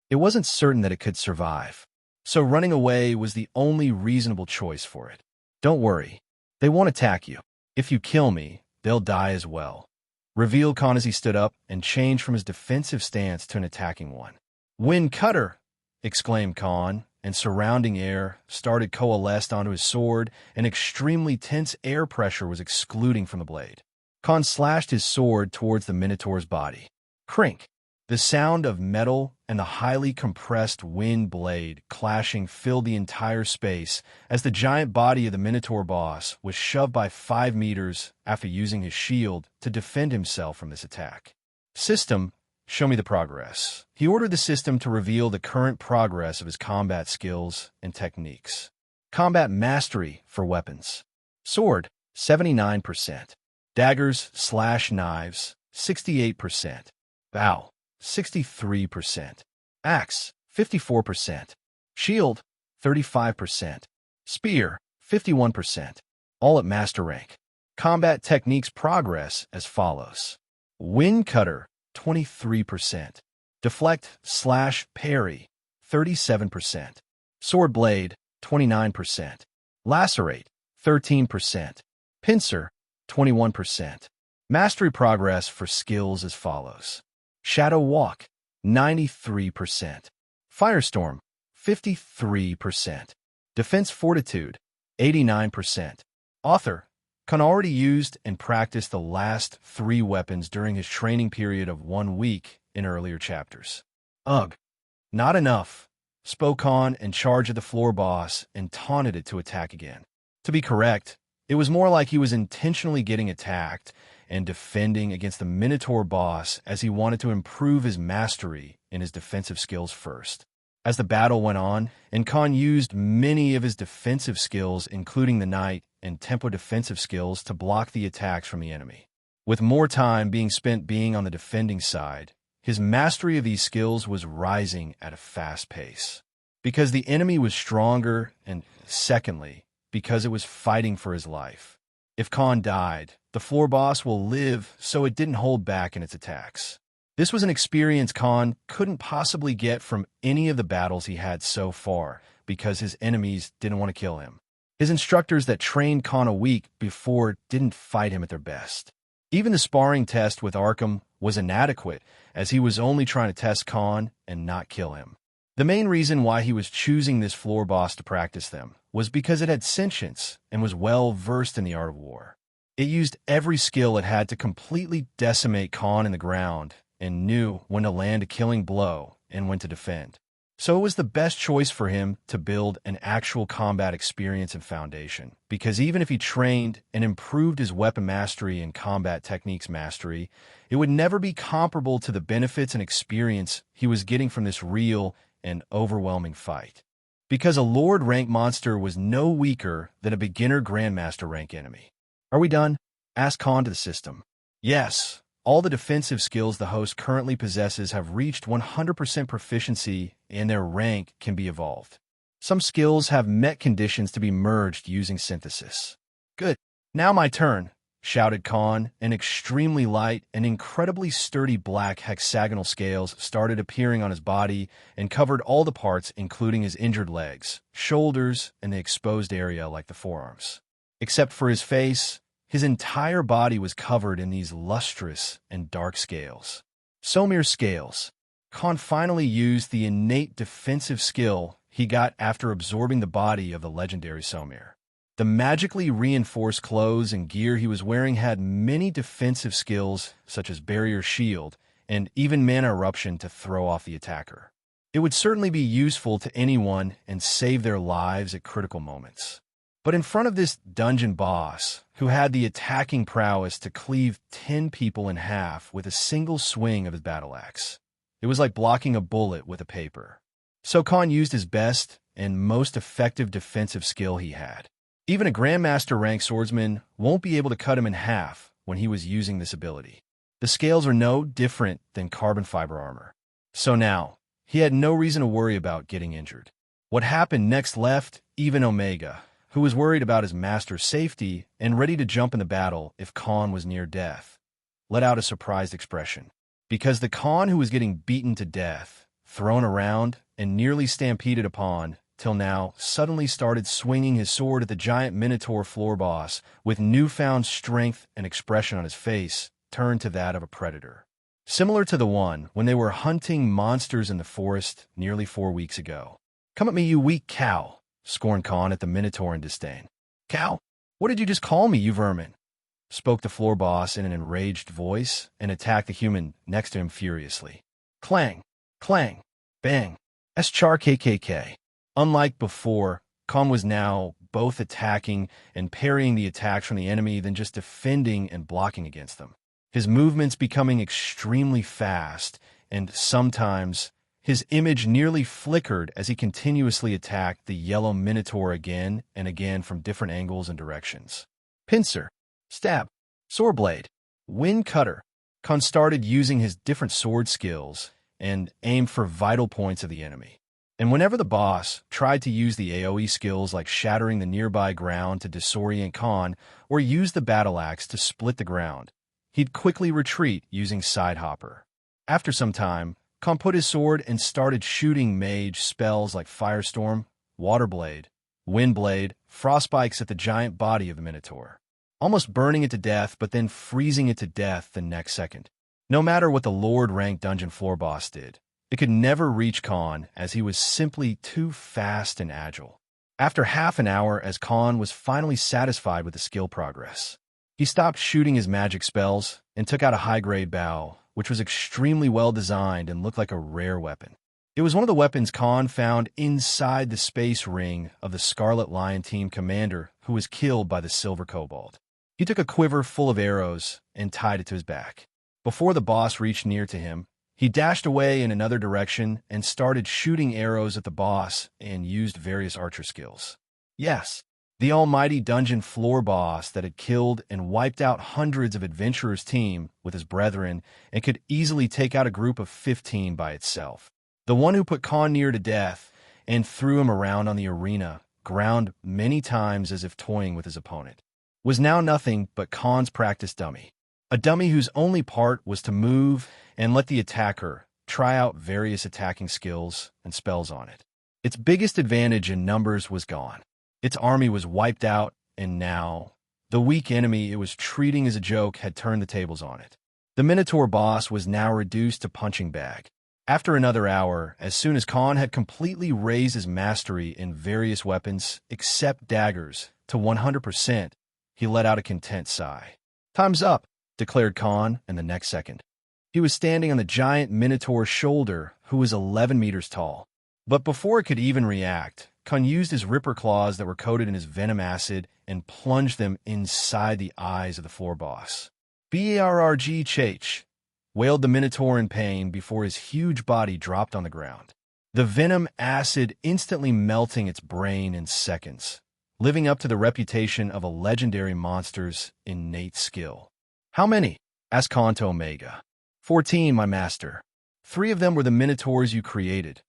it wasn't certain that it could survive. So running away was the only reasonable choice for it. Don't worry, they won't attack you. If you kill me, they'll die as well, revealed Khan as he stood up and changed from his defensive stance to an attacking one. Wind cutter! Exclaimed Khan, and surrounding air started coalesced onto his sword, and extremely tense air pressure was excluding from the blade. Khan slashed his sword towards the minotaur's body. Crink! The sound of metal and the highly compressed wind blade clashing filled the entire space as the giant body of the minotaur boss was shoved by 5 meters after using his shield to defend himself from this attack. System, show me the progress. He ordered the system to reveal the current progress of his combat skills and techniques. Combat mastery for weapons. Sword, 79%. Daggers/knives, 68%. Bow, 63%. Axe, 54%. Shield, 35%. Spear, 51%. All at master rank. Combat techniques progress as follows. Wind cutter, 23%. Deflect/parry, 37%. Sword blade, 29%. Lacerate, 13%. Pincer, 21%. Mastery progress for skills as follows. Shadow Walk, 93%. Firestorm, 53%. Defense Fortitude, 89%. Author, Khan already used and practiced the last 3 weapons during his training period of 1 week in earlier chapters. Ugh, not enough, spoke Khan in charge of the floor boss and taunted it to attack again. To be correct, it was more like he was intentionally getting attacked and defending against the Minotaur boss as he wanted to improve his mastery in his defensive skills first. As the battle went on, and Khan used many of his defensive skills, including the Knight and tempo defensive skills, to block the attacks from the enemy. With more time being spent being on the defending side, his mastery of these skills was rising at a fast pace. Because the enemy was stronger, and secondly, because it was fighting for his life. If Khan died, the floor boss will live, so it didn't hold back in its attacks. This was an experience Khan couldn't possibly get from any of the battles he had so far, because his enemies didn't want to kill him. His instructors that trained Khan a week before didn't fight him at their best. Even the sparring test with Arkham was inadequate, as he was only trying to test Khan and not kill him. The main reason why he was choosing this floor boss to practice them was because it had sentience and was well versed in the art of war. It used every skill it had to completely decimate Khan in the ground and knew when to land a killing blow and when to defend. So it was the best choice for him to build an actual combat experience and foundation, because even if he trained and improved his weapon mastery and combat techniques mastery, it would never be comparable to the benefits and experience he was getting from this real and overwhelming fight. Because a Lord rank monster was no weaker than a beginner Grandmaster rank enemy. Are we done? Asked Khan to the system. Yes, all the defensive skills the host currently possesses have reached 100% proficiency and their rank can be evolved. Some skills have met conditions to be merged using synthesis. Good. Now my turn, shouted Khan, and extremely light and incredibly sturdy black hexagonal scales started appearing on his body and covered all the parts including his injured legs, shoulders, and the exposed area like the forearms. Except for his face, His entire body was covered in these lustrous and dark scales. Somir scales. Khan finally used the innate defensive skill he got after absorbing the body of the legendary Somir. The magically reinforced clothes and gear he was wearing had many defensive skills, such as barrier shield, and even mana eruption to throw off the attacker. It would certainly be useful to anyone and save their lives at critical moments. But in front of this dungeon boss, who had the attacking prowess to cleave 10 people in half with a single swing of his battle axe, it was like blocking a bullet with a paper. So Khan used his best and most effective defensive skill he had. Even a Grandmaster rank swordsman won't be able to cut him in half when he was using this ability. The scales are no different than carbon fiber armor. So now, he had no reason to worry about getting injured. What happened next left even Omega, who was worried about his master's safety and ready to jump in the battle if Khan was near death, let out a surprised expression. Because the Khan who was getting beaten to death, thrown around, and nearly stampeded upon, till now, suddenly started swinging his sword at the giant Minotaur floor boss with newfound strength and expression on his face, turned to that of a predator. Similar to the one when they were hunting monsters in the forest nearly 4 weeks ago. "Come at me, you weak cow," scorned Khan at the Minotaur in disdain. "Cow? What did you just call me, you vermin?" spoke the floor boss in an enraged voice and attacked the human next to him furiously. Clang, clang, bang, Schar KKK. Unlike before, Khan was now both attacking and parrying the attacks from the enemy than just defending and blocking against them. His movements becoming extremely fast, and sometimes his image nearly flickered as he continuously attacked the yellow Minotaur again and again from different angles and directions. Pincer, stab, sword blade, wind cutter. Khan started using his different sword skills and aimed for vital points of the enemy. And whenever the boss tried to use the AoE skills like shattering the nearby ground to disorient Khan or use the battle axe to split the ground, he'd quickly retreat using Side Hopper. After some time, Khan put his sword and started shooting mage spells like Firestorm, Waterblade, Windblade, Frostbikes at the giant body of the Minotaur, almost burning it to death but then freezing it to death the next second. No matter what the Lord-ranked dungeon floor boss did, it could never reach Khan as he was simply too fast and agile. After half an hour, as Khan was finally satisfied with the skill progress, he stopped shooting his magic spells and took out a high-grade bow, which was extremely well-designed and looked like a rare weapon. It was one of the weapons Khan found inside the space ring of the Scarlet Lion Team commander who was killed by the Silver Kobold. He took a quiver full of arrows and tied it to his back. Before the boss reached near to him, he dashed away in another direction and started shooting arrows at the boss and used various archer skills. Yes, the almighty dungeon floor boss that had killed and wiped out hundreds of adventurers' team with his brethren and could easily take out a group of 15 by itself. The one who put Khan near to death and threw him around on the arena ground many times as if toying with his opponent, was now nothing but Khan's practice dummy. A dummy whose only part was to move and let the attacker try out various attacking skills and spells on it. Its biggest advantage in numbers was gone. Its army was wiped out, and now the weak enemy it was treating as a joke had turned the tables on it. The Minotaur boss was now reduced to punching bag. After another hour, as soon as Khan had completely raised his mastery in various weapons except daggers to 100%, he let out a content sigh. "Time's up," declared Khan in the next second. He was standing on the giant Minotaur's shoulder, who was 11 meters tall. But before it could even react, Khan used his ripper claws that were coated in his venom acid and plunged them inside the eyes of the floor boss. "Barrg Chach," wailed the Minotaur in pain before his huge body dropped on the ground. The venom acid instantly melting its brain in seconds, living up to the reputation of a legendary monster's innate skill. "How many?" asked Khan to Omega. 14, my master. 3 of them were the Minotaurs you created,"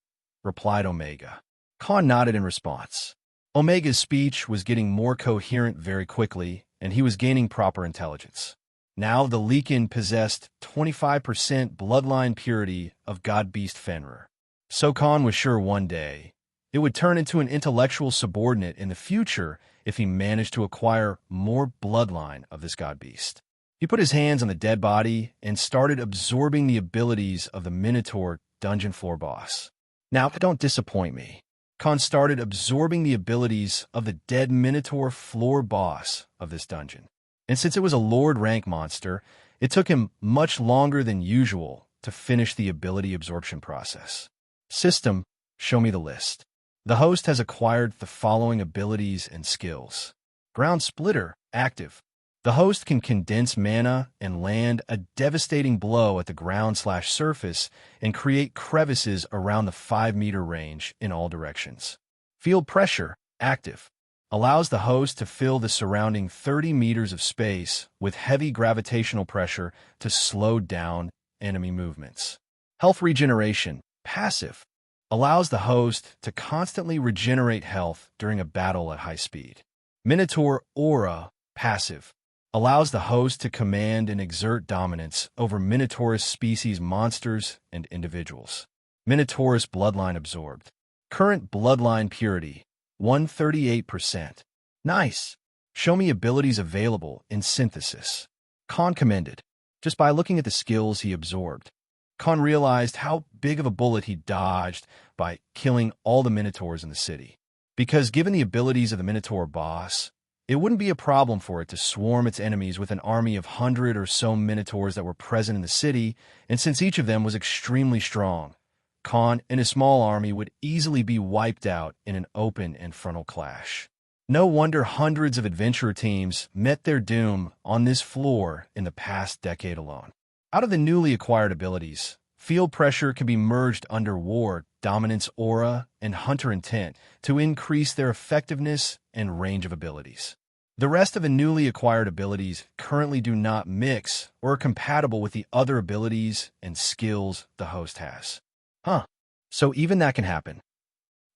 replied Omega. Khan nodded in response. Omega's speech was getting more coherent very quickly, and he was gaining proper intelligence. Now the Leakin possessed 25% bloodline purity of God-Beast Fenrir. So Khan was sure one day it would turn into an intellectual subordinate in the future if he managed to acquire more bloodline of this god beast. He put his hands on the dead body and started absorbing the abilities of the Minotaur dungeon floor boss. Now, don't disappoint me. Khan started absorbing the abilities of the dead Minotaur floor boss of this dungeon. And since it was a Lord rank monster, it took him much longer than usual to finish the ability absorption process. System, show me the list. The host has acquired the following abilities and skills. Ground Splitter, active. The host can condense mana and land a devastating blow at the ground/surface and create crevices around the 5-meter range in all directions. Field Pressure, active. Allows the host to fill the surrounding 30 meters of space with heavy gravitational pressure to slow down enemy movements. Health Regeneration, passive. Allows the host to constantly regenerate health during a battle at high speed. Minotaur Aura, passive. Allows the host to command and exert dominance over Minotaurus species monsters and individuals. Minotaurus Bloodline absorbed. Current Bloodline Purity, 138%. Nice. Show me abilities available in Synthesis. Khan commended. Just by looking at the skills he absorbed, Khan realized how big of a bullet he dodged by killing all the Minotaurs in the city. Because given the abilities of the Minotaur boss, it wouldn't be a problem for it to swarm its enemies with an army of 100 or so Minotaurs that were present in the city, and since each of them was extremely strong, Khan and his small army would easily be wiped out in an open and frontal clash. No wonder hundreds of adventurer teams met their doom on this floor in the past decade alone. Out of the newly acquired abilities, Field Pressure can be merged under War, Dominance Aura, and Hunter Intent to increase their effectiveness and range of abilities. The rest of the newly acquired abilities currently do not mix or are compatible with the other abilities and skills the host has. So even that can happen.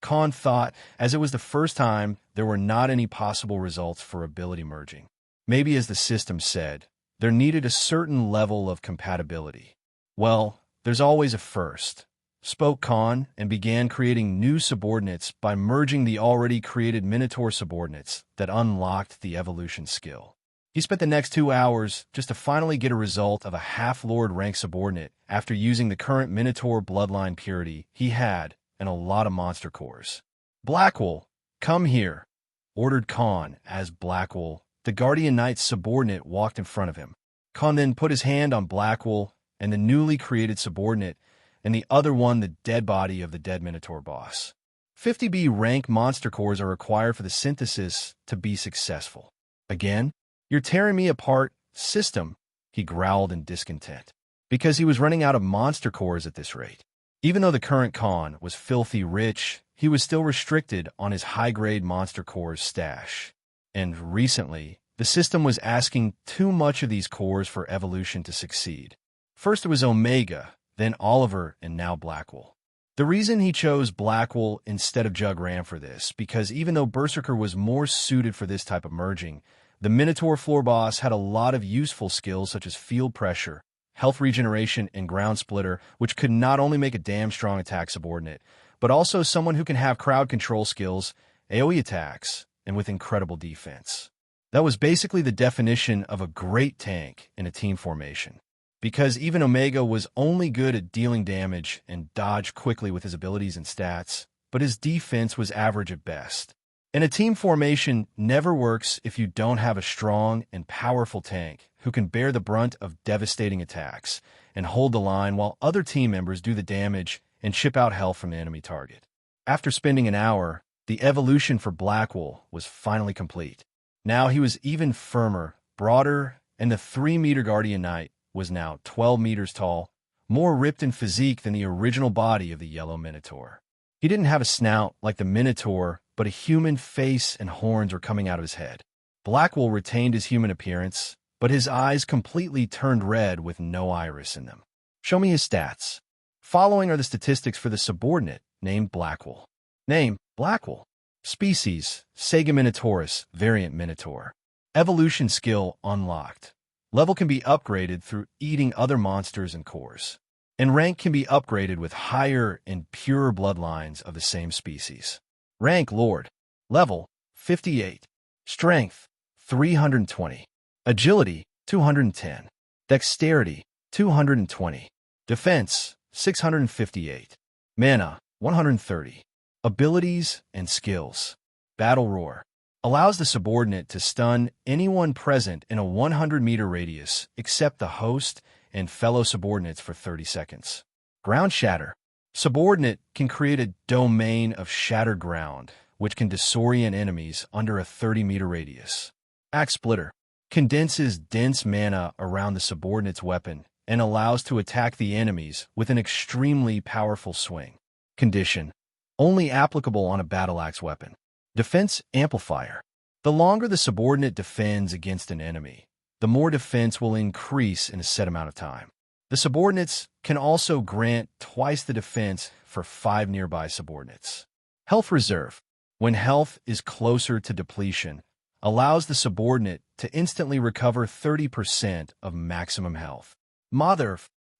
Khan thought, as it was the first time, there were not any possible results for ability merging. Maybe as the system said, there needed a certain level of compatibility. Well, there's always a first, spoke Khan and began creating new subordinates by merging the already created Minotaur subordinates that unlocked the evolution skill. He spent the next 2 hours just to finally get a result of a half-lord rank subordinate after using the current Minotaur bloodline purity he had and a lot of monster cores. Blackwell, come here, ordered Khan as Blackwell, the Guardian Knight's subordinate, walked in front of him. Khan then put his hand on Blackwell and the newly created subordinate, and the other one the dead body of the dead Minotaur boss. 50B rank monster cores are required for the synthesis to be successful. Again? You're tearing me apart, system, he growled in discontent, because he was running out of monster cores at this rate. Even though the current Khan was filthy rich, he was still restricted on his high-grade monster cores stash. And recently, the system was asking too much of these cores for evolution to succeed. First it was Omega, then Oliver, and now Blackwell. The reason he chose Blackwell instead of Jug Ram for this, because even though Berserker was more suited for this type of merging, the Minotaur floor boss had a lot of useful skills such as Field Pressure, Health Regeneration, and Ground Splitter, which could not only make a damn strong attack subordinate, but also someone who can have crowd control skills, AoE attacks, and with incredible defense. That was basically the definition of a great tank in a team formation. Because even Omega was only good at dealing damage and dodged quickly with his abilities and stats, but his defense was average at best. And a team formation never works if you don't have a strong and powerful tank who can bear the brunt of devastating attacks and hold the line while other team members do the damage and chip out health from the enemy target. After spending an hour, the evolution for Blackwell was finally complete. Now he was even firmer, broader, and the 3-meter Guardian Knight was now 12 meters tall, more ripped in physique than the original body of the Yellow Minotaur. He didn't have a snout like the Minotaur, but a human face and horns were coming out of his head. Blackwell retained his human appearance, but his eyes completely turned red with no iris in them. Show me his stats. Following are the statistics for the subordinate named Blackwell. Name, Blackwell. Species, Sega Minotaurus, variant Minotaur. Evolution skill unlocked. Level can be upgraded through eating other monsters and cores. And rank can be upgraded with higher and purer bloodlines of the same species. Rank Lord. Level 58. Strength, 320. Agility, 210. Dexterity, 220. Defense, 658. Mana, 130. Abilities and skills. Battle Roar. Allows the subordinate to stun anyone present in a 100-meter radius except the host and fellow subordinates for 30 seconds. Ground Shatter. Subordinate can create a domain of shattered ground, which can disorient enemies under a 30-meter radius. Axe Splitter. Condenses dense mana around the subordinate's weapon and allows to attack the enemies with an extremely powerful swing. Condition. Only applicable on a battle axe weapon. Defense Amplifier. The longer the subordinate defends against an enemy, the more defense will increase in a set amount of time. The subordinates can also grant twice the defense for 5 nearby subordinates. Health Reserve. When health is closer to depletion, allows the subordinate to instantly recover 30% of maximum health.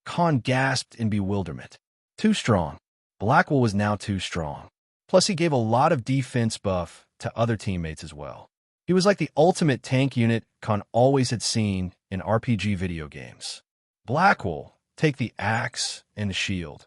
Khan gasped in bewilderment. Too strong. Blackwell was now too strong. Plus, he gave a lot of defense buff to other teammates as well. He was like the ultimate tank unit Khan always had seen in RPG video games. Blackwell, take the axe and the shield.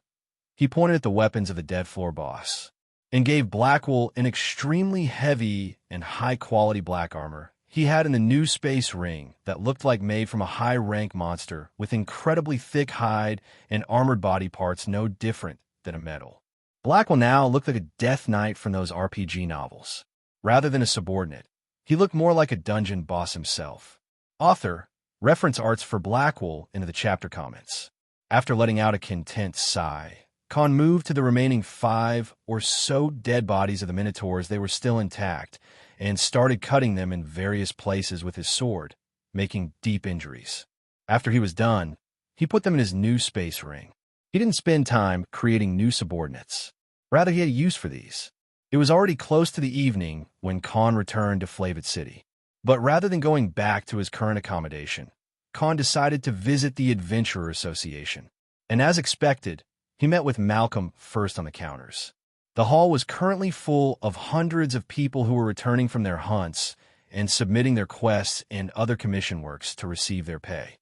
He pointed at the weapons of the dead floor boss and gave Blackwell an extremely heavy and high-quality black armor he had in the new space ring that looked like made from a high-rank monster with incredibly thick hide and armored body parts no different than a metal. Blackwell now looked like a Death Knight from those RPG novels. Rather than a subordinate, he looked more like a dungeon boss himself. Author, reference arts for Blackwell into the chapter comments. After letting out a content sigh, Khan moved to the remaining 5 or so dead bodies of the Minotaurs they were still intact and started cutting them in various places with his sword, making deep injuries. After he was done, he put them in his new space ring. He didn't spend time creating new subordinates. Rather, he had a use for these. It was already close to the evening when Khan returned to Flavit City. But rather than going back to his current accommodation, Khan decided to visit the Adventurer Association. And as expected, he met with Malcolm first on the counters. The hall was currently full of hundreds of people who were returning from their hunts and submitting their quests and other commission works to receive their pay.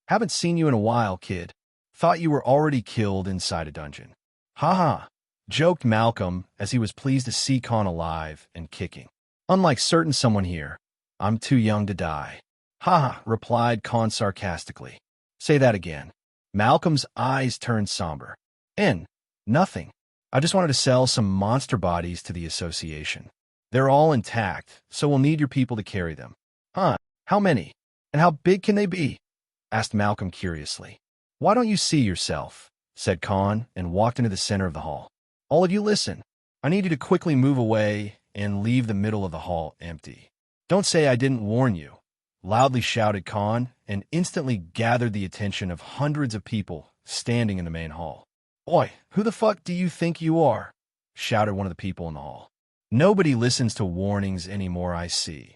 Haven't seen you in a while, kid. Thought you were already killed inside a dungeon. Ha, joked Malcolm as he was pleased to see Khan alive and kicking. Unlike certain someone here, I'm too young to die. Replied Khan sarcastically. Say that again. Malcolm's eyes turned somber. Nothing. I just wanted to sell some monster bodies to the association. They're all intact, so we'll need your people to carry them. How many? And how big can they be? Asked Malcolm curiously. Why don't you see yourself? Said Khan and walked into the center of the hall. All of you listen. I need you to quickly move away and leave the middle of the hall empty. Don't say I didn't warn you, loudly shouted Khan and instantly gathered the attention of hundreds of people standing in the main hall. Oi, who the fuck do you think you are? Shouted one of the people in the hall. Nobody listens to warnings anymore, I see.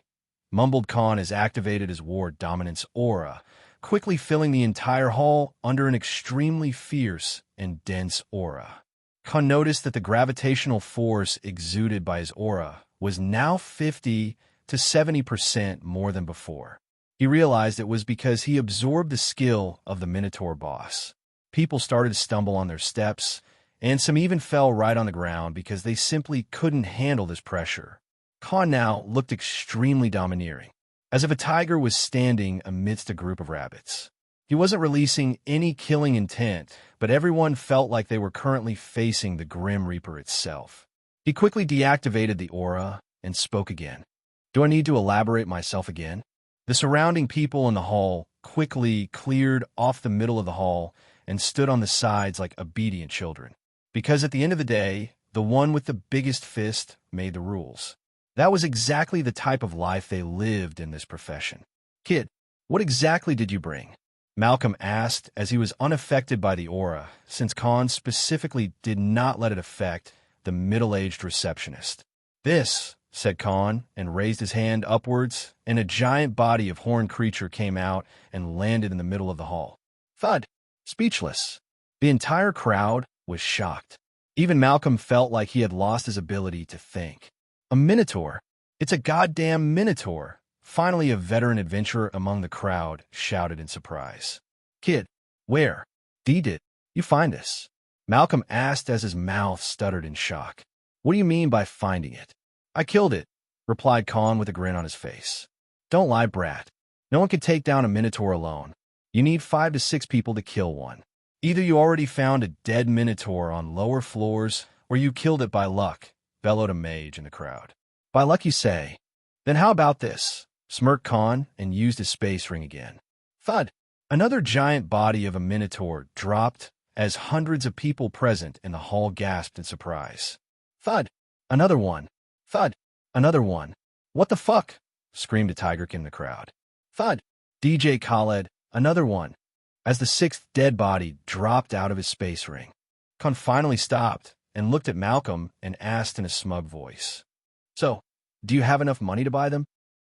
Mumbled Khan as activated his war dominance aura, quickly filling the entire hall under an extremely fierce and dense aura. Khan noticed that the gravitational force exuded by his aura was now 50 to 70% more than before. He realized it was because he absorbed the skill of the Minotaur boss. People started to stumble on their steps, and some even fell right on the ground because they simply couldn't handle this pressure. Khan now looked extremely domineering, as if a tiger was standing amidst a group of rabbits. He wasn't releasing any killing intent, but everyone felt like they were currently facing the Grim Reaper itself. He quickly deactivated the aura and spoke again. Do I need to elaborate myself again? The surrounding people in the hall quickly cleared off the middle of the hall and stood on the sides like obedient children. Because at the end of the day, the one with the biggest fist made the rules. That was exactly the type of life they lived in this profession. Kid, what exactly did you bring? Malcolm asked as he was unaffected by the aura, since Khan specifically did not let it affect the middle-aged receptionist. This, said Khan, and raised his hand upwards, and a giant body of horned creature came out and landed in the middle of the hall. Thud! Speechless. The entire crowd was shocked. Even Malcolm felt like he had lost his ability to think. A minotaur? It's a goddamn minotaur. Finally, a veteran adventurer among the crowd shouted in surprise. Kid, where? Did you find us? Malcolm asked as his mouth stuttered in shock. What do you mean by finding it? I killed it, replied Khan with a grin on his face. Don't lie, brat. No one can take down a minotaur alone. You need 5 to 6 people to kill one. Either you already found a dead minotaur on lower floors, or you killed it by luck, bellowed a mage in the crowd. By luck, you say? Then how about this? Smirked Khan and used his space ring again. Thud! Another giant body of a minotaur dropped as hundreds of people present in the hall gasped in surprise. Thud! Another one! Thud! Another one! What the fuck? Screamed a tigerkin in the crowd. Thud! DJ Khaled, another one! As the 6th dead body dropped out of his space ring. Khan finally stopped and looked at Malcolm and asked in a smug voice. So, do you have enough money to buy them?